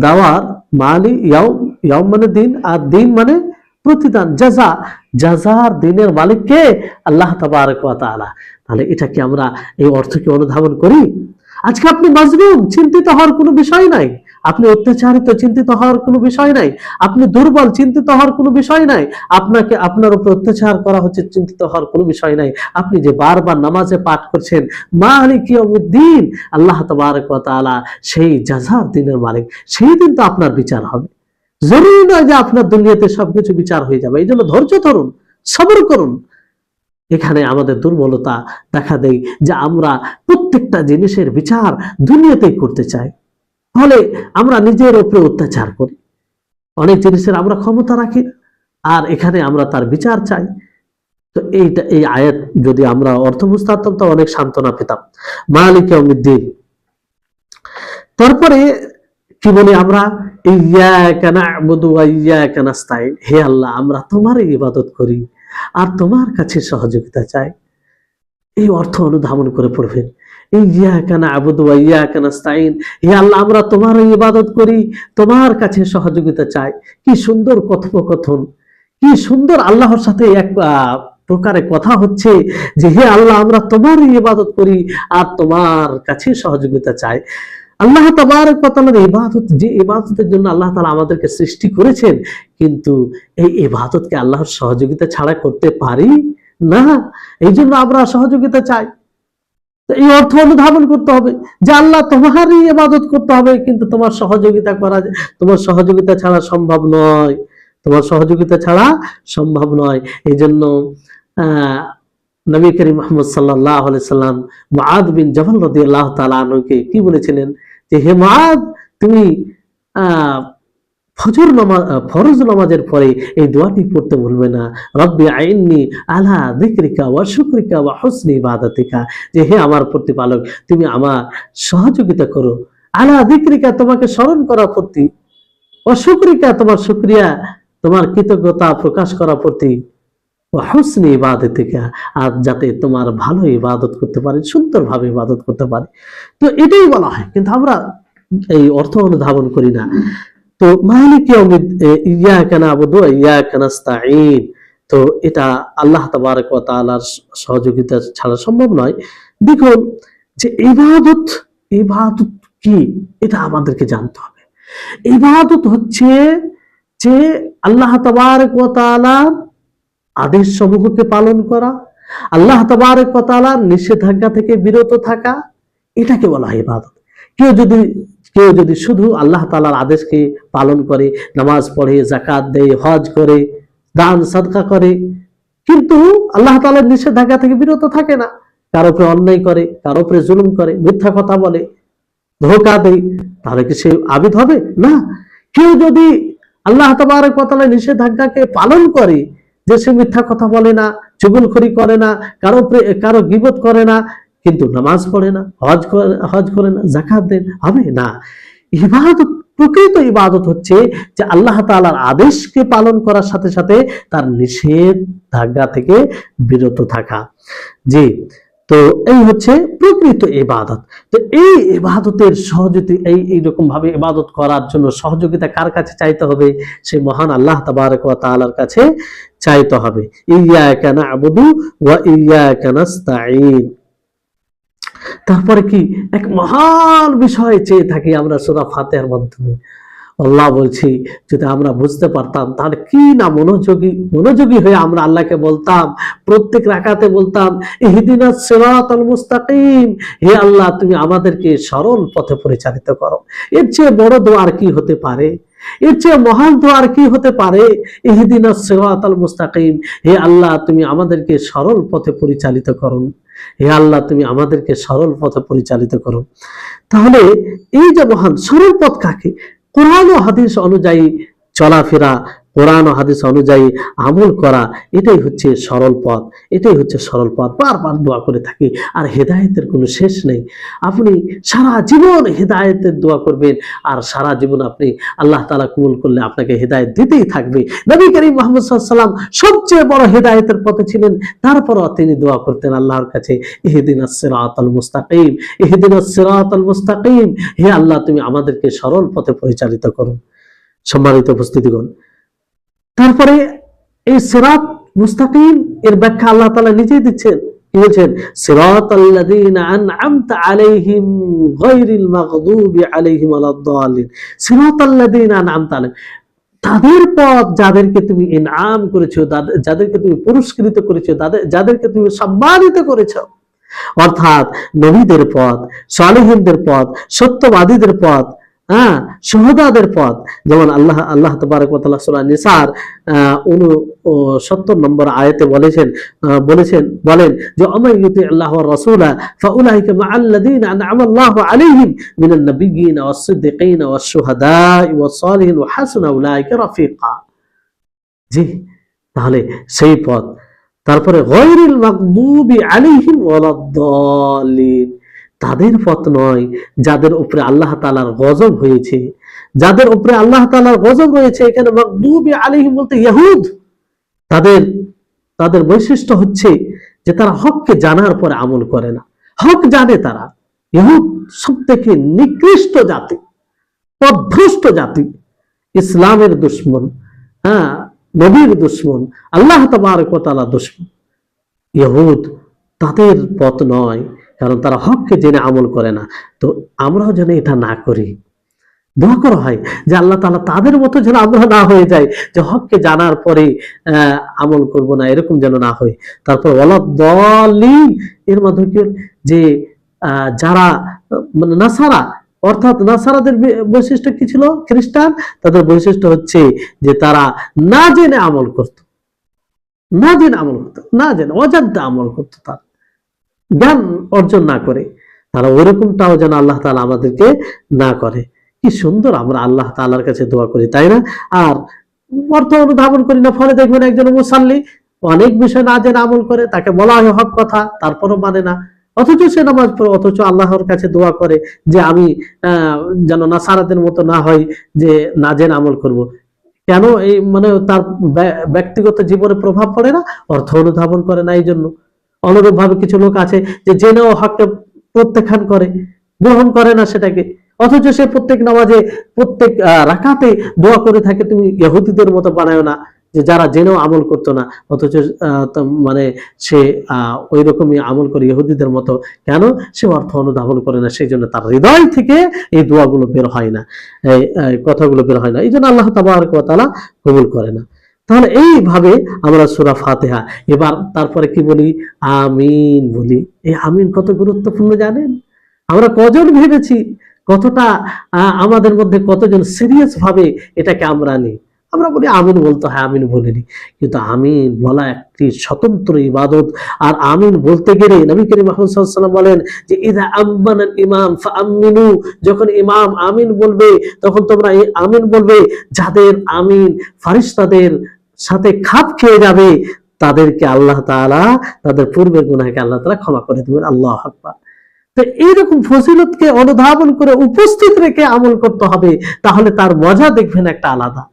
দেওয়ার মালিক। ইয়াউম মানে দিন, আর দিন মানে প্রতিদান, জাযা, জাযার দিনের মালিক কে? আল্লাহ তাবারক ওয়া তাআলা। তাহলে এটা কি আমরা এই অর্থকে অনুধাবন করি? আজকে আপনি মাজলুম, চিন্তিত হওয়ার কোনো বিষয় নাই। আপনি অত্যাচারিত, চিন্তিত হওয়ার কোনো বিষয় নাই। আপনি দুর্বল, চিন্তিত হওয়ার কোনো বিষয় নাই। আপনাকে আপনার উপর অত্যাচার করা হচ্ছে, চিন্তিত হওয়ার কোনো বিষয় নাই। আপনি যে বারবার নামাজে পাঠ করছেন মালিক ইয়াউমিদ্দিন, আল্লাহ তাবারক ওয়া তাআলা সেই জাযার দিনের মালিক, সেই দিন তো আপনার বিচার হবে। জরুরি নয় যে আপনার দুনিয়াতে সবকিছু বিচার হয়ে যাবে। এই জন্য ধৈর্য ধরুন, সবর করুন। এখানে আমাদের দুর্বলতা দেখা দেয় যে আমরা প্রত্যেকটা জিনিসের বিচার দুনিয়াতেই করতে চাই, ফলে আমরা নিজের উপরে অত্যাচার করি। অনেক জিনিসের আমরা ক্ষমতা রাখি, আর এখানে আমরা তার বিচার চাই। তো এই আয়াত যদি আমরা অর্থ বুঝতে পারতাম, তো অনেক সান্ত্বনা পেতাম। মালিক ইয়াউমিদ্দিন। তারপরে কি বলি আমরা? ইয়্যাকা না'বুদু ওয়া ইয়্যাকা নাস্তাইন, হে আল্লাহ, আমরা তোমারই ইবাদত করি আর তোমার কাছে সহযোগিতা চাই। এই অর্থ অনুধাবন করে পড়বেন। ইয়্যাকা না'বুদু ওয়া ইয়্যাকা নাস্তাইন, হে আল্লাহ, আমরা তোমারই ইবাদত করি, তোমার কাছে সহযোগিতা চাই। কি সুন্দর কথোপকথন, কি সুন্দর আল্লাহর সাথে এক প্রকারে কথা হচ্ছে যে হে আল্লাহ, আমরা তোমারই ইবাদত করি আর তোমার কাছে সহযোগিতা চাই। আল্লাহ তাবারক ওয়া তাআলার ইবাদত, যে ইবাদতের জন্য আল্লাহ তাআলা আমাদেরকে সৃষ্টি করেছেন, কিন্তু এই ইবাদতকে আল্লাহর সহযোগিতা ছাড়া করতে পারি না। এই জন্য আমরা সহযোগিতা চাই। এই অর্থ অনুধাবন করতে হবে যে আল্লাহ তোমারই ইবাদত করতে হবে, কিন্তু তোমার সহযোগিতা ছাড়া সম্ভব নয়, তোমার সহযোগিতা ছাড়া সম্ভব নয়। এই জন্য নবী করিম মুহাম্মদ সাল্লাল্লাহু আলাইহি সাল্লাম মুআদ বিন জাবাল রাদিয়াল্লাহু তাআলা আনহুকে কি বলেছিলেন? যে হে মুআদ, তুমি ফরজ নামাজের পরে এই দোয়াটি পড়তে ভুলবে না। রব্বি আইন্নি আলা যিকরিকা ওয়া শুকরিকা ওয়া হুসনি ইবাদাতিকা, যে হে আমার প্রতিপালক, তুমি আমার সহযোগিতা করো, আলা যিকরিকা, তোমাকে স্মরণ করা প্রতি, ওয়া শুকরিকা, তোমার শুকরিয়া, তোমার কৃতজ্ঞতা প্রকাশ করা প্রতি, ওয়া হুসনি ইবাদাতিকা, আর যাতে তোমার ভালো ইবাদত করতে পারি, সুন্দরভাবে ইবাদত করতে পারি। তো এটাই বলা হয়, কিন্তু আমরা এই অর্থ অনুধাবন করি না। তো মালিক ইয়্যাকা না'বুদু ওয়া ইয়্যাকা নাস্তাঈন, তো এটা আল্লাহ তাবারক ওয়া তাআলার সহযোগিতা ছাড়া সম্ভব নয়। দেখুন যে ইবাদত কি, এটা আমাদেরকে জানতে হবে। ইবাদত হচ্ছে যে আল্লাহ তাবারক ওয়া তাআলার আদেশ সমূহকে পালন করা, আল্লাহ তাবারক ওয়া তাআলার নিষেধাজ্ঞা থেকে বিরত থাকা, এটাকে বলা হয় ইবাদত। কেউ যদি শুধু আল্লাহ তাআলার আদেশকে পালন করে, নামাজ পড়ে, যাকাত দেয়, হজ করে, দান সাদকা করে, কিন্তু আল্লাহ তাআলার নিষেধাজ্ঞা থেকে বিরত থাকে না, কারো উপরে অন্যায় করে, কারো উপরে জুলুম করে, মিথ্যা কথা বলে, ধোঁকা দেয়, তাহলে কি সে আবিদ হবে? না। কেউ যদি আল্লাহ তাবারক ওয়া তাআলার নিষেধাজ্ঞাকে পালন করে, যে সে মিথ্যা কথা বলে না, চুগলখড়ি করে না, কারো গীবত করে না, কিন্তু নামাজ পড়ে না, হজ করে না, যাকাত দেন, হবে না। ইবাদত, প্রকৃত ইবাদত হচ্ছে যে আল্লাহ তাআলার আদেশকে পালন করার সাথে সাথে তার নিষেধাজ্ঞা থেকে বিরত থাকা। জি, তো এই হচ্ছে প্রকৃত ইবাদত। তো এই ইবাদতের সহযোগিতা, এইরকম ভাবে ইবাদত করার জন্য সহযোগিতা কার কাছে চাইতে হবে? সেই মহান আল্লাহ তাবারক ওয়া তাআলার কাছে চাইতে হবে। ইয়্যাকা না'বুদু ওয়া ইয়্যাকা নাস্তাঈন। তারপরে কি এক মহান বিষয় চেয়ে থাকি আমরা সূরা ফাতিহার মাধ্যমে। আল্লাহ বলছি, যদি আমরা বুঝতে পারতাম তাহলে কি না মনোযোগী হয়ে আমরা আল্লাহকে বলতাম, প্রত্যেক রাকাতে বলতাম ইহদিনাস সিরাতাল মুস্তাকিম, হে আল্লাহ তুমি আমাদেরকে সরল পথে পরিচালিত করো। এর চেয়ে বড় দোয়া আর কি হতে পারে? এর চেয়ে মহান দোয়া আর কি হতে পারে? ইহদিনাস সিরাতাল মুস্তাকিম, হে আল্লাহ তুমি আমাদেরকে সরল পথে পরিচালিত করো, হে আল্লাহ তুমি আমাদেরকে সরল পথে পরিচালিত করো। তাহলে এই যে মহান সরল পথ কাকে? কোরআন ও হাদিস অনুযায়ী চলাফেরা, কোরআন ও হাদিস অনুযায়ী আমল করা, এটাই হচ্ছে সরল পথ, এটাই হচ্ছে সরল পথ। বারবার দোয়া করে থাকি, আর হেদায়েতের কোনো শেষ নেই। আপনি সারা জীবন হেদায়েতের দোয়া করবেন, আর সারা জীবন আপনি আল্লাহ তাআলা কবুল করলে আপনাকে হেদায়েত দিতেই থাকবে। নবী করিম মুহাম্মদ সাল্লাল্লাহু আলাইহি ওয়াসাল্লাম সবচেয়ে বড় হেদায়েতের পথে ছিলেন, তারপরও তিনি দোয়া করতেন আল্লাহর কাছে, ইহদিনাস সিরাতাল মুস্তাকিম, ইহদিনাস সিরাতাল মুস্তাকিম, হে আল্লাহ তুমি আমাদেরকে সরল পথে পরিচালিত করো। সম্মানিত উপস্থিতিগণ, তারপরে এই সিরাত মুস্তাকিম এর ব্যাখ্যা আল্লাহ তাআলা নিজেই দিচ্ছেন। কি বলছেন? সিরাতাল্লাযীনা আন'আমতা আলাইহিম গায়রিল মাগদুবি আলাইহিম ওয়ালাদ-দাল্লিন। সিরাতাল্লাযীনা আন'আমতা আলাইহিম, তাদের পথ যাদেরকে তুমি ইনআম করেছো, যাদেরকে তুমি পুরস্কৃত করেছো, যাদেরকে তুমি সম্মানিত করেছো। অর্থাৎ নবীদের পথ, সালেহিনদের পথ, সত্যবাদীদের পথ, শুহাদাদের পথ। যেমন আল্লাহ তাবারক ওয়া তাআলা সূরা নিসার 69 নম্বর আয়াতে বলেন যে আমান ইউতিল্লাহ ওয়া রাসূলা ফাউলাইকা মাআল্লাযীনা আন'আমা আল্লাহু আলাইহিম মিনান নাবিয়্যিনা ওয়াস সিদ্দিকিনা ওয়াশ শুহাদাই ওয়াস সালিহিন ওয়া হাসুনা উলাইকা রাফিকা। জি, তাহলে সেই পথ। তারপরে গায়রিল মাগদুবি আলাইহিম ওয়ালাদ-দাল্লিন, তাদের পথ নয় যাদের উপরে আল্লাহ তাআলার গজব হয়েছে, যাদের উপরে আল্লাহ তাআলার গজব রয়েছে। এখানে মাগদুবি আলাইহিম বলতে ইহুদ, তাদের বৈশিষ্ট্য হচ্ছে যে তারা হককে জানার পরে আমল করে না। হক জানে তারা, ইহুদ সবথেকে নিকৃষ্ট জাতি, পথভ্রষ্ট জাতি, ইসলামের দুশমন, নবীর দুশমন, আল্লাহ তাবারক ওয়া তাআলার দুশমন। ইহুদ তাদের পথ নয়, কারণ তারা হককে জেনে আমল করে না। তো আমরাও যেন এটা না করি। দোয়া করা হয় যে আল্লাহ তাআলা তাদের মতো যেন আমরা না হয়ে যাই, যে হককে জানার পরে আমল করব না, এরকম যেন না হয়। তারপর ওয়ালাদ-দাল্লিন এর মাধ্যমে যে যারা মানে নাসারা, অর্থাৎ নাসারাদের বৈশিষ্ট্য কি ছিল? খ্রিস্টান, তাদের বৈশিষ্ট্য হচ্ছে যে তারা না জেনে আমল করত, না জেনে অজান্তে আমল করতো, তারা জ্ঞান অর্জন না করে। তারা ওরকমটাও যেন আল্লাহ তাআলা আমাদেরকে না করে। কি সুন্দর আমরা আল্লাহ তাআলার কাছে দোয়া করি, তাই না? আর অর্থ অনুধাবন করি না। ফলে দেখবেন একজন মুসাল্লি অনেক বিষয় না জেনে আমল করে, তাকে বলা হয় হক কথা, তারপরও মানে না, অথচ সে নামাজ পড়ে, অথচ আল্লাহর কাছে দোয়া করে যে আমি যেন নাসারাদের মতো না হয়, যে না জেনে আমল করব। কেন? এই মানে তার ব্যক্তিগত জীবনে প্রভাব পড়ে না, অর্থ অনুধাবন করে না, এই জন্য। অনুরূপ ভাবে কিছু লোক আছে যে জেনেও হককে প্রত্যাখ্যান করে, গ্রহণ করে না সেটাকে, অথচ সে প্রত্যেক নামাজে, প্রত্যেক রাকাতে দোয়া করে থাকে তুমি ইহুদিদের মতো বানায় না, যে যারা জেনেও আমল করতো না, অথচ মানে সে ওই রকমই আমল করে ইহুদিদের মতো। কেন? সে অর্থ অনুধাবন করে না, সেই জন্য তার হৃদয় থেকে এই দোয়াগুলো বের হয় না, এই কথাগুলো বের হয় না, এই জন্য আল্লাহ তাবারক ওয়া তাআলা কবুল করে না। তাহলে এইভাবে আমরা সূরা ফাতিহা, এবার তারপরে কি বলি? আমিন বলি। এই আমিন কত গুরুত্বপূর্ণ জানেন? আমরা কজন ভেবেছি, কতটা আমাদের মধ্যে কতজন সিরিয়াস ভাবে এটাকে আমরা নিই? আমরা বলি আমিন বলতে হয়, আমিন বলিনি। কিন্তু আমিন বলা একটি স্বতন্ত্র ইবাদত। আর আমিন বলতে গেলে নবী করিম মুহাম্মদ সাল্লাল্লাহু আলাইহি ওয়াসাল্লাম বলেন যে ইযা আম্মানাল ইমাম ফাআমিনু, যখন ইমাম আমিন বলবে তখন তোমরা এই আমিন বলবে। যাদের আমিন ফেরেশতাদের সাথে খাপ খেয়ে যাবে, তাদেরকে আল্লাহ তাআলা, তাদের পূর্বের গুনাহকে আল্লাহ তাআলা ক্ষমা করে দিবেন। আল্লাহু আকবার। তো এইরকম ফজিলতকে অনুধাবন করে উপস্থিত রেখে আমল করতে হবে, তাহলে তার মজা দেখবেন একটা আলাদা,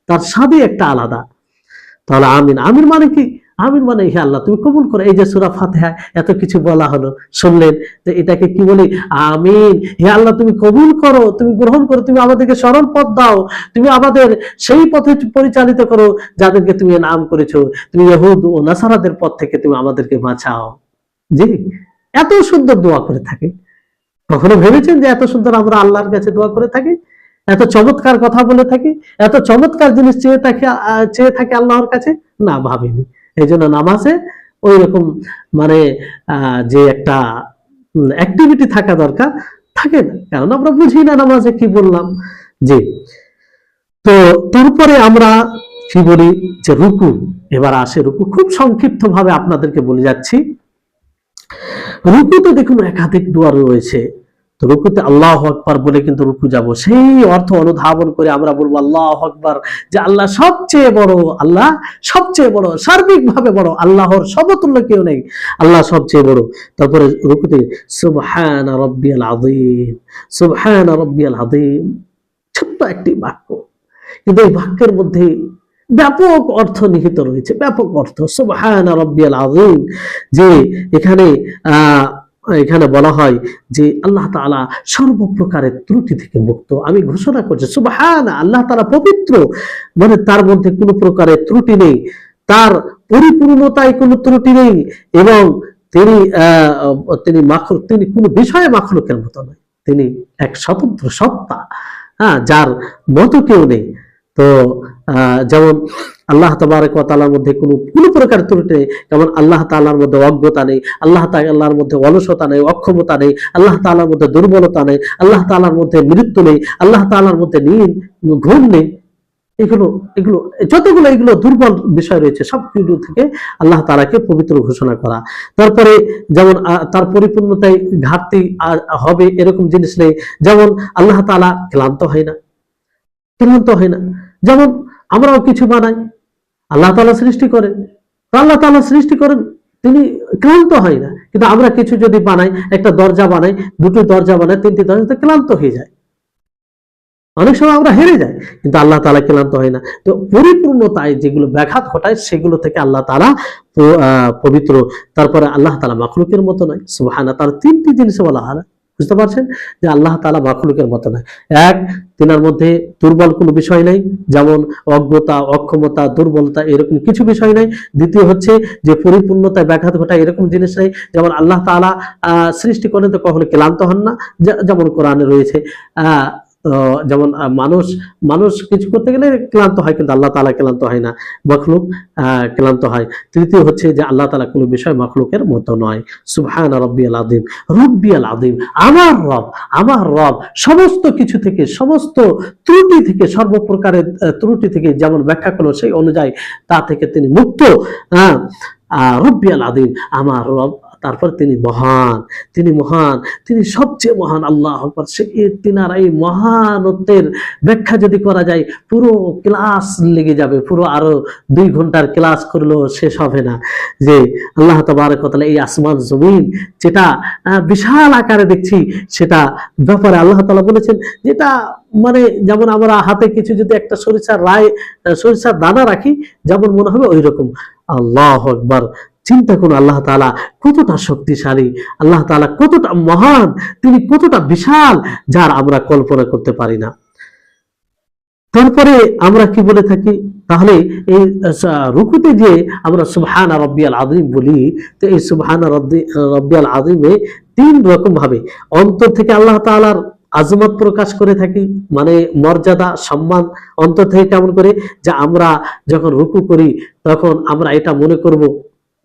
তার স্বাদই একটা আলাদা। তাহলে আমিন, আমিন মানে কি? আমিন মানে হে আল্লাহ তুমি কবুল করো। এই যে সূরা ফাতিহা এত কিছু বলা হলো, শুনলেন, যে এটাকে কি বলি? আমিন। হে আল্লাহ তুমি কবুল করো, তুমি গ্রহণ করো, তুমি আমাদেরকে সরল পথ দাও, তুমি আমাদের সেই পথে পরিচালিত করো যাদেরকে তুমি নাম করেছো, তুমি ইহুদ ও নাসারাদের পথ থেকে তুমি আমাদেরকে বাঁচাও। জি, এত সুন্দর দোয়া করে থাকে। কখনো ভেবেছেন যে এত সুন্দর আমরা আল্লাহর কাছে দোয়া করে থাকি, এত চমৎকার কথা বলে থাকি, এত চমৎকার জিনিস চেয়ে থাকি আল্লাহর কাছে? না, ভাবিনি। এই জন্য নামাজে ওই রকম মানে যে একটা অ্যাক্টিভিটি থাকা দরকার থাকে না, কারণ আমরা বুঝি না নামাজে কি বললাম। জি, তো তারপরে আমরা কি বলি যে রুকু, এবার আসে রুকু। খুব সংক্ষিপ্ত ভাবে আপনাদেরকে বলে যাচ্ছি। রুকুতে দেখুন একাধিক দোয়া রয়েছে। তো রুকুতে আল্লাহু আকবার বলে কিন্তু রুকু যাব, সেই অর্থ অনুধাবন করে আমরা বলবো আল্লাহু আকবার, যে আল্লাহ সবচেয়ে বড়, আল্লাহ সবচেয়ে বড়, সার্বিকভাবে বড়, আল্লাহর সমতুল্য কেউ নেই, আল্লাহ সবচেয়ে বড়। তারপরে রুকুতে সুবহানা রাব্বিয়াল আযীম, সুবহানা রাব্বিয়াল আযীম, ছোট্ট একটি বাক্য, কিন্তু এই বাক্যের মধ্যে ব্যাপক অর্থ নিহিত রয়েছে, ব্যাপক অর্থ। সুবহানা রাব্বিয়াল আযীম, যে এখানে এখানে বলা হয় যে আল্লাহ তাআলা সর্বপ্রকারের ত্রুটি থেকে মুক্ত। আমি ঘোষণা করছি সুবহানা, আল্লাহ তাআলা পবিত্র, মানে তার মধ্যে কোনো প্রকারের ত্রুটি নেই, তার পরিপূর্ণতায় কোনো ত্রুটি নেই, এবং তিনি তিনি মাখলুক, তিনি কোনো বিষয়ে মাখলুকের মতো নয়, তিনি এক স্বতন্ত্র সত্তা, যার মতো কেউ নেই। তো যেমন আল্লাহ তাবারক ওয়া তাআলার মধ্যে কোনো প্রকার ত্রুটি নেই, যেমন আল্লাহ তাআলার মধ্যে অজ্ঞতা নেই, আল্লাহ তাআলার মধ্যে অলসতা নেই, অক্ষমতা নেই, আল্লাহ তাআলার মধ্যে দুর্বলতা নেই, আল্লাহ তাআলার মধ্যে মৃত্যু নেই, আল্লাহ তাআলার মধ্যে নিদ, ঘুম নেই। এগুলো এগুলো যতগুলো এগুলো দুর্বল বিষয় রয়েছে, সবগুলো থেকে আল্লাহ তাআলাকে পবিত্র ঘোষণা করা। তারপরে যেমন তার পরিপূর্ণতায় ঘাটতি হবে এরকম জিনিস নেই, যেমন আল্লাহ তাআলা ক্লান্ত হয় না, ক্লান্ত হয় না। যেমন আমরাও কিছু বানাই, আল্লাহ তাআলা সৃষ্টি করেন, আল্লাহ তাআলা সৃষ্টি করেন, তিনি ক্লান্ত হয় না। কিন্তু আমরা কিছু যদি বানাই, একটা দরজা বানাই, দুটো দরজা বানাই, তিনটি দরজা, ক্লান্ত হয়ে যায়, অনেক সময় আমরা হেরে যাই, কিন্তু আল্লাহ তাআলা ক্লান্ত হয় না। তো পরিপূর্ণতায় যেগুলো ব্যাঘাত ঘটায় সেগুলো থেকে আল্লাহ তাআলা পবিত্র। তারপরে আল্লাহ তাআলা মাখলুকের মতো নয়, সুবহানাহু, তার তিনটি জিনিস বলা হয়, বুঝতে পারছেন যে আল্লাহ তাআলা মাখলুকের মতো নয়। এক, তিনার মধ্যে দুর্বল কোনো বিষয় নাই, যেমন অজ্ঞতা, অক্ষমতা, দুর্বলতা এরকম কিছু বিষয় নাই। দ্বিতীয় হচ্ছে যে পরিপূর্ণতায় ব্যাঘাত ঘটায় এরকম জিনিস নেই, যেমন আল্লাহ তাআলা সৃষ্টি করেন তো কখনো ক্লান্ত হন না, যেমন কোরআনে রয়েছে। যেমন মানুষ কিছু করতে গেলে ক্লান্ত হয়, কিন্তু আল্লাহ তাআলা ক্লান্ত হয় না, মাখলুক ক্লান্ত হয়। তৃতীয় হচ্ছে যে আল্লাহ তাআলা কোনো বিষয় মাখলুকের মতো নয়। সুবহানা রাব্বিয়াল আযীম, রাব্বিয়াল আযীম, আমার রব সমস্ত কিছু থেকে, সমস্ত ত্রুটি থেকে, সর্বপ্রকারের ত্রুটি থেকে যেমন ব্যাখ্যা করলো সেই অনুযায়ী তা থেকে তিনি মুক্ত। রাব্বিয়াল আযীম, আমার রব। তারপর তিনি মহান, তিনি মহান, তিনি সবচেয়ে মহান। আল্লাহু আকবার। তিনার এই মহানত্বের ব্যাখ্যা যদি করা যায় পুরো ক্লাস লেগে যাবে, পুরো আরো 2 ঘন্টার ক্লাস করলেও শেষ হবে না। যে আল্লাহ তাবারক ওয়া তাআলা এই আসমান জমিন যেটা বিশাল আকারে দেখছি, সেটা ব্যাপারে আল্লাহ তাআলা বলেছেন যেটা মানে যেমন আমরা হাতে কিছু যদি একটা সরিষার দানা রাখি, যেমন মনে হবে ওই রকম। আল্লাহু আকবার। চিন্তা করুন আল্লাহ তাআলা কতটা শক্তিশালী, আল্লাহ তাআলা কতটা মহান, তিনি কতটা বিশাল, যার আমরা কল্পনা করতে পারি না। তারপরে আমরা কি বলে থাকি তাহলে এই রুকুতে যে আমরা সুবহানা রাব্বিয়াল আযীম বলি, তো এই সুবহানা রাব্বিয়াল আযীমে 3 রকম ভাবে অন্তর থেকে আল্লাহ তাআলার আজমত প্রকাশ করে থাকি, মানে মর্যাদা, সম্মান অন্তর থেকে। কেমন করে? যে আমরা যখন রুকু করি তখন আমরা এটা মনে করব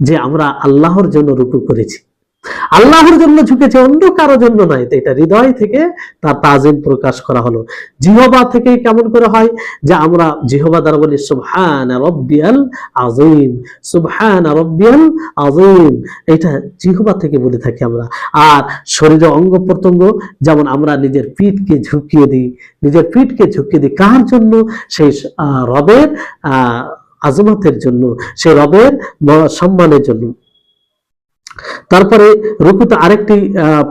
যে আমরা আল্লাহর জন্য রুকু করেছি, আল্লাহর জন্য ঝুঁকেছে, অন্য কারো জন্য নয়। এটা হৃদয় থেকে তার তাজিম প্রকাশ করা হলো। জিহবা থেকে কেমন করে হয়? যে আমরা জিহবা দ্বারা বলি সুবহানা রাব্বিয়াল আযীম, সুবহানা রাব্বিয়াল আযীম, এটা জিহবা থেকে বলে থাকি আমরা। আর শরীরের অঙ্গ প্রত্যঙ্গ, যেমন আমরা নিজের পিঠকে ঝুঁকিয়ে দিই, কার জন্য? সেই রবের আজমতের জন্য, সেই রবের সম্মানের জন্য। তারপরে রুকুতে আরেকটি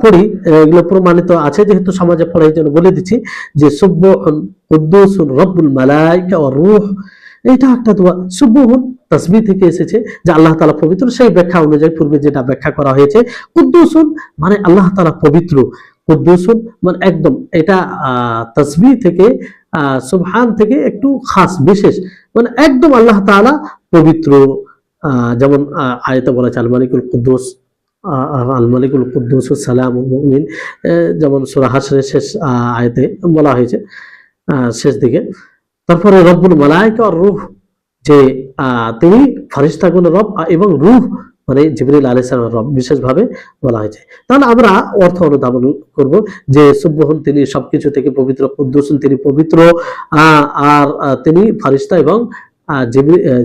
পড়ি, এগুলো প্রমাণিত আছে যেহেতু সমাজে পড়ে, এই জন্য বলে দিচ্ছি যে সুবহুন কুদ্দুসুন রব্বুল মালাইকা ওয়ার রূহ, এটা একটা দোয়া। সুবহুন তাসবিহ থেকে এসেছে যে আল্লাহ তাআলা পবিত্র, সেই ব্যাখ্যা অনুযায়ী পূর্বে যেটা ব্যাখ্যা করা হয়েছে। কুদ্দুসুন মানে আল্লাহ তাআলা পবিত্র, কুদ্দুসুন মানে একদম, এটা তাসবিহ থেকে সুবহান থেকে একটু খাস বিশেষ, মানে একদম আল্লাহ তাআলা পবিত্র। যেমন আয়াতে বলা আছে আল মালিকুল কুদ্দুস, আল মালিকুল কুদ্দুস সালামুল মুমিন, যেমন সূরা হাশরের শেষ আয়াতে বলা হয়েছে শেষ দিকে। তারপরে রব্বুল মালায়েকা আর রূহ, যে তিনি ফেরেশতাগণের রব এবং রূহ মানে জিবরিল আলাইহিস সালামের রব বিশেষভাবে বলা হয়েছে। তাহলে আমরা অর্থ অনুধাবন করব যে সুবহুন তিনি সবকিছু থেকে পবিত্র, কুদ্দুসুন তিনি পবিত্র, আর তিনি ফেরেশতা এবং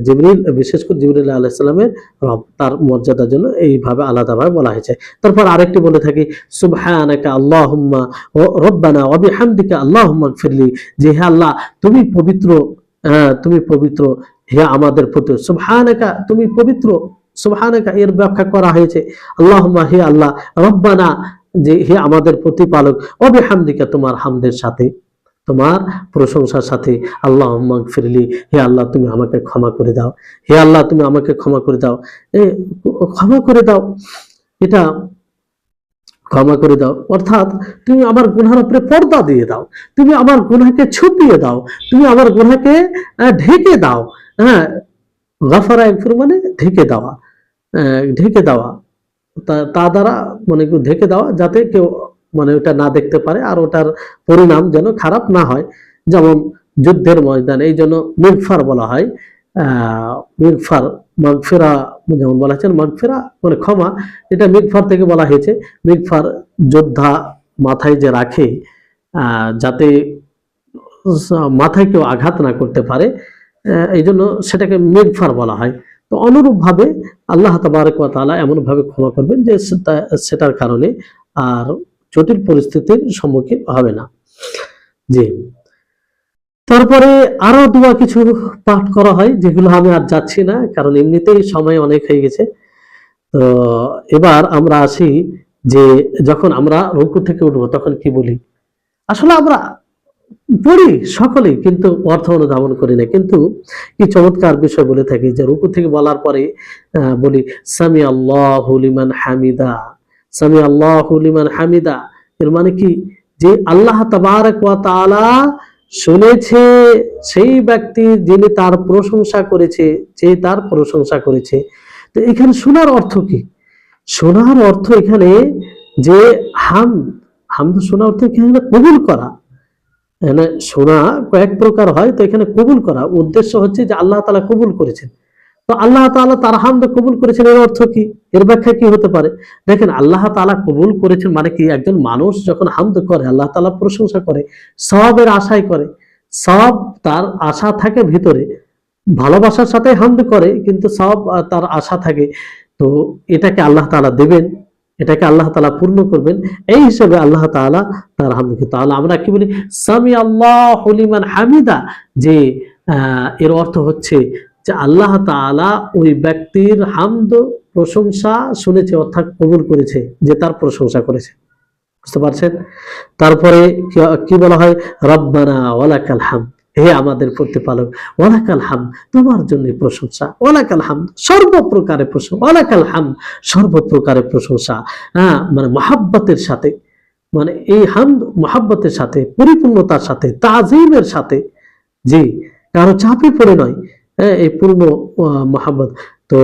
জিবরিল বিশেষ করে জিবরিল আলাইহিস সালামের রব, তার মর্যাদার জন্য এইভাবে আলাদাভাবে বলা হয়েছে। তারপর আরেকটি বলে থাকি সুবহানাকা আল্লাহুম্মা রব্বানা ওয়া বিহামদিকা আল্লাহুম্মা গফিরলি, যে হে আল্লাহ তুমি পবিত্র, তুমি পবিত্র, হে আমাদের প্রতি, সুবহানাকা তুমি পবিত্র, সুবহানাকা এর ব্যাখ্যা করা হয়েছে আল্লাহুম্মা হে আল্লাহ, রব্বানা যে হে আমাদের প্রতিপালক, ওয়া বিহামদিকা তোমার হামদের সাথে, তোমার প্রশংসার সাথে, আল্লাহুম্মা গফিরলি হে আল্লাহ তুমি আমাকে ক্ষমা করে দাও, হে আল্লাহ তুমি আমাকে ক্ষমা করে দাও, ক্ষমা করে দাও, এটা ক্ষমা করে দাও অর্থাৎ তুমি আমার গুনাহের উপরে পর্দা দিয়ে দাও, তুমি আমার গুনাহকে ছুপিয়ে দাও, তুমি আমার গুনাহকে ঢেকে দাও। হ্যাঁ, গাফারা ইয়াগফির মানে ঢেকে দেওয়া, ঢেকে দেওয়া, তা দ্বারা মানে ঢেকে দেওয়া যাতে কেউ মানে ওটা না দেখতে পারে, আর ওটার পরিণাম যেন খারাপ না হয়। যেমন যুদ্ধের ময়দানে এই জন্য মিগফার বলা হয়, মিগফার, মাগফিরা যেমন বলা হয়েছে মাগফিরা মানে ক্ষমা, এটা মিগফার থেকে বলা হয়েছে। মিগফার যোদ্ধা মাথায় যে রাখে যাতে মাথায় কেউ আঘাত না করতে পারে, এই জন্য সেটাকে মিগফার বলা হয়। তো অনুরূপভাবে আল্লাহ তাবারক ওয়া তাআলা এমনভাবে ক্ষমা করবেন যে সেটার কারণে আর জটিল পরিস্থিতির সম্মুখীন হবে না। জি, তারপরে আরো দোয়া কিছু পাঠ করা হয় যেগুলো আমি আর যাচ্ছি না, কারণ এমনিতেই সময় অনেক হয়ে গেছে। তো এবার আমরা আসি যে যখন আমরা রুকু থেকে উঠবো তখন কি বলি। আসলে আমরা পড়ি সকলেই, কিন্তু অর্থ অনুধাবন করি না। কিন্তু কি চমৎকার বিষয় বলে থাকি যে রুকু থেকে বলার পরে বলি সামি আল্লাহু লিমান হামিদা, সামি আল্লাহু লিমান হামিদা। এর মানে কি যে আল্লাহ তাবারক ওয়া তাআলা শুনেছে সেই ব্যক্তি যিনি তার প্রশংসা করেছে, যে তার প্রশংসা করেছে। তো এখানে শোনার অর্থ কি? শোনার অর্থ এখানে যে হামদ শোনার অর্থ এখানে কবুল করা। এখানে শোনা কয়েক প্রকার হয়, তো এখানে কবুল করা উদ্দেশ্য হচ্ছে যে আল্লাহ তাআলা কবুল করেছেন। তো আল্লাহ তাআলা তার হামদ কবুল করেছেন, এর অর্থ কি? এর ব্যাখ্যা কি হতে পারে? দেখেন, আল্লাহ তাআলা কবুল করেছেন মানে কি, একজন মানুষ যখন হামদ করে, আল্লাহ তাআলা প্রশংসা করে, সওয়াবের আশায় করে, সওয়াব তার আশা থাকে ভিতরে, ভালোবাসার সাথে হামদ করে কিন্তু সওয়াব তার আশা থাকে। তো এটাকে আল্লাহ তাআলা দেবেন, এটাকে আল্লাহ তাআলা পূর্ণ করবেন, এই হিসেবে আল্লাহ তাআলা তার হামদকে, তাহলে আমরা কি বলি সামি আল্লাহু লিমান হামিদা, যে এর অর্থ হচ্ছে যে আল্লাহ তাআলা ওই ব্যক্তির হামদ প্রশংসা শুনেছে, অর্থাৎ কবুল করেছে, যে তার প্রশংসা করেছে। বুঝতে পারছেন? তারপরে কি বলা হয় রব্বানা ওয়ালাকাল হামদ, হে আমাদের প্রতিপালক, ওয়ালাকাল হামদ তোমার জন্য প্রশংসা, ওয়ালাকাল হামদ সর্বপ্রকারের প্রশংসা, ওয়ালাকাল হামদ সর্বপ্রকারের প্রশংসা। মানে মহাব্বতের সাথে, মানে এই হামদ মহাব্বতের সাথে, পরিপূর্ণতার সাথে, তাজিমের সাথে, জি, কারো চাপে পড়ে নয়, এই পূর্ণ মহাব্বত। তো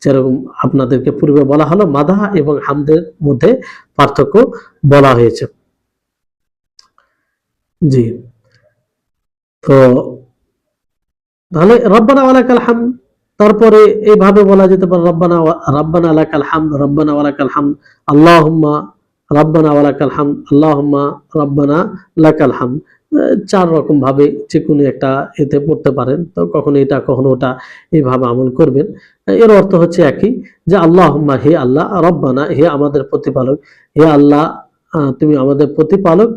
যেরকম আপনাদেরকে পূর্বে বলা হলো মাদাহ এবং হামদের মধ্যে পার্থক্য বলা হয়েছে। জি, তো তাহলে রব্বানা ওয়ালাকাল হামদ, তারপরে এইভাবে বলা যেতে পারে রব্বানা লাকাল হামদ, রব্বানা ওয়ালাকাল হামদ, আল্লাহুম্মা রব্বানা ওয়ালাকাল হামদ, আল্লাহুম্মা রব্বানা লাকাল হামদ। চার রকম ভাবে যে কোনো একটা এতে পড়তে পারেন। তো কখনো এটা কখনো ওটা, এইভাবে আমল করবেন। এর অর্থ হচ্ছে একই, যে আল্লাহুম্মা হে আল্লাহ, রব্বানা হে আমাদের প্রতিপালক, হে আল্লাহ তুমি আমাদের প্রতিপালক,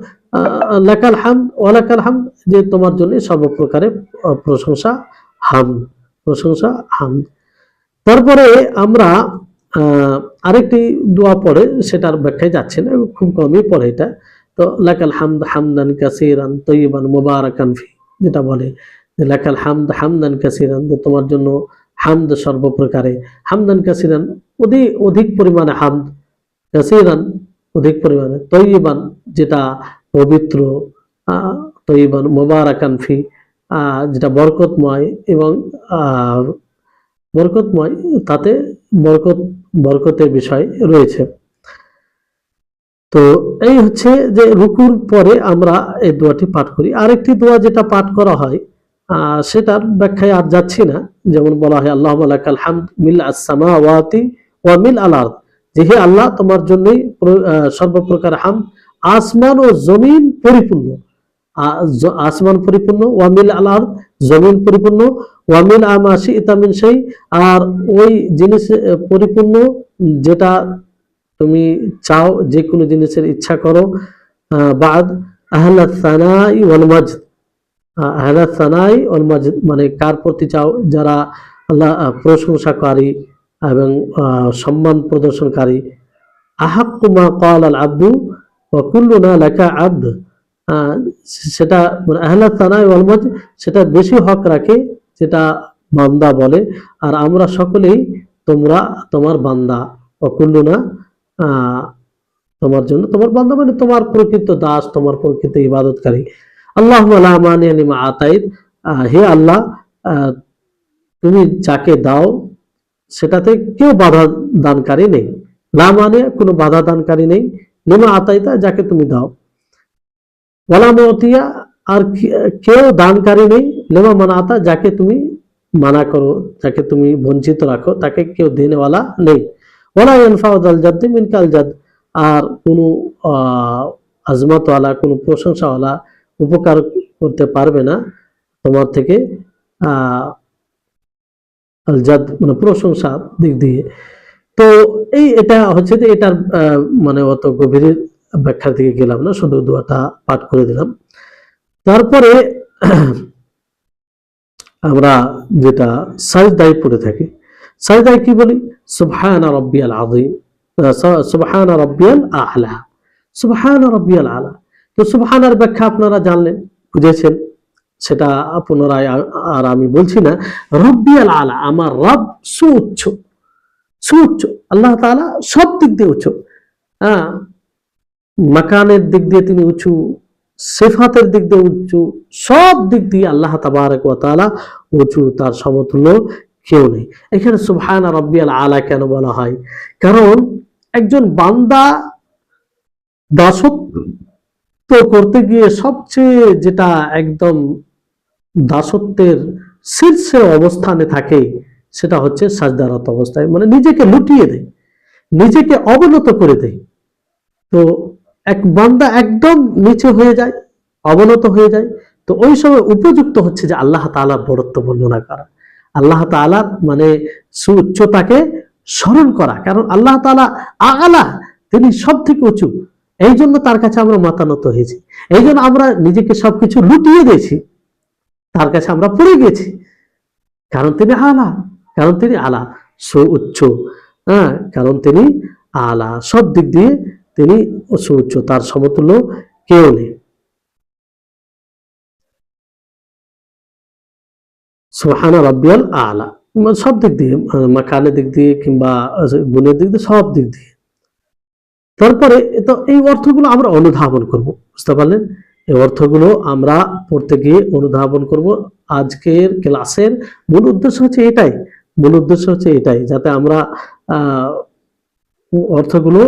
লাকাল হামদ ওয়ালাকাল হামদ যে তোমার জন্য সর্বপ্রকারের প্রশংসা হামদ, প্রশংসা হামদ। তারপরে আমরা আরেকটি দোয়া পড়ে, সেটার ব্যাখ্যায় যাচ্ছে না, খুব কমই পড়ে এটা। তো লাকাল হামদ হামদান কাসীরান তাইয়িবান মুবারাকান ফি, যেটা বলে লাকাল হামদ হামদান কাসিরান, যে তোমার জন্য হামদ সর্বপ্রকারে, হামদান কাসিরান অধিক অধিক পরিমাণে হামদ, কাসিরান অধিক পরিমাণে, তয়্যিবান যেটা পবিত্র, তয়্যিবান মুবারাকান ফি যেটা বরকতময়, এবং বরকতময় তাতে বরকতের বিষয় রয়েছে। তো এই হচ্ছে যে রুকুর পরে আমরা এই দোয়াটি পাঠ করি। আরেকটি দোয়া যেটা পাঠ করা হয় সেটার ব্যাখ্যায় আর যাচ্ছি না। যেমন বলা হয় আল্লাহুম্মা লাকাল হামদ মিল আস-সামাওয়াতি ওয়া মিল আল-আরদ, যে হে আল্লাহ তোমার জন্যই সর্বপ্রকার হামদ, আসমান ও জমিন পরিপূর্ণ, আসমান পরিপূর্ণ, ওয়া মিল আল-আরদ জমিন পরিপূর্ণ, ওয়া মিল আমা শি'তা মিন শাই আর ওই জিনিস পরিপূর্ণ যেটা তুমি চাও, যে কোনো জিনিসের ইচ্ছা করো, বাদ আহলাস সানাই ওয়াল মাজদ, আহলাস সানাই ওয়াল মাজদ মানে কার প্রতি চাও, যারা আল্লাহ প্রশংসাকারী এবং সম্মান প্রদর্শনকারী, আহাক্কু মা ক্বাল আল আব্দু ওয়া কুল্লুনা লাকা আবদ, সেটা মানে আহলাস সানাই ওয়াল মাজদ সেটা বেশি হক রাখে যেটা বান্দা বলে, আর আমরা সকলেই তোমার বান্দা, ওয়া কুল্লুনা তোমার জন্য, তোমার বান্দা মানে তোমার প্রকৃত দাস, তোমার প্রকৃত ইবাদতকারী। আল্লাহুম্মা লা মানিয়া লিমা আতাইত, হে আল্লাহ তুমি যাকে দাও সেটাতে কেউ বাধা দানকারী নেই, লা মানে কোনো বাধা দানকারী নেই, লিমা আতাইতা যাকে তুমি দাও, ওয়ালা মুতিয়া আর কেউ দানকারী নেই, লিমা মানাতা যাকে তুমি মানা করো, যাকে তুমি বঞ্চিত রাখো তাকে কেউ দেনেওয়ালা নেই, ওয়ালা ইয়ানফাউ যাল জাদ্দি মিনকাল জাদ আর কোনো আজমাতওয়ালা কোনো প্রশংসাওয়ালা উপকার করতে পারবে না তোমার থেকে আল জাদ মানে প্রশংসা দিক দিয়ে। তো এটা হচ্ছে যে এটার মানে অত গভীর ব্যাখ্যার দিকে গেলাম না, শুধু দোয়াটা পাঠ করে দিলাম। তারপরে আমরা যেটা সাজদায় পড়ে থাকি, সাজদায় কি বলি, সুবহানা রাব্বিয়াল আযীম, সুবহানা রাব্বিয়াল আ'লা, সুবহানা রাব্বিয়াল আ'লা। তো সুবহানার ব্যাখ্যা আপনারা জানলেন, বুঝেছেন, সেটা পুনরায় আর আমি বলছি না। রাব্বিয়াল আ'লা আমার রব সুউচ্চ, সুউচ্চ আল্লাহ তাআলা সব দিক দিয়ে উচ্চ, মাকানের দিক দিয়ে তিনি উঁচু, সিফাতের দিক দিয়ে উঁচু, সব দিক দিয়ে আল্লাহ তাবারক ওয়া তাআলা উঁচু, তার সমতুল্য কেউ নেই। এখানে সুবহানা রাব্বিয়াল আ'লা কেন বলা হয়? কারণ একজন বান্দা দাসত্ব করতে গিয়ে সবচেয়ে যেটা একদম দাসত্বের শীর্ষে অবস্থানে থাকে সেটা হচ্ছে সাজদারত অবস্থায়, মানে নিজেকে লুটিয়ে দেয়, নিজেকে অবনত করে দেয়। তো এক বান্দা একদম নিচে হয়ে যায়, অবনত হয়ে যায়, তো ওই সময় উপযুক্ত হচ্ছে যে আল্লাহ তাআলার বড়ত্ব বর্ণনা করা, আল্লাহ তাআলার মানে সুউচ্চতাকে স্মরণ করা, কারণ আল্লাহ তাআলা আ'লা, তিনি সব থেকে উঁচু, এই জন্য তার কাছে আমরা মাথা নত হয়েছি, এই জন্য আমরা নিজেকে সবকিছু লুটিয়ে দিয়েছি, তার কাছে আমরা পড়ে গেছি, কারণ তিনি আ'লা, কারণ তিনি আ'লা সুউচ্চ, কারণ তিনি আ'লা, সব দিক দিয়ে তিনি সুউচ্চ, তার সমতুল্য কেউ নেই। সুবহানা রাব্বিয়াল আ'লা সব দিক দিয়ে, মাকানের দিক দিয়ে কিংবা গুণের দিক দিয়ে, সব দিক দিয়ে। তারপরে তো এই অর্থগুলো আমরা অনুধাবন করব, বুঝতে পারলেন? এই অর্থগুলো আমরা পড়তে গিয়ে অনুধাবন করব। আজকের ক্লাসের মূল উদ্দেশ্য হচ্ছে এটাই, মূল উদ্দেশ্য হচ্ছে এটাই, যাতে আমরা অর্থগুলো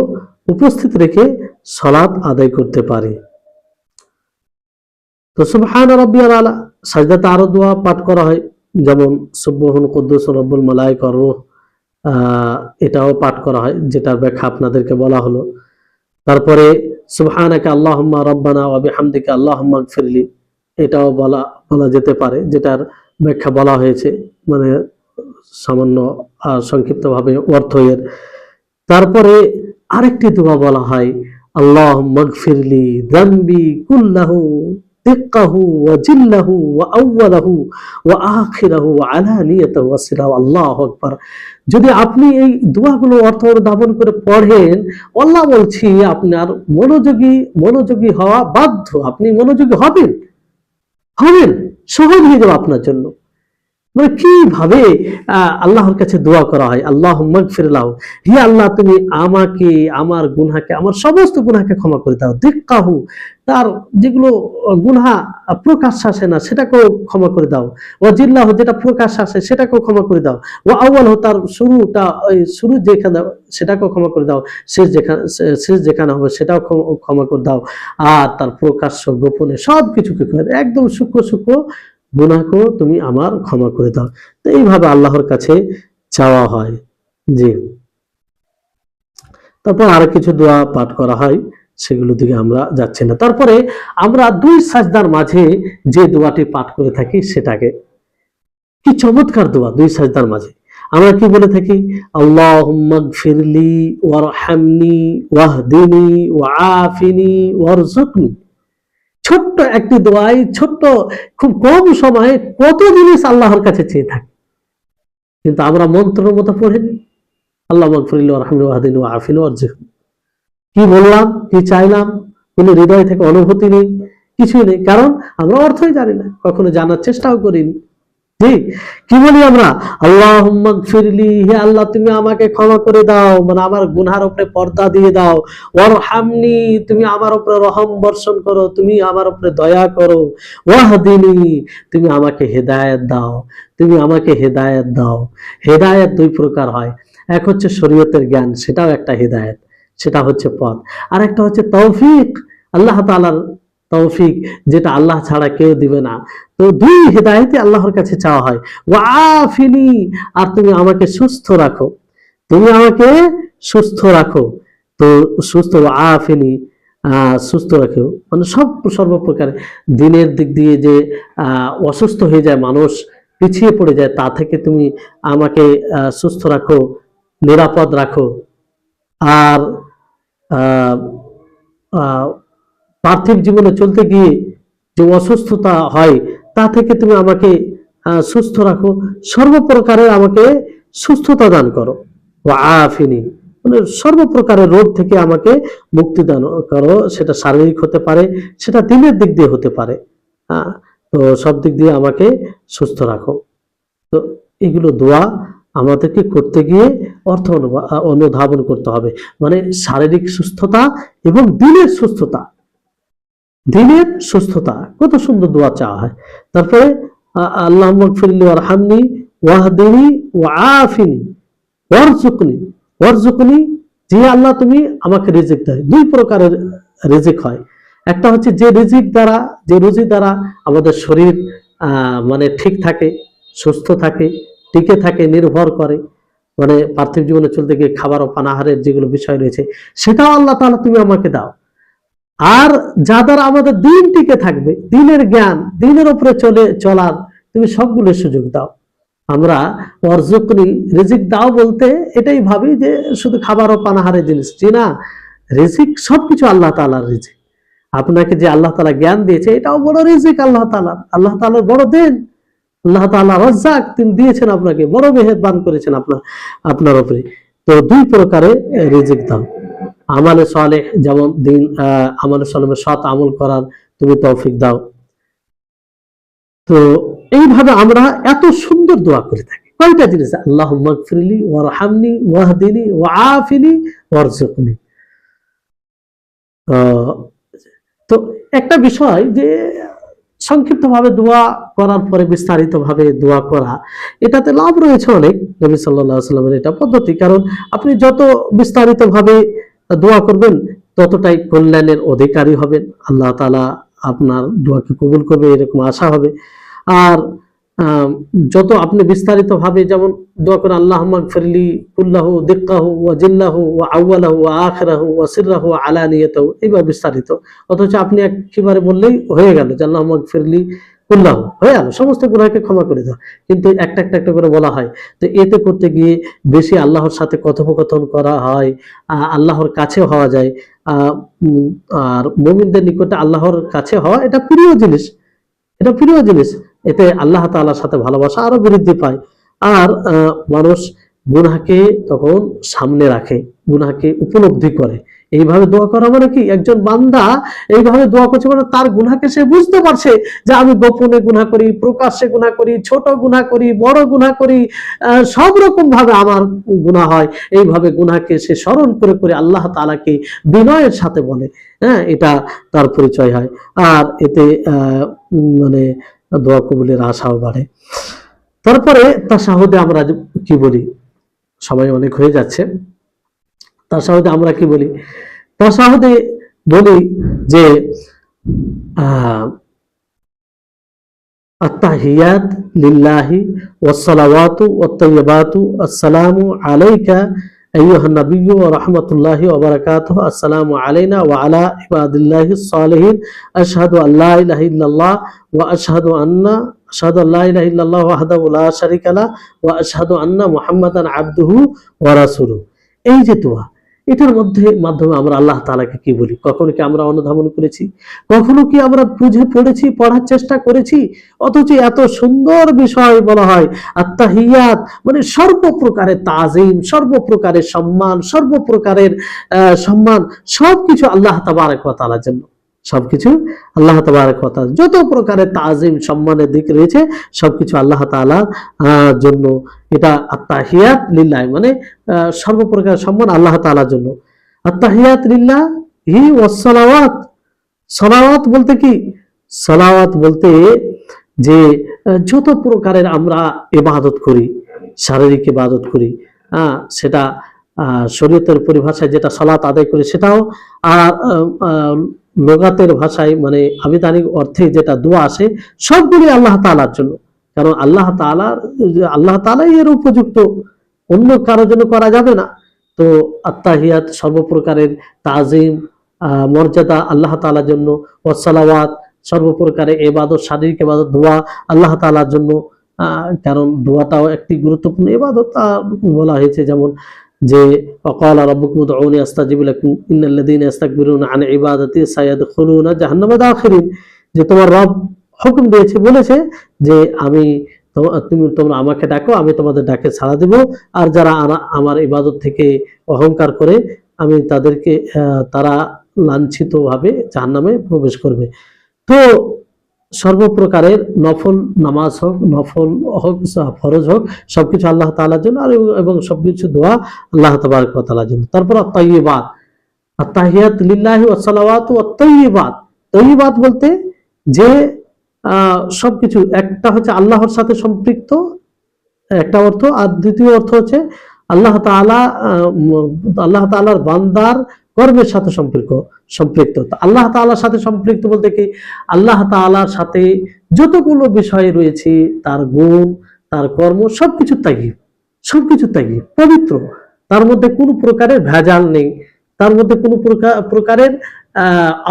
উপস্থিত রেখে সালাত আদায় করতে পারি। তো সুবহানা রাব্বিয়াল আ'লা, সাজদাতে আরো দোয়া পাঠ করা হয়, যেমন সুবহুন কুদ্দুস রব্বুল মালায়েকা ওয়ার রূহ, এটাও পাঠ করা হয়, যেটার ব্যাখ্যা আপনাদেরকে বলা হলো। তারপরে সুবহানাকা আল্লাহুম্মা রাব্বানা ওয়া বিহামদিকা আল্লাহুম্মা ইগফিরলি, এটাও বলা যেতে পারে, যেটার ব্যাখ্যা বলা হয়েছে, মানে সামান্য সংক্ষিপ্তভাবে অর্থ এর। তারপরে আরেকটি দোয়া বলা হয়, আল্লাহুম্মা ইগফিরলি যামবি কুল্লাহু দিক্কাহু ওয়া জিল্লাহু ওয়া আউওয়ালাহু ওয়া আখিরাহু ওয়া আলানিয়াতাহু ওয়া সিরাহু। আল্লাহু আকবার। যদি আপনি এই দোয়াগুলো অর্থ অনুধাবন করে পড়েন, আল্লাহ বলছি আপনার মনোযোগী হওয়া বাধ্য, আপনি মনোযোগী হবেন, হবেন, সহজ হয়ে যাবে আপনার জন্য। মানে কিভাবে আল্লাহর কাছে দোয়া করা হয়, আল্লাহুম্মা গফির লাহু, হে আল্লাহ তুমি আমাকে, আমার গুনাহকে, আমার সমস্ত গুনাহকে ক্ষমা করে দাও। দিক্কাহু, তার যেগুলো গুনাহ প্রকাশ্যে আসে না সেটাকেও ক্ষমা করে দাও। ওয়াজিল্লাহু, যেটা প্রকাশ্যে আসে সেটাকেও ক্ষমা করে দাও। ওয়া আউয়ালহু, তার শুরুটা, ওই শুরু যেখানে সেটাকেও ক্ষমা করে দাও। শেষ যেখানে হবে সেটাও ক্ষমা করে দাও। আর তার প্রকাশ্য গোপনে সবকিছুকে একদম সূক্ষ্ম সূক্ষ্ম গুনাহকেও তুমি আমার ক্ষমা করে দাও। তো এইভাবে আল্লাহর কাছে চাওয়া হয়। জি, তারপর আরো কিছু দোয়া পাঠ করা হয়, সেগুলো দিকে আমরা যাচ্ছি না। তারপরে আমরা দুই সাজদার মাঝে যে দোয়াটি পাঠ করে থাকি সেটাকে, কি চমৎকার দোয়া! দুই সাজদার মাঝে আমরা কি বলে থাকি? আল্লাহুম্মা গফিরলি ওয়ারহামনি ওয়াহদিনি ওয়াআফিনি ওয়ারযুকনি। ছোট্ট একটি দোয়াই, ছোট্ট, খুব কম সময়ে কত জিনিস আল্লাহর কাছে চেয়ে থাকি, কিন্তু আমরা মন্ত্রের মতো পড়ে নিই। আল্লাহ মাগফিরলি ওয়ারহামনি ওয়াহদিনি ওয়াআফিনি ওয়ারযুকনি। কি বললাম, কি চাইলাম, কোনো হৃদয় থেকে অনুভূতি নেই, কিছুই নেই, কারণ আমরা অর্থই জানি না, কখনো জানার চেষ্টাও করিনি। জি, কি বলি আমরা? আল্লাহুম্মা গফিরলি, হে আল্লাহ তুমি আমাকে ক্ষমা করে দাও, মানে আমার গুনহার উপরে পর্দা দিয়ে দাও। ওয়ারহামনি, তুমি আমার উপরে রহম বর্ষণ করো, তুমি আমার উপরে দয়া করো। ওয়াহদিনি, তুমি আমাকে হেদায়েত দাও, তুমি আমাকে হেদায়েত দাও। হেদায়েত দুই প্রকার হয়, এক হচ্ছে শরীয়তের জ্ঞান, সেটাও একটা হেদায়েত, সেটা হচ্ছে পথ। আর একটা হচ্ছে তৌফিক, আল্লাহ তাআলার তৌফিক, যেটা আল্লাহ ছাড়া কেউ দিবে না। তো দুই হেদায়েতই আল্লাহর কাছে চাওয়া হয়। ওয়াআফিনি, আর তুমি আমাকে সুস্থ রাখো, তুমি আমাকে সুস্থ রাখো। তো সুস্থ, আফিনি, সুস্থ রাখো, মানে সব সর্বপ্রকারে দিনের দিক দিয়ে যে অসুস্থ হয়ে যায় মানুষ, পিছিয়ে পড়ে যায়, তা থেকে তুমি আমাকে সুস্থ রাখো, নিরাপদ রাখো। আর আহ, আহ, পার্থিব জীবনে চলতে গিয়ে যে অসুস্থতা হয়, তা থেকে তুমি আমাকে সুস্থ রাখো, সর্বপ্রকারে আমাকে সুস্থতা দান করো। ও আফিনি, মানে সর্বপ্রকারের রোগ থেকে আমাকে মুক্তি দান করো, সেটা শারীরিক হতে পারে, সেটা দিনের দিক দিয়ে হতে পারে। হ্যাঁ, তো সব দিক দিয়ে আমাকে সুস্থ রাখো। তো এগুলো দোয়া আমাদেরকে করতে গিয়ে অর্থ অনুধাবন করতে হবে, মানে শারীরিক সুস্থতা এবং দিনের সুস্থতা, দিনের সুস্থতা, কত সুন্দর দোয়া চাওয়া হয়। তারপরে আল্লাহুম্মা গফিরলি ওয়ারহামনি ওয়াহদিনি ওয়াআফিনি ওয়ারযুকনি। ওয়ারযুকনি, যে আল্লাহ তুমি আমাকে রিজিক দাও। দুই প্রকারের রিজিক হয়, একটা হচ্ছে যে রিজিক দ্বারা, যে রুজি দ্বারা আমাদের শরীর মানে ঠিক থাকে, সুস্থ থাকে, টিকে থাকে, নির্ভর করে, মানে পার্থিব জীবনে চলতে গিয়ে খাবার ও পানাহারের যেগুলো বিষয় রয়েছে, সেটাও আল্লাহ তাআলা তুমি আমাকে দাও। আর যা দ্বারা আমাদের দিন টিকে থাকবে, দিনের জ্ঞান, দিনের উপরে চলার তুমি সবগুলো সুযোগ দাও। আমরা অর্জকনি, রিজিক দাও বলতে এটাই ভাবি যে শুধু খাবার ও পানাহারের জিনিস, জি না, রিজিক সবকিছু আল্লাহ তাআলার রিজিক। আপনাকে যে আল্লাহ তাআলা জ্ঞান দিয়েছে, এটাও বড় রিজিক আল্লাহ তাআলার, আল্লাহ তাআলার বড় দেন। আল্লাহ তাআলা রাজ্জাক, তিনি দিয়েছেন আপনাকে, বড় মেহেরবান করেছেন আপনার উপরে। তো দুই প্রকারে রিজিক দাও। আমালে সালেহ, যেমন দিন আমালে সালেহ, সৎ আমল করার তুমি তৌফিক দাও। তো এইভাবে আমরা এত সুন্দর দোয়া করে থাকি। কয়টা জিনিস, আল্লাহুম্মা গফিরলি ওয়ারহামনি ওয়াহদিনি ওয়াআফিনি ওয়ারযুকনি। তো একটা বিষয় যে সংক্ষিপ্তভাবে দোয়া করার পরে বিস্তারিতভাবে দোয়া করা, এটাতে লাভ রয়েছে অনেক। নবী সাল্লাল্লাহু আলাইহি ওয়াসাল্লামের এটা পদ্ধতি, কারণ আপনি যত বিস্তারিতভাবে দোয়া করবেন ততটাই কল্যাণের অধিকারী হবেন, আল্লাহ তাআলা আপনার দোয়াকে কবুল করবে, এরকম আশা হবে। আর যত আপনি বিস্তারিতভাবে যেমন দোয়া করেন, আল্লাহুম্মা গফিরলি কুল্লাহু দিক্কাহু ওয়া জিল্লাহু ওয়া আউয়ালাহু ওয়া আখিরাহু ওয়া সিররাহু ওয়া আলানিয়াতাহু, এইভাবে বিস্তারিত। অথচ আপনি একবারে বললেই হয়ে গেল যে আল্লাহুম্মা গফিরলি কুল্লাহু, হয়ে গেল, সমস্ত গুনাহকে ক্ষমা করে দাও। কিন্তু একটা একটা একটা করে বলা হয়। তো এতে করতে গিয়ে বেশি আল্লাহর সাথে কথোপকথন করা হয়, আল্লাহর কাছে হওয়া যায়। আর মুমিনদের নিকটে আল্লাহর কাছে হওয়া এটা প্রিয় জিনিস, এটা প্রিয় জিনিস। এতে আল্লাহ তাআলার সাথে ভালোবাসা আরো বৃদ্ধি পায়। আর মানুষ গুনাহকে তখন সামনে রাখে, গুনাহকে উপলব্ধি করে, এইভাবে দোয়া করা মানে কি, একজন বান্দা এইভাবে দোয়া করছে মানে তার গুনাহকে সে বুঝতে পারছে যে আমি গোপনে গুনাহ করি, প্রকাশ্যে গুনাহ করি, ছোট গুনাহ করি, বড় গুনাহ করি, সব রকম ভাবে আমার গুনাহ হয়। এইভাবে গুনাহকে সে স্মরণ করে করে আল্লাহ তাআলাকে বিনয়ের সাথে বলে, হ্যাঁ, এটা তার পরিচয় হয়। আর এতে মানে দোয়া কবুলের আশাও বাড়ে। তারপরে তাশাহুদে আমরা কি বলি, সময় অনেক হয়ে যাচ্ছে। তাশাহুদে আমরা কি বলি? তাশাহুদে বলি যে আত্তাহিয়াত লিল্লাহি ওয়াসসালাওয়াতু ওয়াত্তাইয়্যিবাতু আসসালামু আলাইকা আইয়ুহান নাবিয়্যু ওয়া রাহমাতুল্লাহি ওয়া বারাকাতুহু আসসালামু আলাইনা ওয়া আলা ইবাদিল্লাহিস সালিহিন আশহাদু আল্লা ইলাহা ইল্লাল্লাহ ওয়া আশহাদু আল্লা ইলাহা ইল্লাল্লাহ ওয়াহদাহু লা শারীকা লাহু ওয়া আশহাদু আন্না মুহাম্মাদান আবদুহু ওয়া রাসূলুহু। এই যে দোয়া, এটার মাধ্যমে আমরা আল্লাহ তাআলাকে কি বলি? কখনো কি আমরা অনুধাবন করেছি? কখনো কি আমরা বুঝে পড়েছি, পড়ার চেষ্টা করেছি? অথচ এত সুন্দর বিষয় বলা হয় আত্তাহিয়াত, মানে সর্বপ্রকারের তাজিম, সর্বপ্রকারের সম্মান, সর্বপ্রকারের সম্মান সবকিছু আল্লাহ তাবারক ওয়া তাআলার জন্য। সবকিছু আল্লাহ তাবারক ওয়া তাআলা, যত প্রকারের তাজিম সম্মানের দিক রয়েছে সবকিছু আল্লাহ তাআলার জন্য। এটা আত্তাহিয়াত লিল্লাহ, মানে সর্বপ্রকার সম্মান আল্লাহ তাআলার জন্য। আত্তাহিয়াত লিল্লাহি ওয়াস সালাওয়াত। সালাওয়াত বলতে কি? সালাওয়াত বলতে যে যত প্রকারের আমরা ইবাদত করি, শারীরিক ইবাদত করি, সেটা শরীয়তের পরিভাষায় যেটা সালাত আদায় করি সেটাও, আর লোগাতের ভাষায় মানে আবিধানিক অর্থে যেটা দোয়া আসে সবগুলি আল্লাহ তাআলার জন্য। কারণ আল্লাহ তাআলাই এর উপযুক্ত, অন্য কারোর জন্য করা যাবে না। তো আত্তাহিয়াত সর্বপ্রকারের তাজিম, মর্যাদা আল্লাহ তাআলার জন্য। ওয়াসসালাওয়াত সর্বপ্রকারের ইবাদত, শারীরিক ইবাদত, দোয়া আল্লাহ তাআলার জন্য। কারণ দোয়াটাও একটি গুরুত্বপূর্ণ ইবাদত। বলা হয়েছে যেমন যে ওয়াকালা রাব্বুকুম উদউনি আস্তাজিব লাকুম ইন্নাল্লাযীনা ইস্তাকবিরুনা আন ইবাদাতি সায়াদখুলুনা জাহান্নামা দাখিরিন। যে তোমার রব হুকুম দিয়েছে, বলেছে যে তোমরা আমাকে ডাকো, আমি তোমাদের ডাকে সাড়া দেব, আর যারা আমার ইবাদত থেকে অহংকার করে আমি তাদেরকে তারা লাঞ্ছিত ভাবে জাহান্নামে প্রবেশ করবে। তো সর্বপ্রকারের নফল নামাজ হোক, নফল হোক, ফরজ হোক, সবকিছু আল্লাহ তাআলার জন্য, আর এবং সবকিছু দোয়া আল্লাহ তাবারক ওয়া তাআলার জন্য। তারপর আত-তাইয়্যিবাত, আত-তাহিয়াত লিল্লাহি ওয়াস সালাওয়াতু ওয়াত-তাইয়্যিবাত। তাইয়্যিবাত বলতে যে সবকিছু, একটা হচ্ছে আল্লাহর সাথে সম্পৃক্ত একটা অর্থ, আর দ্বিতীয় অর্থ হচ্ছে আল্লাহ তাআলার বান্দার কর্মের সাথে সম্পৃক্ত। আল্লাহ তাআলার সাথে সম্পৃক্ত বলতে কি, আল্লাহ তাআলার সাথে যতগুলো বিষয় রয়েছে, তার গুণ, তার কর্ম, সবকিছু তাইয়্যিব, পবিত্র। তার মধ্যে কোনো প্রকারের ভেজাল নেই, তার মধ্যে কোনো প্রকারের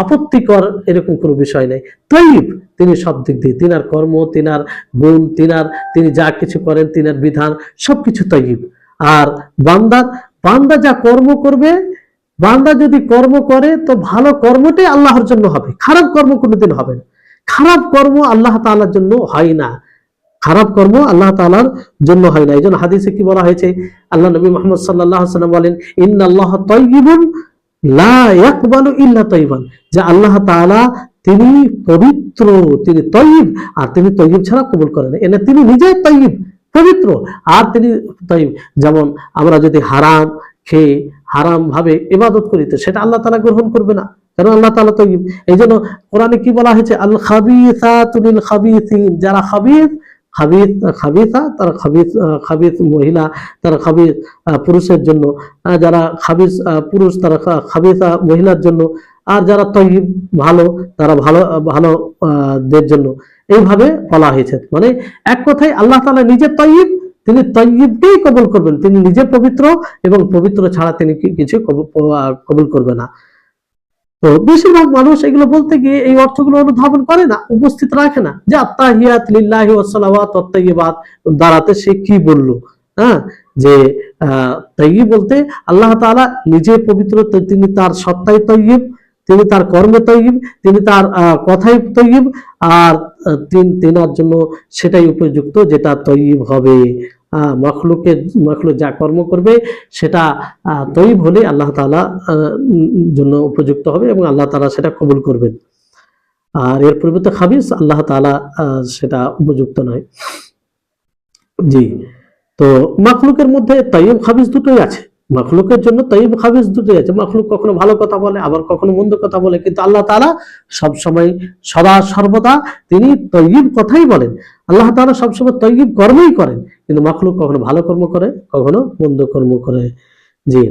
আপত্তিকর এরকম কোনো বিষয় নেই। তাইয়্যিব তিনি সব দিক দিয়ে, তিনার কর্ম, তিনার গুণ, তিনি যা কিছু করেন, তিনার বিধান, সবকিছু তাইয়্যিব। আর বান্দা যা কর্ম করবে, বান্দা যদি কর্ম করে তো ভালো কর্মটাই আল্লাহর জন্য হবে, খারাপ কর্ম কোনোদিন হবে না। খারাপ কর্ম আল্লাহ তাআলার জন্য হয় না, খারাপ কর্ম আল্লাহ তাআলার জন্য হয় না। এই জন্য হাদিসে কি বলা হয়েছে, আল্লাহ নবী মুহাম্মদ সাল্লাল্লাহু আলাইহি ওয়াসাল্লাম বলেন, ইন্নাল্লাহা তাইয়্যিবুন লা ইয়াকবালু ইল্লা তাইয়্যিবান। যে আল্লাহ তাআলা তিনি পবিত্র, তিনি তাইয়্যিব, আর তিনি তাইয়্যিব ছাড়া কবুল করেন না। এনে তিনি নিজেই তাইয়্যিব, পবিত্র, আর তিনি তাইয়্যিব। যেমন আমরা যদি হারাম খেয়ে হারাম ভাবে ইবাদত করি তো সেটা আল্লাহ তাআলা গ্রহণ করবে না, কারণ আল্লাহ তাআলা তাইয়্যিব। এই জন্য কোরআনে কি বলা হয়েছে, আল খাবিসাতু লিল খাবিসিন। যারা খাবিসা তারা খাবিস মহিলা, তারা খাবিস পুরুষের জন্য, যারা খাবিস পুরুষ তারা খাবিসা মহিলার জন্য, আর যারা তাইয়্যিব ভালো তারা ভালো দের জন্য। এইভাবে বলা হয়েছে। মানে এক কথায় আল্লাহ তাআলা নিজে তাইয়্যিব, তিনি তাইয়্যিবকেই কবুল করবেন, তিনি নিজে পবিত্র, এবং পবিত্র ছাড়া তিনি কিছু কবুল করবে না। তো বেশিরভাগ মানুষ এগুলো বলতে গিয়ে এই অর্থগুলো অনুধাবন করে না, উপস্থিত রাখে না, যে আত্তাহিয়াত লিল্লাহি ওয়াস সালাওয়াত ওয়াত তাইয়্যিবাত দ্বারাতে সে কি বললো। যে তাইয়্যিব বলতে আল্লাহ তাআলা নিজে পবিত্র, তিনি তার সত্তায় তাইয়্যিব, তিনি তার কর্মে তাইয়্যিব, তিনি তার কথায় তাইয়্যিব, আর তিনার জন্য সেটাই উপযুক্ত যেটা তাইয়্যিব হবে। মাখলুক যা কর্ম করবে সেটা তৈব হলে আল্লাহ তাআলা জন্য উপযুক্ত হবে এবং আল্লাহ তাআলা সেটা কবুল করবেন। আর এর পরিবর্তে খাবিস আল্লাহ তাআলা সেটা উপযুক্ত নয়। জি, তো মাখলুকের মধ্যে তাইয়্যিব খাবিস দুটোই আছে। মাখলুকের জন্য তাইয়্যিব খাবিস দুটোই আছে। মাখলুক কখনো ভালো কথা বলে, আবার কখনো মন্দ কথা বলে, কিন্তু আল্লাহ তাআলা সবসময় সদা সর্বদা তিনি তাইয়্যিব কথাই বলেন। আল্লাহ তাআলা সবসময় তাইয়্যিব কর্মই করেন, কিন্তু মাখলুক কখনো ভালো কর্ম করে, কখনো মন্দ কর্ম করে। জি,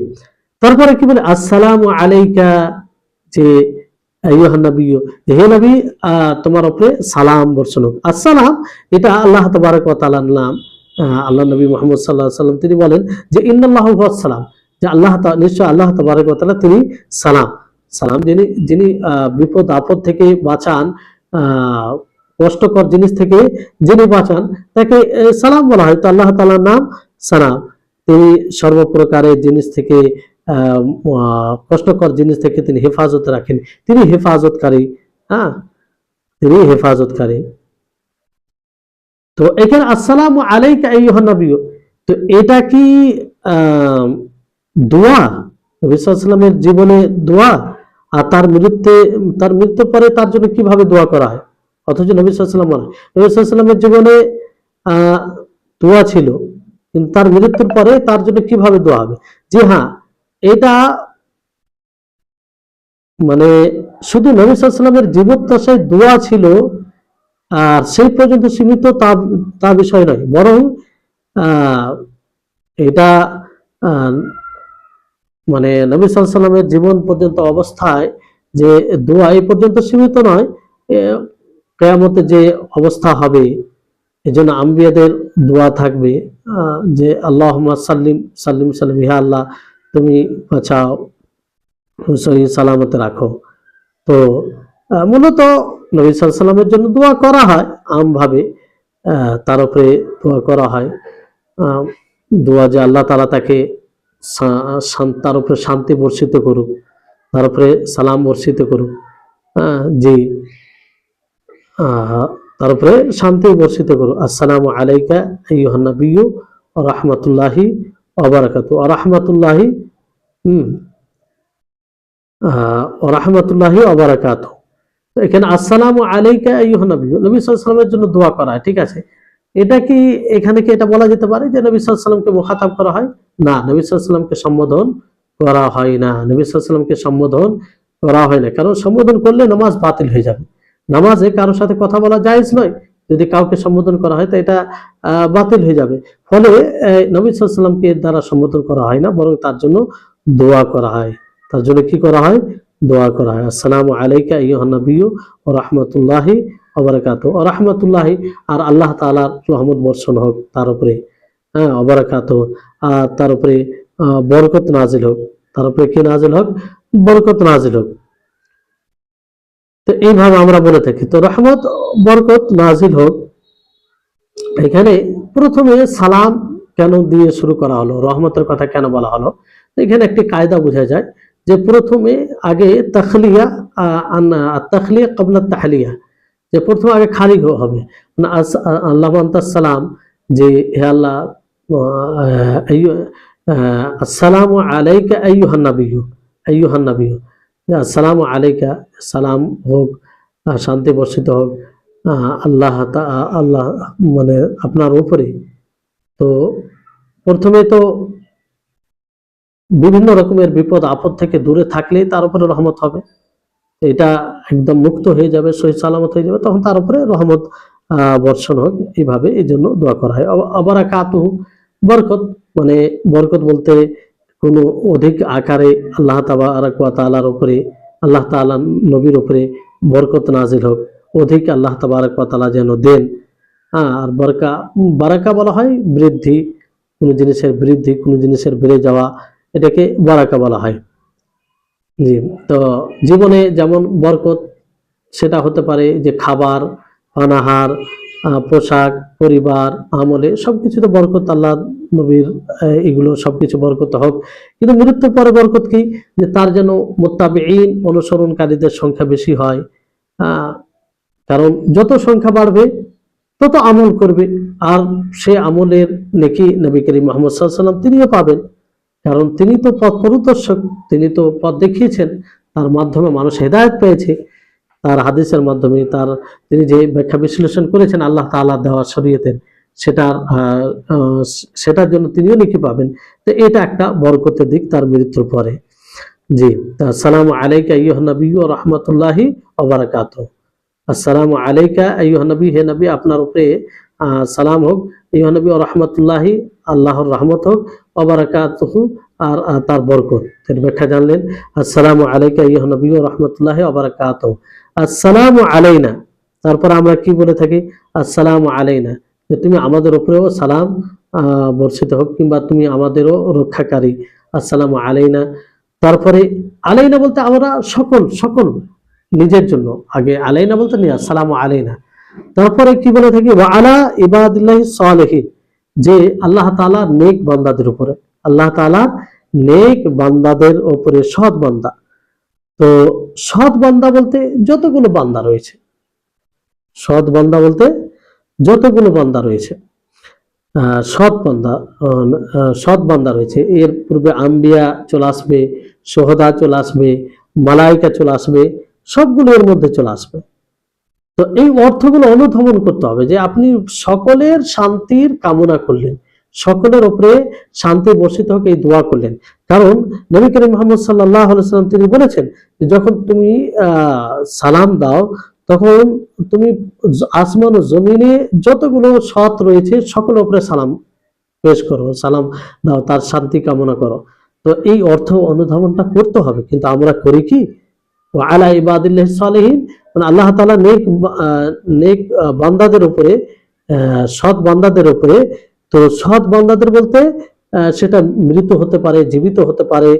তারপরে কি বলে আসসালামু আলাইকা, যে আইয়ুহান নবিয়্যু, হে নবী তোমার উপরে সালাম বর্ষণ হোক। আসসালাম এটা আল্লাহ তাবারক ওয়া তাআলার নাম। আল্লাহ নবী মুহাম্মদ সাল্লাল্লাহু আলাইহি ওয়াসাল্লাম তিনি বলেন যে ইন্নাল্লাহু হুয়াস সালাম, যে নিশ্চয় আল্লাহ তাবারক ওয়া তাআলা তিনি সালাম। সালাম যিনি বিপদ আপদ থেকে বাঁচান, কষ্টকর জিনিস থেকে যিনি বাঁচান তাকে সালাম বলা হয়। তো আল্লাহ তাআলার নাম সালাম। তিনি সর্বপ্রকারের জিনিস থেকে কষ্টকর জিনিস থেকে তিনি হেফাজত রাখেন, তিনি হেফাজতকারী। হ্যাঁ, তিনি হেফাজতকারী। তো এখানে আসসালামু আলাইকা আইয়ুহান নবিয়্যু, তো এটা কি দোয়া? নবী সাল্লাল্লাহু আলাইহি ওয়াসাল্লামের জীবনে দোয়া, আর তার মৃত্যুর পরে তার জন্য কিভাবে দোয়া করা হয়? অথচ নবী সাল্লাল্লাহু আলাইহি ওয়াসাল্লামের জীবনে দোয়া ছিল, কিন্তু তার মৃত্যুর পরে তার জন্য কিভাবে দোয়া হবে? জি হ্যাঁ, এটা মানে শুধু নবী সাল্লাল্লাহু আলাইহি ওয়াসাল্লামের জীবদ্দশায় দোয়া ছিল আর সেই পর্যন্ত সীমিত তা বিষয় নয়, বরং এটা মানে নবী সাল্লাল্লাহু আলাইহি ওয়াসাল্লামের জীবন পর্যন্ত অবস্থায় যে দোয়া এই পর্যন্ত সীমিত নয়, কিয়ামতে যে অবস্থা হবে এজন্য আম্বিয়াদের দোয়া থাকবে যে আল্লাহুম্মা সাল্লিম সাল্লিম সাল্লিম, হে আল্লাহ তুমি বাঁচাও, সহি সালামতে রাখো। তো মূলত নবী সাল্লাল্লাহু আলাইহি ওয়াসাল্লামের জন্য দোয়া করা হয় আমভাবে, তার উপরে দোয়া করা হয়। দোয়া যে আল্লাহ তাআলা তাকে তার উপরে শান্তি বর্ষিত করুক, তার উপরে সালাম বর্ষিত করুক। জি, তার উপরে শান্তি বর্ষিত করুক। আসসালামু আলাইকা আইয়ুহান নবিয়্যু ওয়া রাহমাতুল্লাহি ওয়া বারাকাতুহু। ওয়া রাহমাতুল্লাহি ওয়া রাহমাতুল্লাহি ওয়া বারাকাতুহু। এখানে আসসালামু আলাইকা আইয়ুহান নবিয়্যু, নবী সাল্লাল্লাহু আলাইহি ওয়াসাল্লামের জন্য দোয়া করা হয়, ঠিক আছে। এটা কি এখানে কি এটা বলা যেতে পারে যে নবী সাল্লাল্লাহু আলাইহি ওয়াসাল্লামকে মুখাতাব করা হয়? না, নবী সাল্লাল্লাহু আলাইহি ওয়াসাল্লামকে সম্বোধন করা হয় না। নবী সাল্লাল্লাহু আলাইহি ওয়াসাল্লামকে সম্বোধন করা হয় না, কারণ সম্বোধন করলে নামাজ বাতিল হয়ে যাবে। নামাজে কারোর সাথে কথা বলা জায়েজ নয়, যদি কাউকে সম্বোধন করা হয় তো এটা বাতিল হয়ে যাবে। ফলে নবী সাল্লাল্লাহু আলাইহি ওয়াসাল্লামকে এর দ্বারা সম্বোধন করা হয় না, বরং তার জন্য দোয়া করা হয়। তার জন্য কি করা হয়? দোয়া করা হয়। আসসালামু আলাইকা আইয়ুহান নবিয়্যু ওয়া রাহমাতুল্লাহি ওয়া বারাকাতুহু। ওয়া রাহমাতুল্লাহি, আর আল্লাহ তাআলার রহমত বর্ষণ হোক তার উপরে, ওয়া বারাকাতুহু, আর তার উপরে বরকত নাজিল হোক, তার উপরে কি নাজিল হোক? বরকত নাজিল হোক। তো এইভাবে আমরা বলে থাকি। তো রহমত বরকত নাজিল হোক, এখানে প্রথমে সালাম কেন দিয়ে শুরু করা হলো, রহমতের কথা কেন বলা হলো? এখানে একটি কায়দা বোঝা যায় যে প্রথমে আগে তাখলিয়া, তাখলিয়া ক্বাবলা তাহলিয়া, যে প্রথমে আগে খালি হবে আল্লাহু আনতাস সালাম, যে হে আল্লাহ আসসালামু আলাইকা আইয়ুহান নবিয়্যু, আইয়ুহান নবিয়্যু, আসসালামু আলাইকা, সালাম হোক, শান্তি বর্ষিত হোক আল্লাহ মানে আপনার উপরে। তো প্রথমে তো বিভিন্ন রকমের বিপদ আপদ থেকে দূরে থাকলেই তার উপরে রহমত হবে, এটা একদম মুক্ত হয়ে যাবে, সহি সালামত হয়ে যাবে, তখন তার উপরে রহমত বর্ষণ হোক। এইভাবে এই জন্য দোয়া করা হয়। বারাকাতুহু, বরকত, মানে বরকত বলতে কোনো অধিক আকারে আল্লাহ তাবারক ওয়া তাআলার উপরে, আল্লাহ তাআলা নবীর উপরে বরকত নাজিল হোক, অধিক আল্লাহ তাবারক ওয়া তাআলা যেন দেন। আর বারাকা বলা হয় বৃদ্ধি, কোনো জিনিসের বৃদ্ধি, কোনো জিনিসের বেড়ে যাওয়া, এটাকে বারাকা বলা হয়। জি, তো জীবনে যেমন বরকত সেটা হতে পারে যে খাবার, পানাহার, পোশাক, পরিবার, আমলে সবকিছুতে বরকত, আল্লাহ নবীর এগুলো সবকিছু বরকত হোক। কিন্তু মৃত্যুর পরে বরকত কি? যে তার যেন মুত্তাবিঈন, অনুসরণকারীদের সংখ্যা বেশি হয়। কারণ যত সংখ্যা বাড়বে তত আমল করবে, আর সে আমলের নেকি নবী করিম মুহাম্মদ সাল্লাল্লাহু আলাইহি ওয়াসাল্লাম তিনিও পাবেন, কারণ তিনি তো পথ প্রদর্শক, তিনি তো পথ দেখিয়েছেন, তার মাধ্যমে মানুষ হেদায়েত পেয়েছে, তার হাদিসের মাধ্যমে, তার তিনি যে ব্যাখ্যা বিশ্লেষণ করেছেন আল্লাহ তাআলা দেওয়া শরীয়তের, সেটার সেটার জন্য তিনিও নেকি পাবেন। তো এটা একটা বরকতের দিক তার মৃত্যুর পরে। জি, আসসালামু আলাইকা আইয়ুহান নবী ওয়া রাহমাতুল্লাহি ওয়া বারাকাতুহু। আসসালামু আলাইকা আইয়ুহান নবী, হে নবী আপনার উপরে সালাম হোক, আইয়ুহান নবী ওয়া রাহমাতুল্লাহি, আল্লাহর রহমত হোক, ওয়া বারাকাতুহু, আর তার বরকত। এর ব্যাখ্যা জানলেন, আসসালামু আলাইকা আইয়ুহান নবী ওয়া রাহমাতুল্লাহি ওয়া বারাকাতুহু। আসসালামু আলাইনা, তারপর আমরা কি বলে থাকি, আসসালামু আলাইনা, যে তুমি আমাদের উপরেও সালাম বর্ষিত হোক, কিংবা তুমি আমাদেরও রক্ষাকারী, আসসালামু আলাইনা। তারপরে আলাইনা বলতে আমরা সকল সকল নিজের জন্য, আগে আলাইনা বলতে নিয়ে আসসালামু আলাইনা। তারপরে কি বলে থাকি, ওয়া আলা ইবাদিল্লাহি সালিহিন, যে আল্লাহ তাআলা নেক বান্দাদের উপরে, আল্লাহ তাআলা নেক বান্দাদের উপরে, সৎ বান্দা। তো সৎ বান্দা বলতে যতগুলো বান্দা রয়েছে, সৎ বান্দা বলতে যতগুলো বান্দা রয়েছে, সৎ বান্দা, সৎ বান্দা রয়েছে। এর পূর্বে আম্বিয়া চলে আসবে, সোহদা চলে আসবে, মালাইকা চলে আসবে, সবগুলো এর মধ্যে চলে আসবে। তো এই অর্থগুলো অনুধাবন করতে হবে, যে আপনি সকলের শান্তির কামনা করলেন, সকলের উপরে শান্তি বর্ষিত হোক এই দোয়া করলেন। কারণ নবী করিম মুহাম্মদ সাল্লাল্লাহু আলাইহি ওয়াসাল্লাম তিনি বলেছেন যে যখন তুমি সালাম দাও, তখন তুমি আসমান ও জমিনে যতগুলো সৎ রয়েছে সকলের উপরে সালাম পেশ করো, সালাম দাও, তার শান্তি কামনা করো। তো এই অর্থ অনুধাবনটা করতে হবে, কিন্তু আমরা করি কি, ওয়া আলা ইবাদিল্লাহি সালিহিন, মানে আল্লাহ তাআলা নেক বান্দাদের উপরে, সৎ বান্দাদের উপরে। তো সৎ বান্দাদের বলতে সেটা মৃত হতে পারে, জীবিত হতে পারে,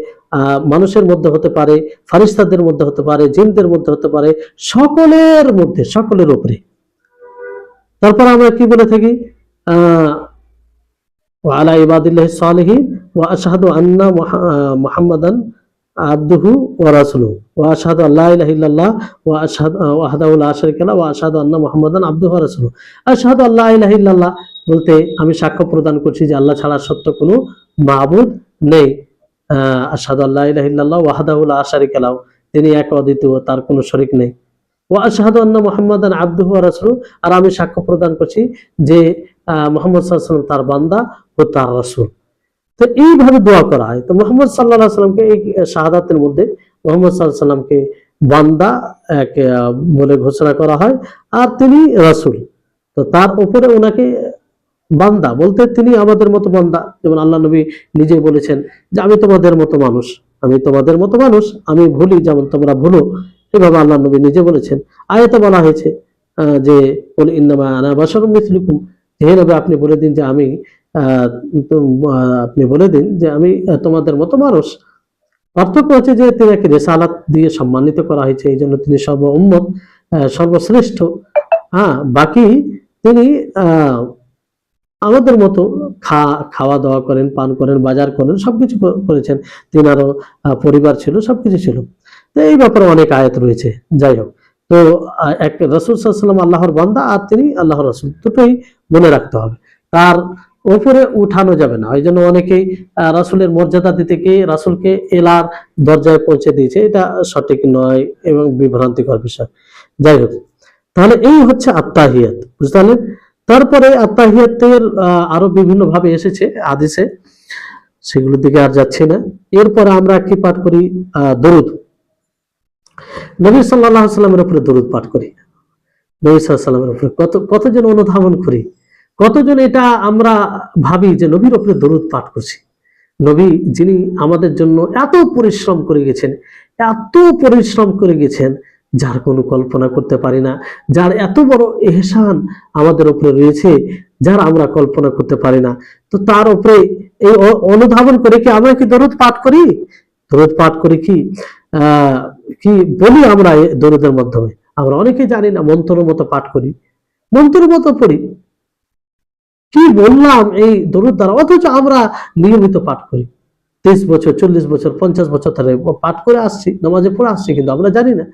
মানুষের মধ্যে হতে পারে, ফারিস্তাদের মধ্যে হতে পারে, জিনদের মধ্যে হতে পারে, সকলের মধ্যে, সকলের উপরে। তারপর আমরা কি বলে থাকি, ওয়া আলা ইবাদিল্লাহি সালিহিন ওয়া আশহাদু আন্না মুহাম্মাদান আবদুহু ওয়া রাসূলুহু ওয়া আশহাদু আল্লা ইলাহা ইল্লাল্লাহ ওয়া আশহাদু ওয়াহদাহু লা শারীকা লাহু ওয়া আশহাদু আন্না মুহাম্মাদান আবদুহু ওয়া রাসূলুহু। আশহাদু আল্লা ইলাহা ইল্লাল্লাহ বলতে আমি সাক্ষ্য প্রদান করছি যে আল্লাহ ছাড়া সত্য কোনো মাবুদ নেই। আশহাদু আল্লা ইলাহা ইল্লাল্লাহ ওয়াহদাহু লা শারীকা লাহু, তিনি এক অদ্বিতীয়, তার কোনো শরীক নেই। ওয়া আশহাদু আন্না মুহাম্মাদান আবদুহু ওয়া রাসূলুহু, আর আমি সাক্ষ্য প্রদান করছি যে মুহাম্মদ সাল্লাল্লাহু আলাইহি ওয়াসাল্লাম তার বান্দা ও তার রাসূল। তো এইভাবে দোয়া করা হয়। তো মুহাম্মদ সাল্লাল্লাহু আলাইহি ওয়াসাল্লামকে এই শাহাদাতের মধ্যে মুহাম্মদ সাল্লাল্লাহু আলাইহি ওয়াসাল্লামকে বান্দা বলে ঘোষণা করা হয়, আর তিনি রাসূল। তো তার উপরে ওনাকে বান্দা বলতে তিনি আমাদের মতো বান্দা, যেমন আল্লাহ নবী নিজেই বলেছেন যে আমি তোমাদের মতো মানুষ, আমি তোমাদের মতো মানুষ, আমি ভুলি যেমন তোমরা ভুলো, এভাবে আল্লাহ নবী নিজে বলেছেন। আয়াতে বলা হয়েছে যে কুল ইন্নামা আনা বাশারুম মিসলুকুম, হে নবী আপনি বলে দিন যে আমি আপনি বলে দিন যে আমি তোমাদের মতো মানুষ। পার্থক্য হচ্ছে যে তিনাকে রিসালাত দিয়ে সম্মানিত করা হয়েছে, এই জন্য তিনি সর্ব উম্মত সর্বশ্রেষ্ঠ। বাকি তিনি আমাদের মতো খাওয়া দাওয়া করেন, পান করেন, বাজার করেন, সবকিছু করেছেন, তিনারও পরিবার ছিল, সবকিছু ছিল। তো এই ব্যাপারে অনেক আয়াত রয়েছে। যাই হোক, তো এক রাসূল সাল্লাল্লাহু আলাইহি ওয়াসাল্লাম আল্লাহর বান্দা, আর তিনি আল্লাহর রাসূল, দুটোই মনে রাখতে হবে। তার উপরে উঠানো যাবে না। ওই জন্য অনেকেই রাসূলের মর্যাদা দিতে গিয়ে রাসূলকে এলার দরজায় পৌঁছে দিয়েছে, এটা সঠিক নয় এবং বিভ্রান্তিকর বিষয়। যাই হোক, তাহলে এই হচ্ছে আত্তাহিয়াত, বুঝতে পারলেন। তারপরে আত্তাহিয়াতের আরো বিভিন্ন ভাবে এসেছে হাদিসে, সেগুলোর দিকে আর যাচ্ছি না। এরপরে আমরা কি পাঠ করি, দরুদ। নবী সাল্লাল্লাহু আলাইহি ওয়াসাল্লামের উপরে দরুদ পাঠ করি, নবী সাল্লাল্লাহু আলাইহি ওয়াসাল্লামের উপরে কতজন অনুধাবন করি, কতজন এটা আমরা ভাবি যে নবীর উপরে দরুদ পাঠ করছি। নবী যিনি আমাদের জন্য এত পরিশ্রম করে গেছেন, এত পরিশ্রম করে গেছেন, যার কোনো কল্পনা করতে পারি না, যার এত বড় ইহসান আমাদের উপরে রয়েছে, যার আমরা কল্পনা করতে পারি না। তো তার উপরে এই অনুধাবন করে কি আমরা কি দরুদ পাঠ করি? দরুদ পাঠ করি কি কি বলি আমরা দরুদের মাধ্যমে? আমরা অনেকে জানি না, মন্ত্রের মতো পাঠ করি, মন্ত্রের মতো পড়ি। কি বললাম এই দরুদ দ্বারা, অথচ আমরা নিয়মিত পাঠ করি, 30 বছর, 40 বছর, 50 বছর ধরে পাঠ করে আসছি, নামাজে পড়ে আসছি, কিন্তু আমরা জানি না।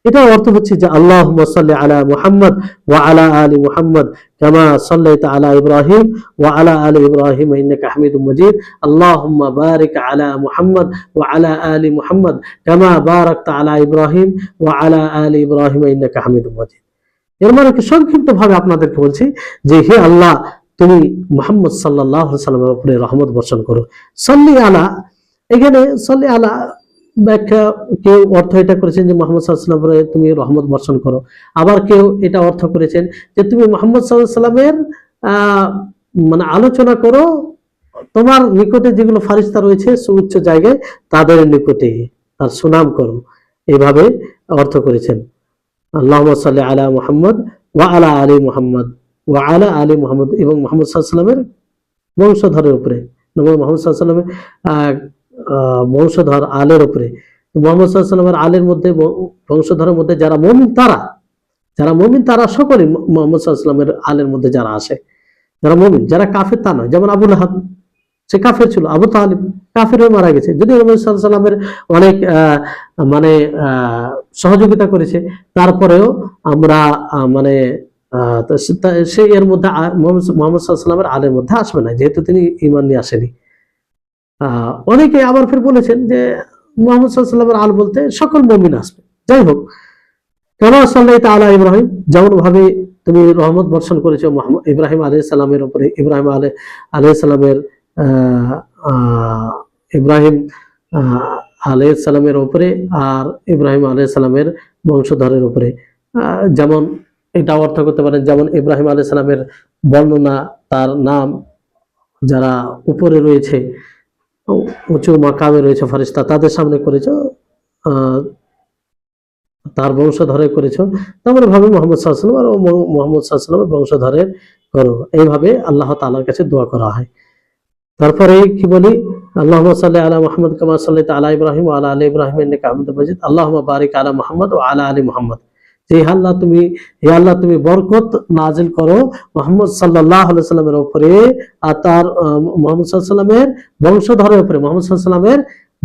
এটা অর্থ হচ্ছে যে আল্লাহুম্মা সাল্লি আলা মুহাম্মদ ওয়া আলা আলি মুহাম্মদ কামা সাল্লাইতা আলা ইব্রাহিম ওয়া আলা আলি ইব্রাহিম ইন্নাকা হামিদুম মাজিদ, আল্লাহুম্মা বারিক আলা মুহাম্মদ ওয়া আলা আলি মুহাম্মদ কামা বারাকতা আলা ইব্রাহিম ওয়া আলা আলি ইব্রাহিম ইন্নাকা হামিদুম মাজিদ। এর মানে কি, সংক্ষিপ্ত ভাবে আপনাদেরকে বলছি যে হে আল্লাহ, তুমি মুহাম্মদ সাল্লাল্লাহু আলাইহি সাল্লামের উপরে রহমত বর্ষণ করো। সাল্লি আলা, এখানে সাল্লি আলা ব্যাখ্যা কেউ অর্থ এটা করেছেন যে মুহাম্মদ সাল্লাল্লাহু আলাইহি ওয়াসাল্লামের তুমি রহমত বর্ষণ করো, আবার কেউ এটা অর্থ করেছেন যে তুমি মুহাম্মদ সাল্লাল্লাহু আলাইহি ওয়াসাল্লামের মানে আলোচনা করো, তোমার নিকটে যেগুলো ফারিস্তা রয়েছে সুউচ্চ জায়গায় তাদের নিকটে তার সুনাম করো, এইভাবে অর্থ করেছেন। আল্লাহুম্মা সাল্লি আলা মুহাম্মদ ওয়া আলা আলি মুহাম্মদ ওয়া আলা আলি মুহাম্মদ, এবং মুহাম্মদ সাল্লাল্লাহু আলাইহি ওয়াসাল্লামের বংশধরের উপরে, নবী মুহাম্মদ সাল্লাল্লাহু আলাইহি ওয়াসাল্লামের বংশধর আলের উপরে। মুহাম্মদ সাল্লাল্লাহু আলাইহি ওয়াসাল্লামের আলের মধ্যে, বংশধরের মধ্যে যারা মুমিন তারা সকলে মুহাম্মদ সাল্লাল্লাহু আলাইহি ওয়াসাল্লামের আলের মধ্যে যারা আসে, যারা মুমিন, যারা কাফের তা নয়। যেমন আবু লাহাব, সে কাফের ছিল, আবু তালিব কাফের হয়ে মারা গেছে, যদিও নবী সাল্লাল্লাহু আলাইহি ওয়াসাল্লামের অনেক মানে সহযোগিতা করেছে, তারপরেও আমরা মানে সে এর মধ্যে মুহাম্মদ সাল্লাল্লাহু আলাইহি ওয়াসাল্লামের আলের মধ্যে আসবে না, যেহেতু তিনি ঈমান নিয়ে আসেনি। অনেকে আবার ফির বলেছেন যে মুহাম্মদ সাল্লাল্লাহু আলাইহি ওয়াসাল্লামের আল বলতে সকল মুমিন আসবে। যাই হোক, কামা সাল্লাইতা আলা ইব্রাহিম, যেমন ভাবে তুমি রহমত বর্ষণ করেছো ইব্রাহিম আলাইহিস সালামের উপরে, ইব্রাহিম আলাইহিস সালামের ইব্রাহিম আলাইহিস সালামের উপরে আর ইব্রাহিম আলাইহিস সালামের বংশধরের উপরে। যেমন এটা অর্থ করতে পারেন, যেমন ইব্রাহিম আলাইহিস সালামের বর্ণনা, তার নাম যারা উপরে রয়েছে, উঁচু মাকামে রয়েছে ফারিস্তা, তাদের সামনে করেছো, তার বংশধরে করেছো, তেমন ভাবে মুহাম্মদ সাল্লাল্লাহু আলাইহি ওয়াসাল্লাম আর মুহাম্মদ সাল্লাল্লাহু আলাইহি ওয়াসাল্লামের বংশধরের করো। এইভাবে আল্লাহ তাআলার কাছে দোয়া করা হয়। তারপরে কি বলি, আল্লাহুম্মা সাল্লি আলা মুহাম্মদ কামা সাল্লাইতা আলা ইব্রাহিম ওয়া আলা আলি ইব্রাহিম ইন্নাকা হামিদুম মাজিদ, আল্লাহুম্মা বারিক আলা মুহাম্মদ ওয়া আলা আলি মুহাম্মদ। যে হে আল্লাহ তুমি বরকত নাজিল করো মুহাম্মদ সাল্লাল্লাহু আলাইহি ওয়াসাল্লামের উপরে আর তার মুহাম্মদ সাল্লাল্লাহু আলাইহি ওয়াসাল্লামের বংশধরের উপরে, মুহাম্মদ সাল্লাল্লাহু আলাইহি ওয়াসাল্লামের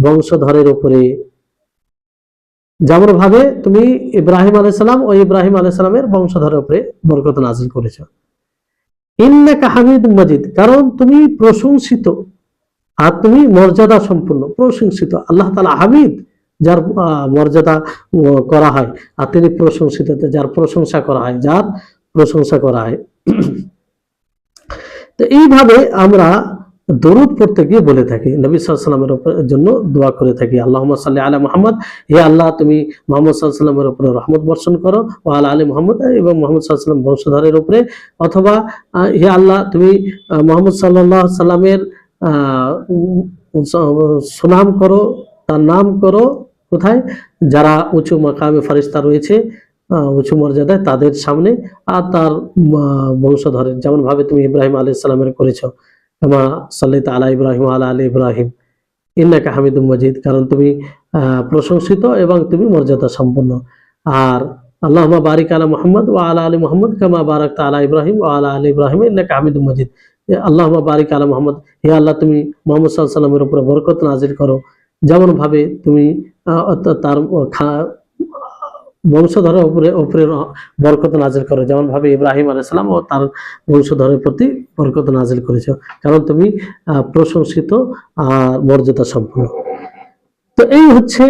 বংশধরের উপরে, যেমন ভাবে তুমি ইব্রাহিম আলাইহিস সালাম ও ইব্রাহিম আলাইহিস সালামের বংশধরের উপরে বরকত নাজিল করেছো। ইন্নাকা হামিদুম মাজিদ, কারণ তুমি প্রশংসিত আর তুমি মর্যাদা সম্পন্ন, প্রশংসিত। আল্লাহ তাআলা হামিদ, যার মর্যাদা করা হয়, আর তিনি প্রশংসিত, যার প্রশংসা করা হয়, যার প্রশংসা করা হয়। তো এইভাবে আমরা দরুদ পড়তে গিয়ে বলে থাকি, নবী সাল্লাল্লাহু আলাইহি ওয়াসাল্লামের জন্য দোয়া করে থাকি, আল্লাহুম্মা সাল্লি আলা মুহাম্মদ, হে আল্লাহ তুমি মুহাম্মদ সাল্লাল্লাহু আলাইহি ওয়াসাল্লামের উপরে রহমত বর্ষণ করো, ওয়া আলা আলি মুহাম্মদ, এবং মুহাম্মদ সাল্লাল্লাহু আলাইহি ওয়াসাল্লাম বংশধরের উপরে, অথবা হে আল্লাহ তুমি মুহাম্মদ সাল্লাল্লাহু আলাইহি ওয়াসাল্লামের সুনাম করো, তার নাম করো, কোথায়, যারা উঁচু মাকামে ফারিস্তা রয়েছে, উঁচু মর্যাদায়, তাদের সামনে, আর তার বংশধরের, যেমন ভাবে তুমি ইব্রাহিম আলাইহিস সালামের করেছো, কামা সাল্লাইতা আলা ইব্রাহিম ওয়া আলা আলি ইব্রাহিম ইন্নাকা হামিদুম মাজিদ, কারণ তুমি প্রশংসিত এবং তুমি মর্যাদা সম্পন্ন। আর আল্লাহুম্মা বারিক আলা মুহাম্মদ ওয়া আলা আলি মুহাম্মদ কামা বারাকতা আলা ইব্রাহিম ওয়া আলা আলি ইব্রাহিম ইন্নাকা হামিদুম মাজিদ, আল্লাহুম্মা বারিক আলা মুহাম্মদ, হে আল্লাহ তুমি মুহাম্মদ সাল্লাল্লাহু আলাইহি ওয়াসাল্লামের উপরে বরকত নাজিল করো, যেমন ভাবে তুমি তার বংশধরের উপরে বরকত নাজিল করো, যেমন ভাবে ইব্রাহিম আলাইহিস সালাম ও তার বংশধরের প্রতি বরকত নাজিল করেছো, কারণ তুমি প্রশংসিত আর মর্যাদা সম্পন্ন। তো এই হচ্ছে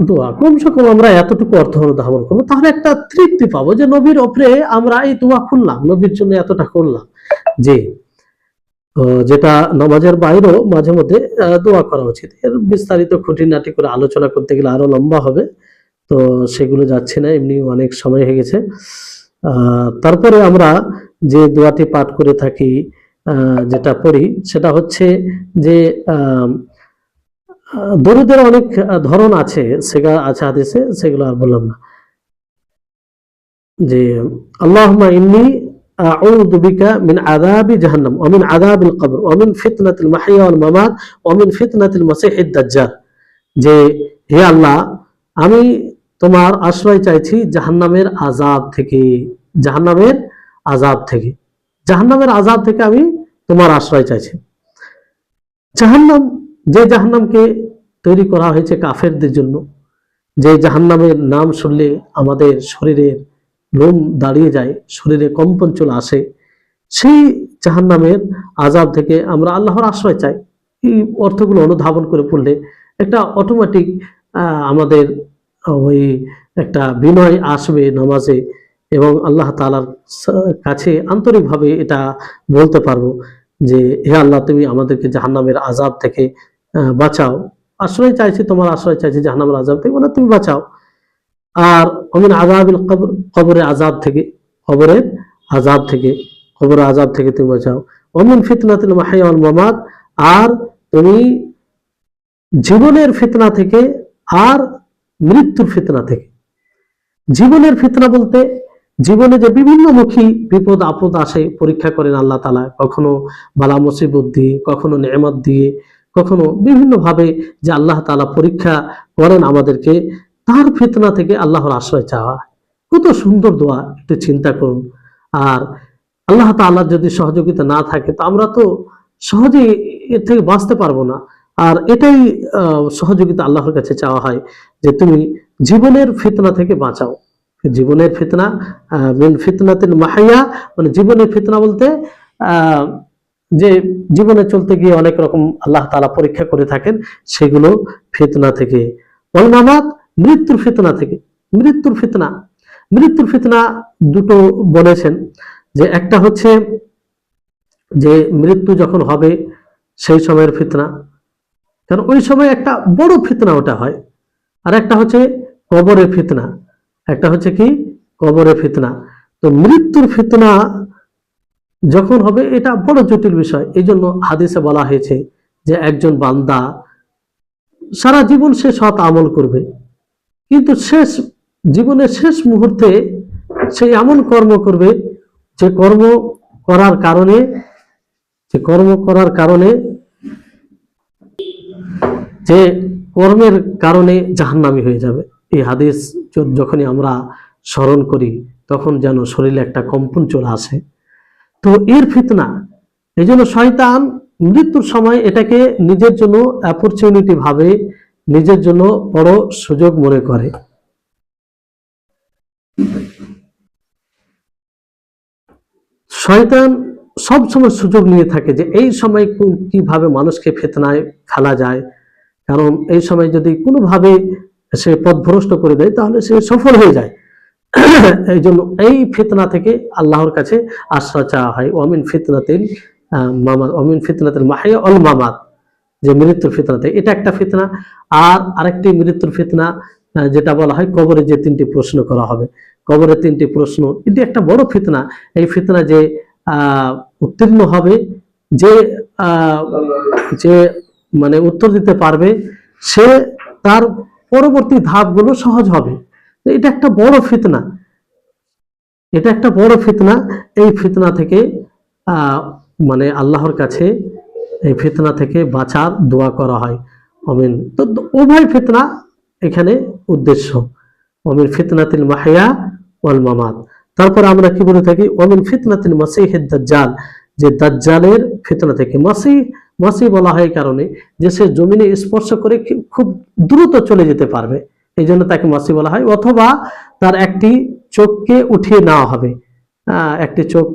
দোয়া। কমসে কম আমরা এতটুকু অর্থ অনুধাবন করবো, তাহলে একটা তৃপ্তি পাবো যে নবীর উপরে আমরা এই দোয়া করলাম, নবীর জন্য এতটা করলাম। যে যেটা নামাজের বাইরেও মাঝে মধ্যে দোয়া করা উচিত। এর বিস্তারিত খুঁটিনাটি করে আলোচনা করতে গেলে আরো লম্বা হবে, তো সেগুলো যাচ্ছে না, এমনি অনেক সময় হয়ে গেছে। তারপরে আমরা যে দোয়াটি পাঠ করে থাকি, যেটা পড়ি, সেটা হচ্ছে যে দরুদের অনেক ধরন আছে, সেগুলো আছে হাদিসে, সেগুলো আর বললাম না। যে আল্লাহুম্মা ইন্নী আউযু বিকা মিন আযাবি জাহান্নাম ওয়া মিন আযাবিল কবর ওয়া মিন ফিতনাতিল মাহইয়া ওয়াল মামাত ওয়া মিন ফিতনাতিল মাসিহিদ দাজ্জাল, যে হে আল্লাহ আমি তোমার আশ্রয় চাইছি জাহান্নামের আযাব থেকে, জাহান্নামের আযাব থেকে, জাহান্নামের আযাব থেকে আমি তোমার আশ্রয় চাইছি। জাহান্নাম, যে জাহান্নামকে তৈরি করা হয়েছে কাফেরদের জন্য, যে জাহান্নামের নাম শুনলে আমাদের শরীরের লোম দাঁড়িয়ে যায়, শরীরে কম্পন চলে আসে, সেই জাহান্নামের আযাব থেকে আমরা আল্লাহর আশ্রয় চাই। এই অর্থগুলো অনুধাবন করে পড়লে একটা অটোমেটিক আমাদের ওই একটা বিনয় আসবে নামাজে, এবং আল্লাহ তাআলার কাছে আন্তরিকভাবে এটা বলতে পারবো যে হে আল্লাহ, তুমি আমাদেরকে জাহান্নামের আযাব থেকে বাঁচাও, আশ্রয় চাইছি, তোমার আশ্রয় চাইছি জাহান্নামের আযাব থেকে, মানে তুমি বাঁচাও। আর অমিন আযাবিল কবর, কবরের আযাব থেকে, কবরের আযাব থেকে, কবরের আযাব থেকে তুমি বাঁচাও। অমিন ফিতনাতিল মাহইয়া ওয়াল মামাত, আর তুমি জীবনের ফিতনা থেকে আর মৃত্যুর ফিতনা থেকে। জীবনের ফিতনা বলতে জীবনে যে বিভিন্নমুখী বিপদ আপদ আসে, পরীক্ষা করেন আল্লাহ তাআলা, কখনো বালা মুসিবত দিয়ে, কখনো নেয়ামত দিয়ে, কখনো বিভিন্ন ভাবে যে আল্লাহ তাআলা পরীক্ষা করেন আমাদেরকে, তার ফিতনা থেকে আল্লাহর আশ্রয় চাওয়া। কত সুন্দর দোয়া, একটু চিন্তা করুন। আর আল্লাহ তাআলার যদি সহযোগিতা না থাকে তো আমরা তো সহজে এর থেকে বাঁচতে পারবো না। আর এটাই সহযোগিতা আল্লাহর কাছে চাওয়া হয় যে তুমি জীবনের ফিতনা থেকে বাঁচাও। জীবনের ফিতনা, মিন ফিতনাতিল মাহইয়া, মানে জীবনের ফিতনা বলতে যে জীবনে চলতে গিয়ে অনেক রকম আল্লাহ তাআলা পরীক্ষা করে থাকেন, সেগুলো ফিতনা থেকে। ওয়াল মামাত, মৃত্যুর ফিতনা থেকে। মৃত্যুর ফিতনা, মৃত্যুর ফিতনা দুটো বলেছেন, যে একটা হচ্ছে যে মৃত্যু যখন হবে সেই সময়ের ফিতনা, কারণ ওই সময় একটা বড় ফিতনা ওটা হয়। আর একটা হচ্ছে কবরের ফিতনা, একটা হচ্ছে কি কবরের ফিতনা। তো মৃত্যুর ফিতনা যখন হবে এটা বড় জটিল বিষয়। এই জন্য হাদিসে বলা হয়েছে যে একজন বান্দা সারা জীবন সে সৎ আমল করবে, কিন্তু শেষ জীবনের শেষ মুহূর্তে সে এমন কর্ম করবে যে কর্ম করার কারণে, যে কর্মের কারণে জাহান্নামী হয়ে যাবে। এই হাদিস যখনই আমরা স্মরণ করি তখন যেন শরীরে একটা কম্পন চলে আসে। তো এর ফিতনা, এই জন্য শয়তান মৃত্যুর সময় এটাকে নিজের জন্য অপরচুনিটি ভাবে, নিজের জন্য বড় সুযোগ মনে করে। শয়তান সব সময় সুযোগ নিয়ে থাকে যে এই সময় কিভাবে মানুষকে ফিতনায় ফেলা যায়, কারণ এই সময় যদি কোনোভাবে সে পথভ্রষ্ট করে দেয় তাহলে সে সফল হয়ে যায়। এই জন্য এই ফিতনা থেকে আল্লাহর কাছে আশ্রয় চাওয়া হয়। ওয়ামিন ফিতনাতিল মামাত, ওয়ামিন ফিতনাতিল মাহইয়া ওয়াল মামাত, যে মৃত্যুর ফিতনা থেকে, এটা একটা ফিতনা। আর আরেকটি মৃত্যুর ফিতনা যেটা বলা হয় কবরে যে তিনটি প্রশ্ন করা হবে, কবরে তিনটি প্রশ্ন, এটি একটা বড় ফিতনা। এই ফিতনা যে উত্তীর্ণ হবে, যে যে মানে উত্তর দিতে পারবে, সে তার পরবর্তী ধাপগুলো সহজ হবে। এটা একটা বড় ফিতনা, এটা একটা বড় ফিতনা। এই ফিতনা থেকে মানে আল্লাহর কাছে এই ফিতনা থেকে বাঁচার দোয়া করা হয়। অমিন, তো উভয় ফিতনা এখানে উদ্দেশ্য। অমিন ফিতনাতিল মাহইয়া ওয়াল মামাত। তারপর আমরা কি বলে থাকি, অমিন ফিতনাতিল মাসিহিদ দাজ্জাল, যে দাজ্জালের ফিতনা থেকে। মাসি বলা হয় কারণে যে সে জমিনে স্পর্শ করে খুব দ্রুত চলে যেতে পারবে, এই জন্য তাকে মাসি বলা হয়। অথবা তার একটি চোখকে উঠিয়ে নেওয়া হবে, একটি চোখ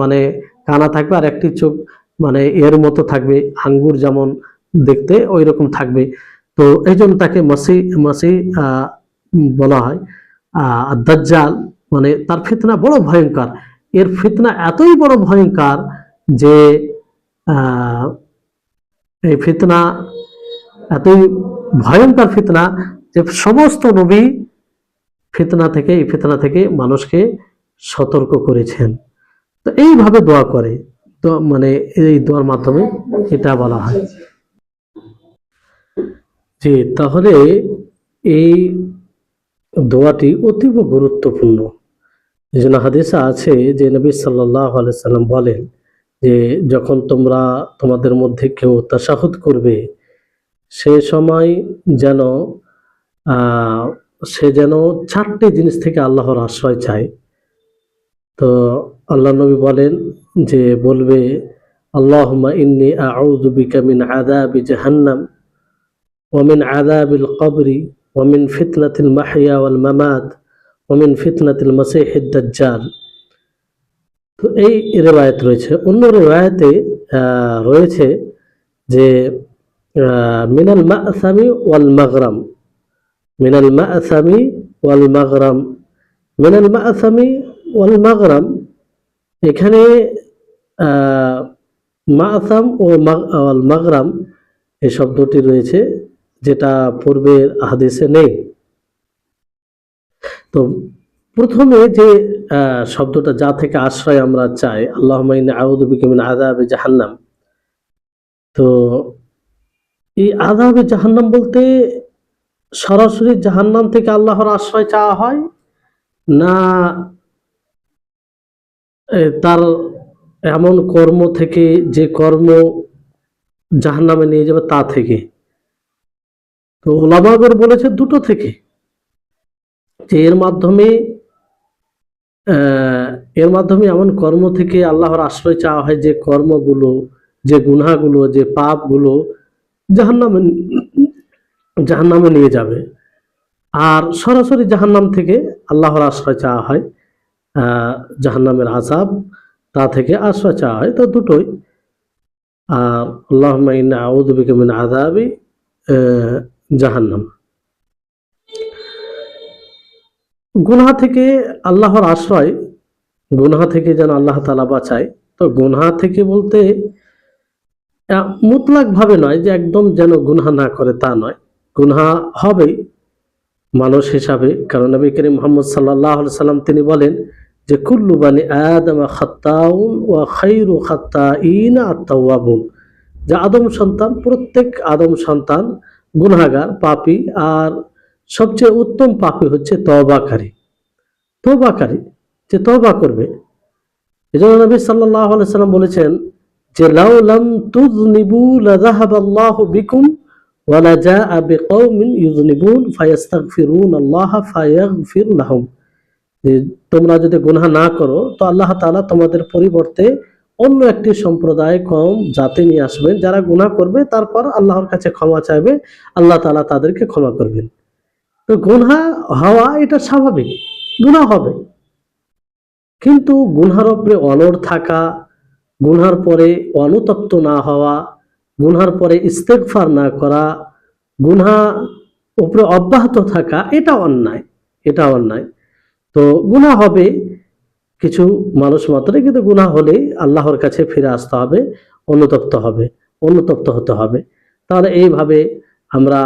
মানে কানা থাকবে, আর একটি চোখ মানে এর মতো থাকবে, আঙ্গুর যেমন দেখতে ওই রকম থাকবে। তো এই জন্য তাকে মাসি বলা হয়। আর দাজ্জাল মানে তার ফিতনা বড় ভয়ঙ্কর। এর ফিতনা এতই বড় ভয়ঙ্কর যে এই ফিতনা এতই ভয়ঙ্কর ফিতনা যে সমস্ত নবী ফিতনা থেকে, এই ফিতনা থেকে মানুষকে সতর্ক করেছেন। তো এইভাবে দোয়া করে, তো মানে এই দোয়ার মাধ্যমে এটা বলা হয়। জি, তাহলে এই দোয়াটি অতীব গুরুত্বপূর্ণ। এই জন্য হাদিসে আছে যে নবী সাল্লাল্লাহু আলাইহি সাল্লাম বলেন যে যখন তোমরা তোমাদের মধ্যে কেউ তাশাহুদ করবে, সে সময় যেন সে যেন চারটি জিনিস থেকে আল্লাহর আশ্রয় চায়। তো আল্লাহ নবী বলেন যে বলবে, আল্লাহুম্মা ইন্নী আউযু বিকা মিন আযাবি জাহান্নাম ওয়া মিন আযাবিল কবরি ওয়ামিন ফিতনাতিল মাহইয়া ওয়াল মামাত ওয়ামিন ফিতনাতিল মাসিহিদ দাজ্জাল। তো এই রিওয়ায়াত রয়েছে। অন্য রিওয়ায়াতে রয়েছে যে মিনাল মা'সামি ওয়াল মাগরাম, মিনাল মা'সামি ওয়াল মাগরাম, মিনাল মা'সামি ওয়াল মাগরাম। এখানে মা'সাম ও ওয়াল মাগরাম এই শব্দটি রয়েছে, যেটা পূর্বের হাদিসে নেই। তো প্রথমে যে শব্দটা, যা থেকে আশ্রয় আমরা চাই, আল্লাহুম্মা ইন্নী আউযু বিকা মিন আযাবি জাহান্নাম। তো এই আযাবে জাহান্নাম বলতে সরাসরি জাহান্নাম থেকে আল্লাহর আশ্রয় চাওয়া হয়, না তার এমন কর্ম থেকে যে কর্ম জাহান্নামে নিয়ে যাবে তা থেকে? তো উলামাগণ বলেছে দুটো থেকে, যে এর মাধ্যমে এমন কর্ম থেকে আল্লাহর আশ্রয় চাওয়া হয় যে কর্মগুলো, যে গুনাহগুলো, যে পাপগুলো জাহান্নামে নিয়ে যাবে। আর সরাসরি জাহান্নাম থেকে আল্লাহর আশ্রয় চাওয়া হয়, জাহান্নামের আযাব তা থেকে আশ্রয় চাওয়া হয়। তো দুটোই। আর আল্লাহুম্মা ইন্নী আউযু বিকা মিন আযাবি জাহান্নাম। গুনাহ থেকে আল্লাহর আশ্রয়, গুনাহ থেকে যেন আল্লাহ তাআলা বাঁচায়। তো গুনাহ থেকে বলতে মুতলাক ভাবে নয় যে একদম যেন গুনাহ না করে, তা নয়। গুনাহ হবেই মানুষ হিসাবে, কারণ নবী করিম মুহাম্মদ সাল্লাল্লাহু আলাইহি সাল্লাম তিনি বলেন যে কুল্লু বানি আদম খাত্তাউন ওয়া খায়রু খাত্তাইনা আত-তাওয়াবুন, যে আদম সন্তান, প্রত্যেক আদম সন্তান গুনাহগার, পাপী, আর সবচেয়ে উত্তম পাপী হচ্ছে তওবাকারী, তওবাকারী, যে তওবা করবে। এজন্য নবী সাল্লাল্লাহু আলাইহি সাল্লাম বলেছেন যে লাউ লাম তুযনিবু লাযাহাবাল্লাহু বিকুম ওয়া লাজাআ বিকওমিন ইউযনিবুন ফায়াস্তাগফিরুনাল্লাহা ফায়াগফির লাহুম। যে তোমরা যদি গুনাহ না করো তো আল্লাহ তাআলা তোমাদের পরিবর্তে অন্য একটি সম্প্রদায়, কওম, জাতি নিয়ে আসবেন যারা গুনাহ করবে, তারপর আল্লাহর কাছে ক্ষমা চাইবে, আল্লাহ তাআলা তাদেরকে ক্ষমা করবেন। তো গুনাহ হওয়া এটা স্বাভাবিক, গুনাহ হবে, কিন্তু গুনহার উপরে অনড় থাকা, গুনহার পরে অনুতপ্ত না হওয়া, গুনহার পরে ইস্তেগফার না করা, গুনহা উপরে অব্যাহত থাকা, এটা অন্যায়, এটা অন্যায়। তো গুনাহ হবে কিছু মানুষ মাত্র, কিন্তু গুনাহ হলে আল্লাহর কাছে ফিরে আসতে হবে, অনুতপ্ত হতে হবে। তাহলে এইভাবে আমরা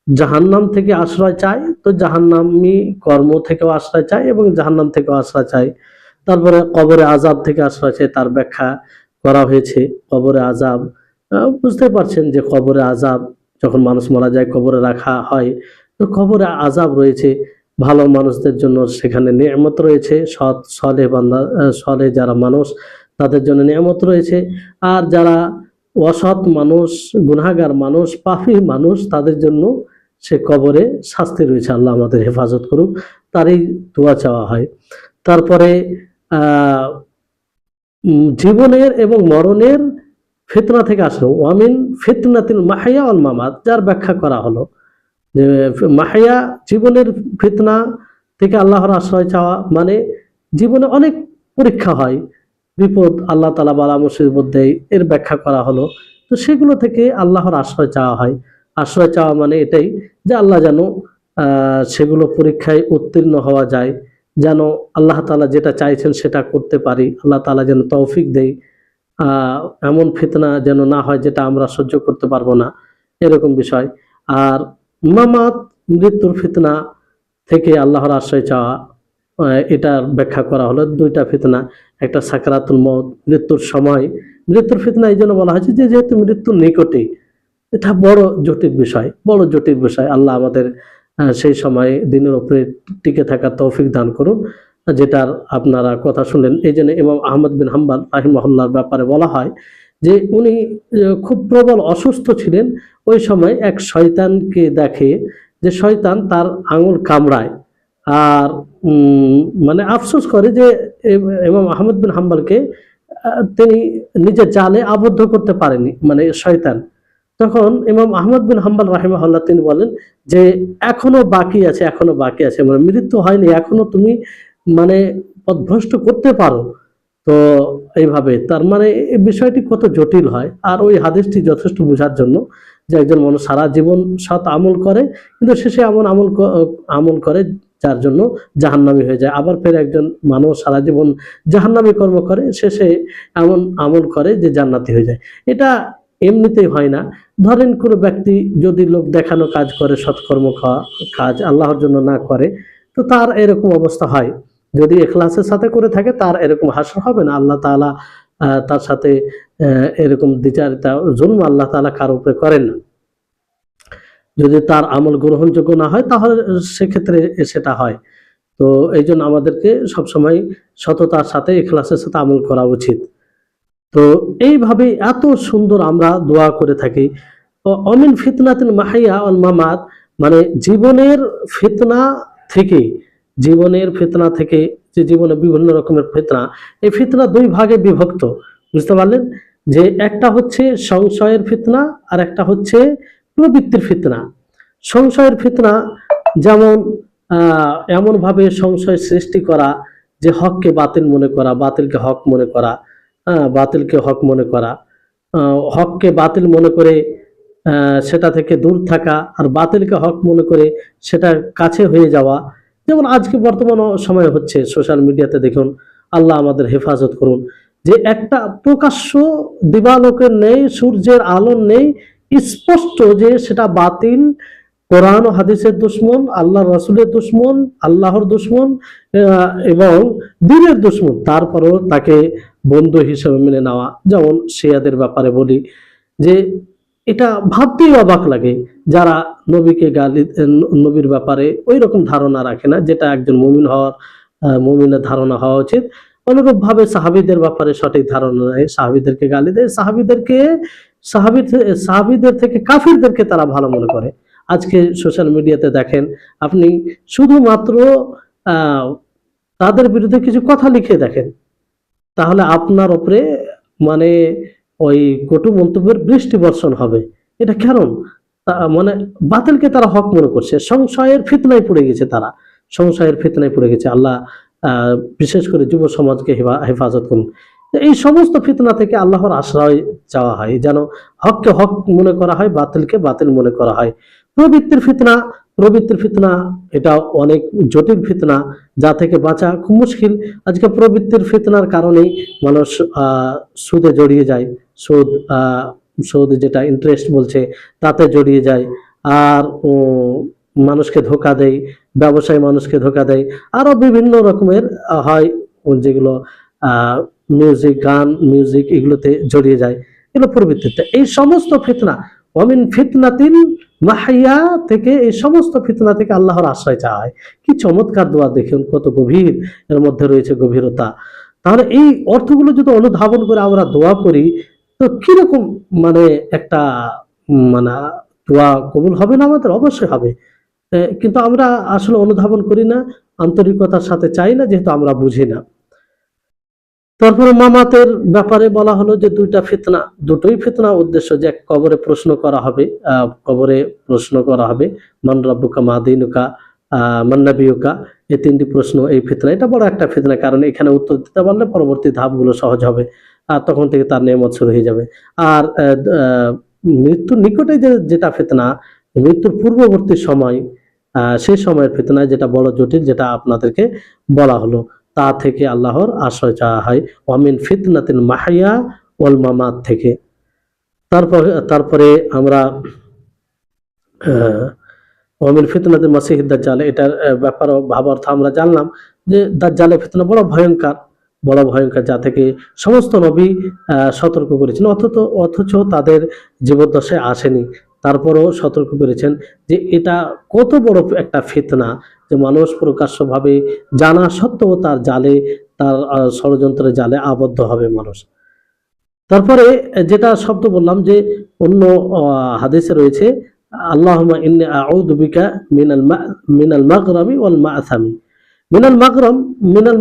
জাহান্নাম থেকে আশ্রয় চাই, তো জাহান্নামী কর্ম থেকেও আশ্রয় চাই এবং জাহান্নাম থেকেও আশ্রয় চাই। তারপরে কবরে আযাব থেকে আশ্রয় চাই, তার ব্যাখ্যা করা হয়েছে। কবরে আযাব, বুঝতে পারছেন যে কবরে আযাব, যখন মানুষ মারা যায় কবরে রাখা হয়, তো কবরে আযাব রয়েছে। ভালো মানুষদের জন্য সেখানে নিয়ামত রয়েছে, সৎ সালেহ বান্দা, সালেহ যারা মানুষ, তাদের জন্য নিয়ামত রয়েছে। আর যারা অসৎ মানুষ, গুনাহগার মানুষ, পাপী মানুষ, তাদের জন্য সে কবরে শাস্তি রয়েছে। আল্লাহ আমাদের হেফাজত করুক, তারই দোয়া চাওয়া হয়। তারপরে জীবনের এবং মরণের ফিতনা থেকে আসলো, ওয়ামিন ফিতনাতিল মাহইয়া ওয়াল মামাত, যার ব্যাখ্যা করা হলো যে মাহইয়া, জীবনের ফিতনা থেকে আল্লাহর আশ্রয় চাওয়া, মানে জীবনে অনেক পরীক্ষা হয়, বিপদ আল্লাহ তাআলা বালা মুসিবত দেয়, এর ব্যাখ্যা করা হলো। তো সেগুলো থেকে আল্লাহর আশ্রয় চাওয়া হয়। আশ্রয় চাওয়া মানে এটাই যে আল্লাহ যেন সেগুলো পরীক্ষায় উত্তীর্ণ হওয়া যায়, যেন আল্লাহ তাআলা যেটা চাইছেন সেটা করতে পারি, আল্লাহ তাআলা যেন তৌফিক দেয়, এমন ফিতনা যেন না হয় যেটা আমরা সহ্য করতে পারবো না, এরকম বিষয়। আর মামাত, মৃত্যুর ফিতনা থেকে আল্লাহর আশ্রয় চাওয়া, এটার ব্যাখ্যা করা হলো দুইটা ফিতনা, একটা সাকরাতুল মউত, মৃত্যুর সময়, মৃত্যুর ফিতনা এই জন্য বলা হয়েছে যে যেহেতু মৃত্যুর নিকটেই, এটা বড় জটিল বিষয়, বড় জটিল বিষয়। আল্লাহ আমাদের সেই সময়ে দিনের উপরে টিকে থাকার তৌফিক দান করুন, যেটার আপনারা কথা শুনলেন। এই জন্য ইমাম আহমদ বিন হাম্বল রাহিমাহুল্লাহর ব্যাপারে বলা হয় যে উনি খুব প্রবল অসুস্থ ছিলেন। ওই সময় এক শয়তানকে দেখে, যে শয়তান তার আঙুল কামড়ায়, আর মানে আফসোস করে যে ইমাম আহমদ বিন হাম্বলকে তিনি নিজের জালে আবদ্ধ করতে পারেনি, মানে শয়তান। তো তখন ইমাম আহমদ বিন হাম্বল রাহিমাহুল্লাহ তিনি বলেন যে এখনো বাকি আছে, এখনো বাকি আছে, মানে মৃত্যু হয়নি, এখনো তুমি মানে পথভ্রষ্ট করতে পারো। তো এইভাবে তার মানে এই বিষয়টি কত জটিল হয়। আর ওই হাদিসটি যথেষ্ট বোঝার জন্য যে একজন মানুষ সারা জীবন সৎ আমল করে কিন্তু শেষে এমন আমল করে যার জন্য জাহান্নামী হয়ে যায়, আবার ফের একজন মানুষ সারা জীবন জাহান্নামী কর্ম করে শেষে এমন আমল করে যে জান্নাতি হয়ে যায়। এটা এমনিতেই হয় না। ধরেন কোনো ব্যক্তি যদি লোক দেখানো কাজ করে, সৎকর্ম কাজ আল্লাহর জন্য না করে, তো তার এরকম অবস্থা হয়। যদি এখলাসের সাথে করে থাকে তার এরকম হাসর হবে না। আল্লাহ তাআলা তার সাথে এরকম দ্বিচারিতা জুলম আল্লাহ তাআলা কারো উপরে করেন না। যদি তার আমল গ্রহণযোগ্য না হয় তাহলে সেক্ষেত্রে সেটা হয়। তো এই জন্য আমাদেরকে সবসময় সততার সাথে ইখলাসের সাথে আমল করা উচিত। তো এইভাবে এত সুন্দর আমরা দোয়া করে থাকি। অমিন ফিতনাতিল মাহিয়া ওয়াল মামাত, মানে জীবনের ফিতনা থেকে, জীবনের ফিতনা থেকে, যে জীবনে বিভিন্ন রকমের ফিতনা, এই ফিতনা দুই ভাগে বিভক্ত, বুঝতে পারলেন? যে একটা হচ্ছে সংশয়ের ফিতনা আর একটা হচ্ছে প্রবৃত্তির ফিতনা। সংশয়ের ফিতনা যেমন এমন ভাবে সংশয় সৃষ্টি করা যে হককে বাতিল মনে করা, বাতিলকে হক মনে করা, বাতিলকে হক মনে করা, হককে বাতিল মনে করে সেটা থেকে দূর থাকা, আর বাতিলকে হক মনে করে সেটা কাছে হয়ে যাওয়া। যেমন আজকে বর্তমান সময় হচ্ছে সোশ্যাল মিডিয়াতে দেখুন, আল্লাহ আমাদের হেফাজত করুন, যে একটা প্রকাশ্য দিবালোকের নেই, সূর্যের আলো নেই, স্পষ্ট যে সেটা বাতিল, কোরআন ও হাদিসের দুশ্মন, আল্লাহ রসুলের দুশ্মন, আল্লাহর দুশ্মন এবং দ্বীনের দুশ্মন, তারপরেও তাকে বন্ধু হিসেবে মেনে নেওয়া। যেমন শিয়াদের ব্যাপারে বলি যে এটা ভাবতেই অবাক লাগে, যারা নবীকে গালি, নবীর ব্যাপারে ওই রকম ধারণা রাখে না যেটা একজন মুমিনের ধারণা হওয়া উচিত। অনুরূপ ভাবে সাহাবীদের ব্যাপারে সঠিক ধারণা নেই, সাহাবীদেরকে গালি দেয়, সাহাবীদের থেকে কাফিরদেরকে তারা ভালো মনে করে। আজকে সোশ্যাল মিডিয়াতে দেখেন আপনি, শুধুমাত্র আহ তাদের বিরুদ্ধে কিছু কথা লিখে দেখেন, তাহলে আপনার উপরে মানে ওই কটু মন্তব্যের বৃষ্টি বর্ষণ হবে। এটা কারণ মানে বাতিলকে তারা হক মনে করছে, সংশয়ের ফিতনায় পড়ে গেছে, তারা সংশয়ের ফিতনায় পড়ে গেছে। আল্লাহ বিশেষ করে যুব সমাজকে হেফাজত করুন। এই সমস্ত ফিতনা থেকে আল্লাহর আশ্রয় চাওয়া হয়, যেন হককে হক মনে করা হয়, বাতিলকে বাতিল মনে করা হয়। প্রবৃত্তির ফিতনা এটা অনেক জটিল ফিতনা, যা থেকে বাঁচা খুব মুশকিল। আজকে প্রবৃত্তির ফিতনার কারণেই মানুষ সুদে জড়িয়ে যায়, সুদ যেটা ইন্টারেস্ট বলছে তাতে জড়িয়ে যায়, আর মানুষকে ধোকা দেয়, ব্যবসায়ী মানুষকে ধোকা দেয়, আরো বিভিন্ন রকমের হয় যেগুলো মিউজিক এগুলোতে জড়িয়ে যায়, এগুলো প্রবৃত্তিতে। এই সমস্ত ফিতনা, ওয়ামিন ফিতনাতিল মাহিয়া থেকে, এই সমস্ত ফিতনা থেকে আল্লাহর আশ্রয় চাওয়া হয়। কি চমৎকার দোয়া, দেখুন কত গভীর এর মধ্যে রয়েছে গভীরতা। তাহলে এই অর্থগুলো যদি অনুধাবন করে আমরা দোয়া করি, তো কিরকম মানে একটা মানে দোয়া কবুল হবে না আমাদের? অবশ্যই হবে। কিন্তু আমরা আসলে অনুধাবন করি না, আন্তরিকতার সাথে চাই না, যেহেতু আমরা বুঝি না। তারপরে মামাতের ব্যাপারে বলা হলো যে দুটোই ফিতনা উদ্দেশ্য, যে কবরে প্রশ্ন করা হবে, মান রাব্বুকা মা দীনুকা মান নাবিয়ুকা, এই তিনটি প্রশ্ন, এই ফিতনা, এটা বড় একটা ফিতনা, কারণ এখানে উত্তর দিতে পারলে পরবর্তী ধাপগুলো সহজ হবে, আর তখন থেকে তার নেয়ামত শুরু হয়ে যাবে। আর মৃত্যুর নিকটে যেটা ফিতনা, মৃত্যুর পূর্ববর্তী সময়, সেই সময়ের ফিতনা যেটা বড় জটিল, যেটা আপনাদেরকে বলা হলো, তা থেকে আল্লাহর আশ্রয় চাওয়া হয় ওয়ামিন ফিতনাতিল মাহিয়া ওয়াল মামাত থেকে। তারপরে আমরা ওয়ামিন ফিতনাতিল মাসিহিদ দাজ্জাল, এটার ব্যাপারে ভাবার্থ আমরা জানলাম যে দাজ্জালের ফিতনা বড় ভয়ঙ্কর, যা থেকে সমস্ত নবী সতর্ক করেছেন, অথচ তাদের জীবদ্দশায় আসেনি, তারপরেও সতর্ক করেছেন যে এটা কত বড় একটা ফিতনা, যে মানুষ প্রকাশ্যভাবে জানা সত্ত্বেও তার ষড়যন্ত্রের জালে আবদ্ধ হবে মানুষ। তারপরে যেটা শব্দ বললাম যে অন্য হাদিসে রয়েছে, আল্লাহুম্মা ইন্নী আউযু বিকা মিনাল মাগরামি ওয়াল মাআসামি। মিনাল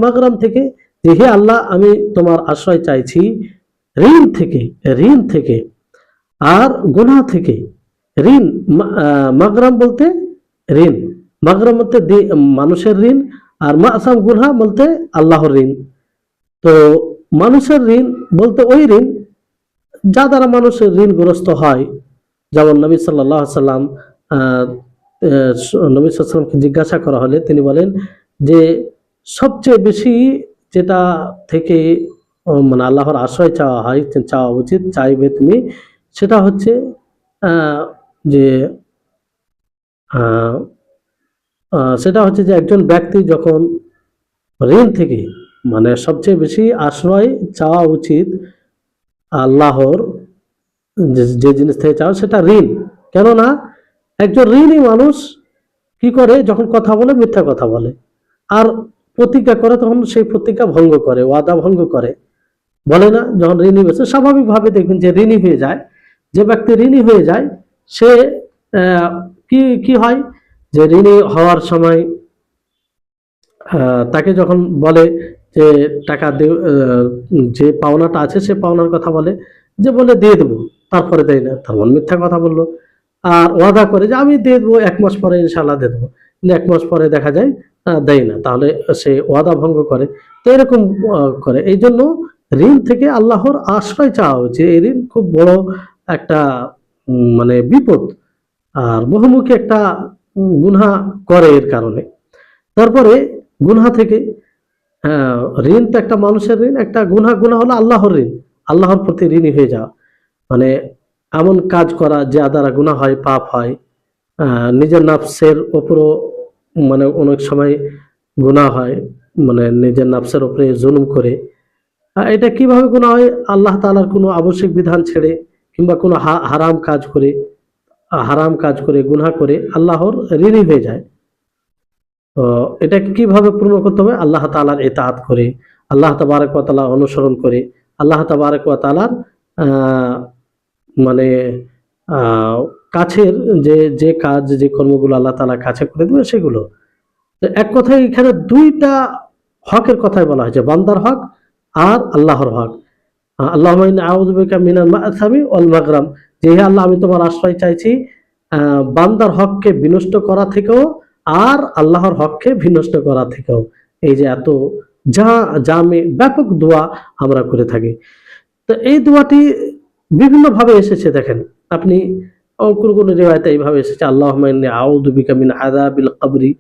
মাগরাম থেকে, যে হে আল্লাহ আমি তোমার আশ্রয় চাইছি ঋণ থেকে, আর গুনাহ থেকে ঋণ, মাগরাম বলতে ঋণ, মাগরাম বলতে মানুষের ঋণ, আর মাসাম গুনাহ বলতে আল্লাহর ঋণ। তো মানুষের ঋণ বলতে ওই ঋণ যা দ্বারা মানুষের ঋণগ্রস্ত হয়। যেমন নবী সাল্লাল্লাহু আলাইহি সাল্লাম, নবী সাল্লাল্লাহু আলাইহি সাল্লামকে জিজ্ঞাসা করা হলে তিনি বলেন যে সবচেয়ে বেশি যেটা থেকে মানে আল্লাহর আশ্রয় চাওয়া হয়, চাওয়া উচিত, চাইবে তুমি, সেটা হচ্ছে যে আহ, সেটা হচ্ছে যে একজন ব্যক্তি যখন ঋণ থেকে মানে সবচেয়ে বেশি আশ্রয় চাওয়া উচিত আল্লাহর, যে জিনিস থেকে চাও সেটা ঋণ। কেননা একজন ঋণী মানুষ কি করে, যখন কথা বলে মিথ্যা কথা বলে, আর প্রতিজ্ঞা করে তখন সেই প্রতিজ্ঞা ভঙ্গ করে, ওয়াদা ভঙ্গ করে, বলে না। যখন ঋণী হয়েছে স্বাভাবিকভাবে দেখবেন যে ঋণী হয়ে যায়, যে ব্যক্তি ঋণী হয়ে যায় সে কি কি হয়, যে ঋণী হওয়ার সময় তাকে যখন বলে যে টাকা যে পাওনাটা আছে সে পাওনার কথা বলে, যে বলে দিয়ে দেবো, তারপরে দেয় না, তখন মিথ্যা কথা বললো। আর ওয়াদা করে যে আমি দিয়ে দেবো, 1 মাস পরে ইনশাল্লাহ দিয়ে দেবো, কিন্তু 1 মাস পরে দেখা যায় দেয় না, তাহলে সে ওয়াদা ভঙ্গ করে। তো এরকম করে। এই জন্য ঋণ থেকে আল্লাহর আশ্রয় চাওয়া উচিত। এই ঋণ খুব বড় একটা মানে বিপদ, আর বহুমুখী একটা গুনাহ করে এর কারণে। তারপরে গুনাহ থেকে, হ্যাঁ, ঋণ তো একটা মানুষের ঋণ, একটা গুনাহ, গুনাহ হলো আল্লাহর ঋণ, আল্লাহর প্রতি ঋণী হয়ে যাওয়া, মানে এমন কাজ করা যা দ্বারা গুনাহ হয়, পাপ হয়। নিজের নাফসের উপরও মানে অনেক সময় গুনাহ হয়, মানে নিজের নাফসের উপরে জুলুম করে। এটা কিভাবে গুনাহ হয়? আল্লাহ তাআলার কোনো আবশ্যিক বিধান ছেড়ে কিংবা কোনো হারাম কাজ করে, হারাম কাজ করে, গুনাহ করে আল্লাহর ঋণী হয়ে যায়। তো এটাকে কিভাবে পূর্ণ করতে হবে? আল্লাহ তাআলার ইতাআত করে, আল্লাহ তাবারক ওয়া তাআলা অনুসরণ করে, আল্লাহ তাবারক ওয়া তাআলার মানে কাছের যে যে কাজ, যে কর্মগুলো আল্লাহ তাআলা কাছে করে দেবে সেগুলো। তো এক কথায় এখানে দুইটা হকের কথাই বলা হয়েছে, বান্দার হক আর আল্লাহর হক। আল্লাহুম্মা ইন্নী আউযু বিকা মিনাল মা'সামি ওয়াল মাগরাম, যে হে আল্লাহ আমি তোমার আশ্রয় চাইছি বান্দার হককে বিনষ্ট করা থেকেও আর আল্লাহর হককে বিনষ্ট করা থেকেও। এই যে এত জামে ব্যাপক দোয়া আমরা করে থাকি। তো এই দোয়াটি বিভিন্ন ভাবে এসেছে। দেখেন আপনি কোন রিওয়ায়াতে এইভাবে এসেছে, আল্লাহুম্মা ইন্নী আউযু বিকা মিন আযাবিল কবরি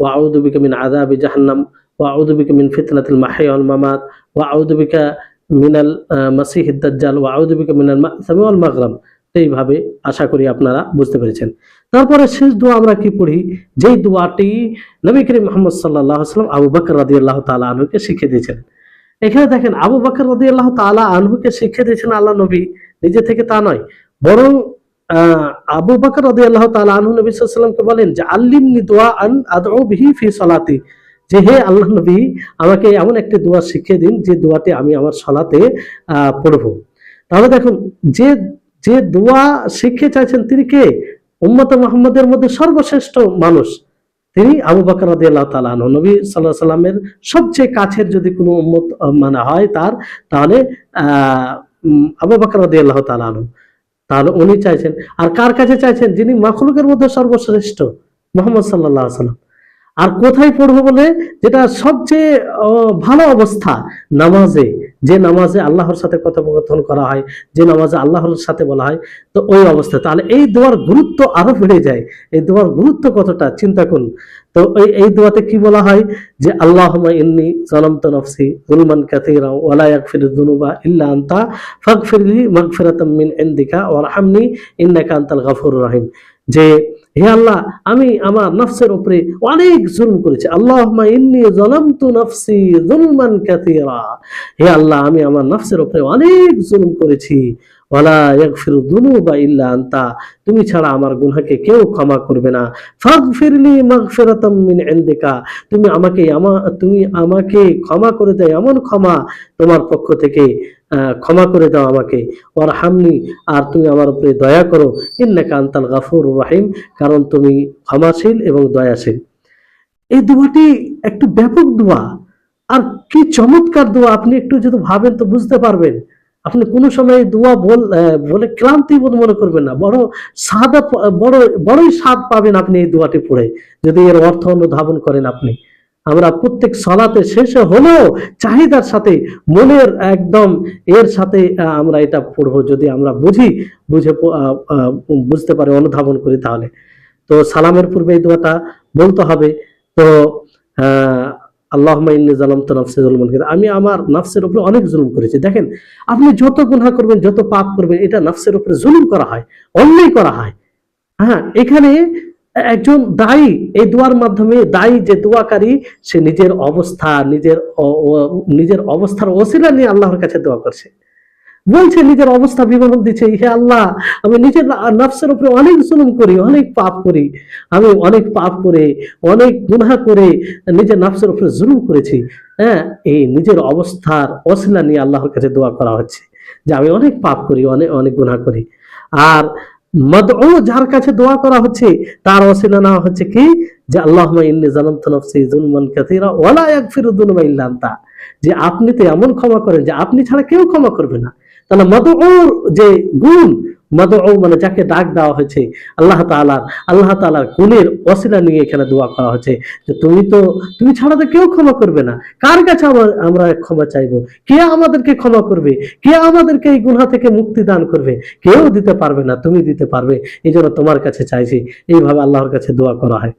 ওয়া আউযু বিকা মিন আযাবি জাহান্নাম ওয়া আউযু বিকা মিন ফিতনাতিল মাহইয়া ওয়াল মামাত ওয়া আউযু বিকা মিনাল মাসিহিদ দাজ্জাল ওয়া আউযু বিকা মিনাল মা'সামি ওয়াল মাগরাম। এইভাবে আশা করি আপনারা বুঝতে পেরেছেন। তারপরে শেষ দোয়া আমরা কি পড়ি, যেই দোয়াটি নবী করিম মুহাম্মদ সাল্লাল্লাহু আলাইহি ওয়াসাল্লাম আবু বকর রাদিয়াল্লাহু তাআলা আনহুকে শিখিয়ে দিয়েছেন। এখানে দেখেন আবু বকর রাদিয়াল্লাহু তাআলা আনহুকে শিখিয়ে দিয়েছেন আল্লাহ নবী, নিজে থেকে তা নয়, বরং আবু বকর রাদিয়াল্লাহু তাআলা আনহু নবী সাল্লাল্লাহু আলাইহি ওয়াসাল্লামকে বলেন যে আল্লিমনি দুআআন আদউ বিহি ফি সালাতি, যে হে আল্লাহ নবী আমাকে এমন একটি দোয়া শিখিয়ে দিন যে দোয়াটি আমি আমার সালাতে পড়ব। তাহলে দেখুন যে যে দোয়া শিখিয়ে চাইছেন তিনি কে? উম্মতে মুহাম্মাদের মধ্যে সর্বশ্রেষ্ঠ মানুষ তিনি আবু বকর রাদিয়াল্লাহু তাআলা আনহু। নবী সাল্লাল্লাহু আলাইহি সাল্লামের সবচেয়ে কাছের যদি কোনো উম্মত মানে হয় তার, তাহলে আবু বকর রাদিয়াল্লাহু তাআলা আনহু। তাহলে উনি চাইছেন, আর কার কাছে চাইছেন? যিনি মাখলুকের মধ্যে সর্বশ্রেষ্ঠ, মুহাম্মদ সাল্লাল্লাহু আলাইহি সাল্লাম। আর কোথায় পড়বো বলে, যেটা সবচেয়ে ভালো অবস্থা, নামাজে, যে নামাজে আল্লাহর সাথে কথোপকথন করা হয়, যে নামাজে আল্লাহর সাথে বলা হয়, তো ওই অবস্থা। তাহলে এই দোয়ার গুরুত্ব আরো বেড়ে যায়। এই দোয়ার গুরুত্ব কতটা চিন্তা করুন। তো এই দোয়াতে কি বলা হয় যে আল্লাহুম্মা ইন্নী যালামতু নাফসি যুলমান কাসীরা ওয়া লা ইয়াগফিরুয যুনুবা ইল্লা আনতা ফাগফিরলি মাগফিরাতাম মিন ইনদিকা ওয়ারহামনি ইন্নাকা আনতাল গাফুরুর রহিম, যে হে আল্লাহ আমি আমার নফসের উপরে অনেক জুলম করেছি। আল্লাহুম্মা ইন্নী যালামতু নাফসি যুলমান কাসীরা, হে আল্লাহ আমি আমার নফসের উপরে অনেক জুলম করেছি। ওয়ালা ইয়াগফিরু যুনুবা ইল্লা আনতা, তুমি ছাড়া আমার গুনাহকে কেউ ক্ষমা করবে না। ফাগফিরলি মাগফিরাতাম মিন ইনদিকা, তুমি আমাকে ক্ষমা করে দাও, এমন ক্ষমা তোমার পক্ষ থেকে ক্ষমা করে দাও আমাকে। ওয়ারহামনি, আর তুমি আমার উপরে দয়া করো। ইন্নাকা আনতাল গাফুরুর রহিম, কারণ তুমি ক্ষমাশীল এবং দয়াশীল। এই দোয়াটি একটু ব্যাপক দোয়া, আর কি চমৎকার দোয়া! আপনি একটু যদি ভাবেন তো বুঝতে পারবেন আপনি কোনো সময় দোয়া বলে ক্লান্তি বোধ মনে করবেন না, বড় বড়ই স্বাদ পাবেন আপনি এই দোয়াটি পড়ে, যদি এর অর্থ অনুধাবন করেন আপনি। আমরা প্রত্যেক সালাতে শেষে হলেও চাহিদার সাথে, মনের একদম এর সাথে আমরা এটা পড়বো, যদি আমরা বুঝতে পারি, অনুধাবন করি তাহলে। তো সালামের পূর্বে এই দোয়াটা বলতে হবে। তো আল্লাহুম্মা ইন্নী যালামতু নাফসি যুলমান কাসীরা, আমি আমার নফসের উপরে অনেক জুলুম করেছি। দেখেন, আপনি যত গুনাহ করবেন, যত পাপ করবেন, এটা নফসের উপরে জুলুম করা হয়, অন্যায় করা হয়। হ্যাঁ, এখানে একজন দায়ী, এই দোয়ার মাধ্যমে দায়ী যে দোয়াকারী, সে নিজের অবস্থার ওসিলা নিয়ে আল্লাহর কাছে দোয়া করছে, বলছে, নিজের অবস্থা বিবরণ দিচ্ছে, হে আল্লাহ, আমি নিজের নফসের উপরে অনেক জুলুম করি, অনেক পাপ করি, আমি অনেক পাপ করে, অনেক গুনাহ করে নিজের নফসের উপরে জুলুম করেছি। হ্যাঁ, এই নিজের অবস্থার ওসিলা নিয়ে আল্লাহর কাছে দোয়া করা হচ্ছে যে আমি অনেক পাপ করি, অনেক অনেক গুনাহ করি। আর মাদউ, যার কাছে দোয়া করা হচ্ছে, তার ওসিলা নেওয়া হচ্ছে কি, যে আল্লাহুম্মা ইন্নী যালামতু নাফসি যুলমান কাসীরা ওয়া লা ইয়াগফিরুয যুনুবা ইল্লা আনতা, যে আপনি তো এমন ক্ষমা করেন যে আপনি ছাড়া কেউ ক্ষমা করবে না। তাহলে মাদউর যে গুণ, মাদউ মানে যাকে ডাক দেওয়া হয়েছে, আল্লাহ তাআলার গুণের ওসিলা নিয়ে এখানে দোয়া করা হচ্ছে, যে তুমি ছাড়া তো কেউ ক্ষমা করবে না। কার কাছে আমরা ক্ষমা চাইবো? কে আমাদেরকে ক্ষমা করবে? কে আমাদেরকে এই গুনাহ থেকে মুক্তি দান করবে? কেউ দিতে পারবে না, তুমি দিতে পারবে, এই জন্য তোমার কাছে চাইছি। এইভাবে আল্লাহর কাছে দোয়া করা হয়।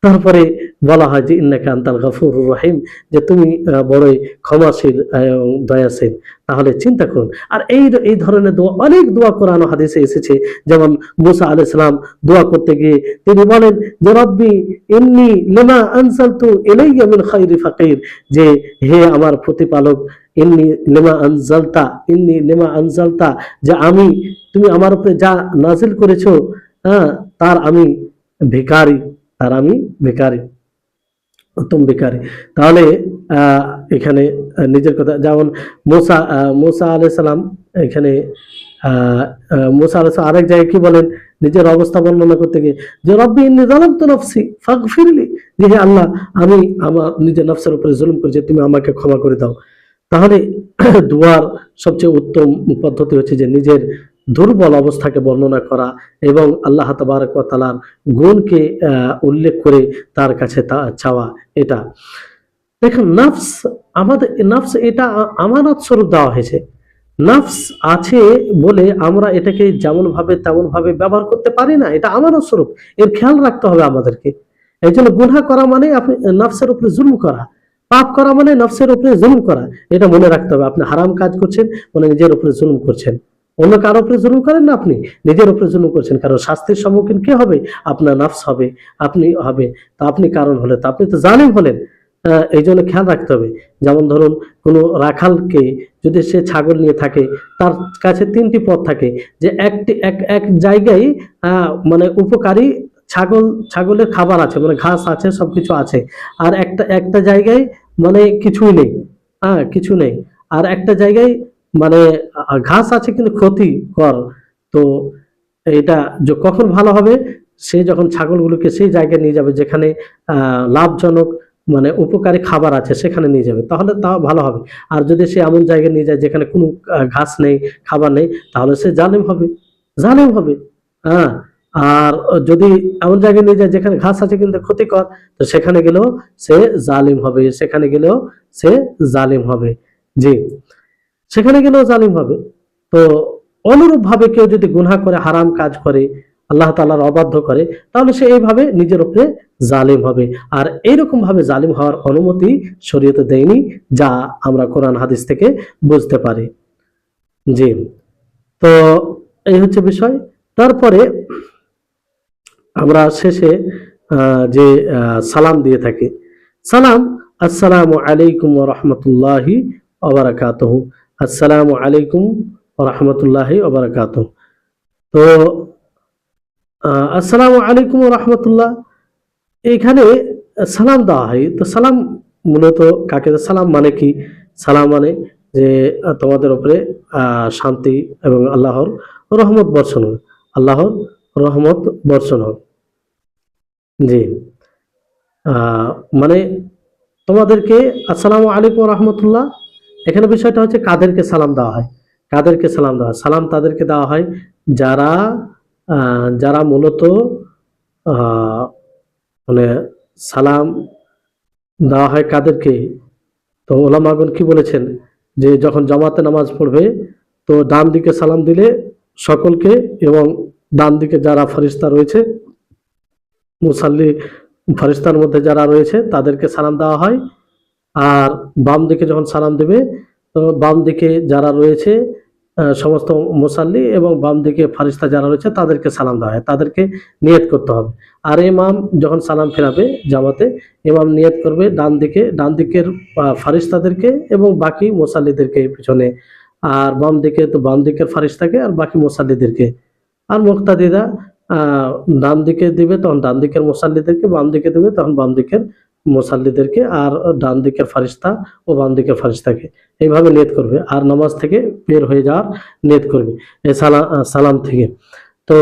তারপরে বলা হয় যে ইন্নাকা আনতাল গফুরুর রহিম, যে তুমি বড়ই ক্ষমাশীল এবং দয়াশীল। তাহলে চিন্তা করুন। আর এই ধরনের দোয়া, অনেক দোয়া কোরআন ও হাদিসে এসেছে। যেমন মুসা আলাইহিস সালাম দোয়া করতে গিয়ে তিনি বলেন যে রব্বি ইন্নী লিমা আনজালতু ইলাইয়া মিন খায়রি ফাকির, যে হে আমার প্রতিপালক, ইন্নী লিমা আনজালতা, যে তুমি আমার উপরে যা নাজিল করেছো, হ্যাঁ, তার আমি ভিখারি, উত্তম ভিখারি। তাহলে এখানে নিজের কথা, যেমন মুসা আলাইহিস সালাম, এখানে মুসা আলাইহিস সালাম আরেক জায়গায় কি বলেন, নিজের অবস্থা বর্ণনা করতে গিয়ে, যে রব্বি ইন্নী যালামতু নাফসি ফাগফিরলি, যে হে আল্লাহ, আমি আমার নিজের নফসের উপরে জুলুম করেছি, তুমি আমাকে ক্ষমা করে দাও। তাহলে দোয়ার সবচেয়ে উত্তম পদ্ধতি হচ্ছে যে নিজের দুর্বল অবস্থাকে বর্ণনা করা এবং আল্লাহ তাবারক ওয়া তাআলার গুণকে উল্লেখ করে তার কাছে তা চাওয়া। এটা দেখুন, নফস এটা আমানত স্বরূপ দেওয়া হয়েছে। নফস আছে বলে আমরা এটাকে যেমন ভাবে তেমন ভাবে ব্যবহার করতে পারি না, এটা আমানত স্বরূপ, এর খেয়াল রাখতে হবে আমাদেরকে। এই জন্য গুনাহ করা মানে আপনি নফসের উপরে জুলুম করা, পাপ করা মানে নফসের উপরে জুলুম করা, এটা মনে রাখতে হবে। আপনি হারাম কাজ করছেন মানে নিজের উপরে জুলুম করছেন, অন্য কারো উপরে জুলুম করেন না, আপনি নিজের উপরে জুলুম করছেন। কারণ শাস্তির সম্মুখীন কে হবে? আপনার নফস হবে, আপনি হবে। তা আপনি কারণ হলে তো আপনি তো জালিম হলেন। এই জন্য খেয়াল রাখতে হবে। যেমন ধরুন, কোনো রাখালকে যদি সে ছাগল নিয়ে থাকে, তার কাছে তিনটি পথ থাকে, যে এক জায়গায় মানে উপকারী ছাগলের খাবার আছে, মানে ঘাস আছে, সবকিছু আছে। আর একটা জায়গায় মানে কিছুই নেই, কিছু নেই। আর একটা জায়গায় মানে ঘাস আছে কিন্তু ক্ষতিকর। তো এটা কখন ভালো হবে? সে যখন ছাগলগুলোকে সেই জায়গায় নিয়ে যাবে যেখানে লাভজনক মানে উপকারী খাবার আছে, সেখানে নিয়ে যাবে, তাহলে তা ভালো হবে। আর যদি সে এমন জায়গায় নিয়ে যায় যেখানে কোনো ঘাস নেই, খাবার নেই, তাহলে সে জালিম হবে। হ্যাঁ, আর যদি এমন জায়গায় নিয়ে যায় যেখানে ঘাস আছে কিন্তু ক্ষতিকর, তো সেখানে গেলেও সে জালিম হবে। জি, সেখানে গেলেও জালিম হবে। তো অনুরূপ ভাবে কেউ যদি গুনাহ করে, হারাম কাজ করে, আল্লাহ তাআলার অবাধ্য করে, তাহলে সে এইভাবে নিজের উপরে জালিম হবে। আর এইরকম ভাবে জালিম হওয়ার অনুমতি শরীয়তে দেয়নি, যা আমরা কোরআন হাদিস থেকে বুঝতে পারি। জি, তো এই হচ্ছে বিষয়। তারপরে আমরা শেষে যে সালাম দিয়ে থাকি, সালাম, আসসালামু আলাইকুম ওয়া রাহমাতুল্লাহি ওয়া বারাকাতুহু, আসসালামু আলাইকুম ওয়া রাহমাতুল্লাহি ওয়া বারাকাতুহু। তো আসসালামু আলাইকুম ওয়া রাহমাতুল্লাহ, এখানে সালাম দেওয়া হয়। তো সালাম মূলত কাকে? সালাম মানে কি? সালাম মানে যে তোমাদের উপরে শান্তি এবং আল্লাহর রহমত বর্ষণ হোক। জি, মানে তোমাদেরকে আসসালামু আলাইকুম রাহমাতুল্লাহ, এখানে বিষয়টা হচ্ছে কাদেরকে সালাম দেওয়া হয়। কাদেরকে সালাম দেওয়া হয়? সালাম তাদেরকে দেওয়া হয় যারা যারা মূলত আহ, মানে সালাম দেওয়া হয় কাদেরকে? তো ওলামাগণ কি বলেছেন যে যখন জামাতে নামাজ পড়বে তো ডান দিকে সালাম দিলে সকলকে, এবং ডান দিকে যারা ফেরেশতা রয়েছে, মুসাল্লি ফেরেশতার মধ্যে যারা রয়েছে তাদেরকে সালাম দেওয়া হয়। আর বাম দিকে যখন সালাম দেবে তো বাম দিকে যারা রয়েছে সমস্ত মুসাল্লি এবং বাম দিকে ফারিস্তা যারা রয়েছে তাদেরকে সালাম দেওয়া হয়, তাদেরকে নিয়ত করতে হবে। আর ইমাম যখন সালাম ফেরাবে জামাতে, ইমাম নিয়ত করবে ডান দিকের ফারিস্তাদেরকে এবং বাকি মুসাল্লিদেরকে পিছনে, আর বাম দিকে তো বাম দিকের ফারিস্তাকে আর বাকি মুসাল্লিদেরকে। আর মুক্তাদিরা আহ ডান দিকে দিবে তখন ডান দিকের মুসাল্লিদেরকে, বাম দিকে দিবে তখন বাম দিকের মুসাল্লিদেরকে, আর ডান দিকের ফারিস্তা ও বাম দিকের ফারিস্তাকে। এইভাবে নিয়ত করবে আর নামাজ থেকে বের হয়ে যাওয়ার নিয়ত করবে এই সালাম থেকে। তো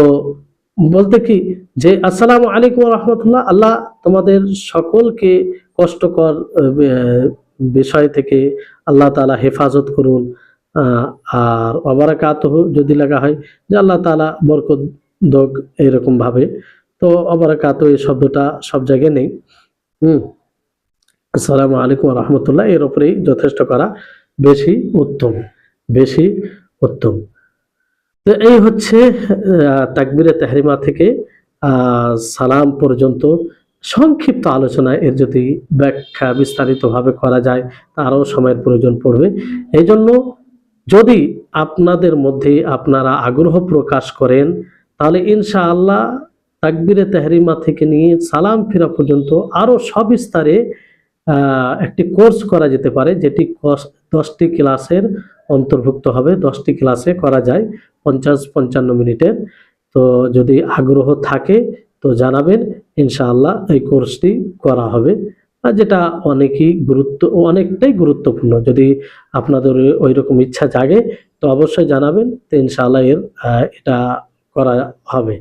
বলতে কি যে আসসালামু আলাইকুম ওয়া রাহমাতুল্লাহ, আল্লাহ তোমাদের সকলকে কষ্টকর বিষয় থেকে আল্লাহ তাআলা হেফাজত করুন। আর অবারাকাতুহু যদি লাগা হয় যে আল্লাহ তাআলা বরকত দোক, এরকম ভাবে। তো অবারাকাতু এই শব্দটা সব জায়গায় নেই। আসসালামু আলাইকুম ওয়া রাহমাতুল্লাহ এর উপরেই যথেষ্ট করা বেশি উত্তম, বেশি উত্তম। তো এই হচ্ছে তাকবীরে তাহরিমা থেকে সালাম পর্যন্ত সংক্ষিপ্ত আলোচনা। এর যদি ব্যাখ্যা বিস্তারিতভাবে করা যায় তারও সময়ের প্রয়োজন পড়বে। এই জন্য যদি আপনাদের মধ্যে আপনারা আগ্রহ প্রকাশ করেন তাহলে ইনশাআল্লাহ তাকবীরে তাহরিমা থেকে নিয়ে সালাম ফেরা পর্যন্ত আরো সবিস্তারে একটি কোর্স করা যেতে পারে, যেটি 10টি ক্লাসের অন্তর্ভুক্ত হবে। 10টি ক্লাসে করা যায় 50-55 মিনিটের। তো যদি আগ্রহ থাকে তো জানাবেন, ইনশাআল্লাহ এই কোর্সটি করা হবে। আর যেটা অনেকটাই গুরুত্বপূর্ণ। যদি আপনাদের ওই রকম ইচ্ছা জাগে তো অবশ্যই জানাবেন, তো ইনশাআল্লাহ এটা করা হবে।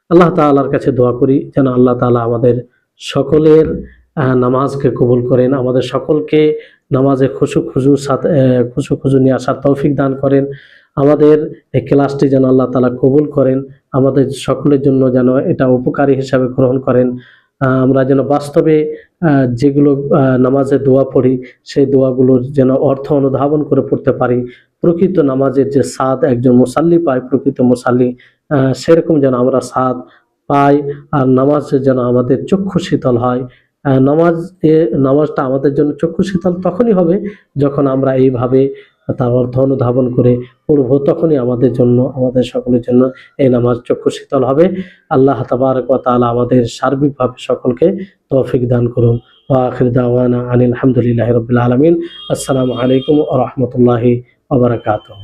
আল্লাহ তাআলার কাছে দোয়া করি যেন আল্লাহ তাআলা আমাদের সকলের নামাজকে কবুল করেন, আমাদের সকলকে নামাজে খুশু নিয়ে আসার তৌফিক দান করেন। আমাদের এই ক্লাসটি যেন আল্লাহ তাআলা কবুল করেন, আমাদের সকলের জন্য যেন এটা উপকারী হিসাবে গ্রহণ করেন। আমরা যেন বাস্তবে যেগুলো নামাজে দোয়া পড়ি সেই দোয়াগুলোর যেন অর্থ অনুধাবন করে পড়তে পারি। প্রকৃত নামাজের যে স্বাদ একজন মুসাল্লি পায়, প্রকৃত মুসাল্লি সেরকম যেন আমরা স্বাদ পাই। আর নামাজে যেন আমাদের চক্ষু শীতল হয়। নামাজটা আমাদের জন্য চক্ষু শীতল তখনই হবে যখন আমরা এইভাবে তার অর্থ অনুধাবন করে পড়ব, তখনই আমাদের জন্য, আমাদের সকলের জন্য এই নামাজ চক্ষু শীতল হবে। আল্লাহ তাবারক ওয়া তাআলা আমাদের সার্বিকভাবে সকলকে তৌফিক দান করুন। ওয়া আখির দাওয়ানা আনিল হামদুলিল্লাহি রাব্বিল আলামিন। আসসালামু আলাইকুম ওয়া রাহমাতুল্লাহি ওয়া বারাকাতুহু।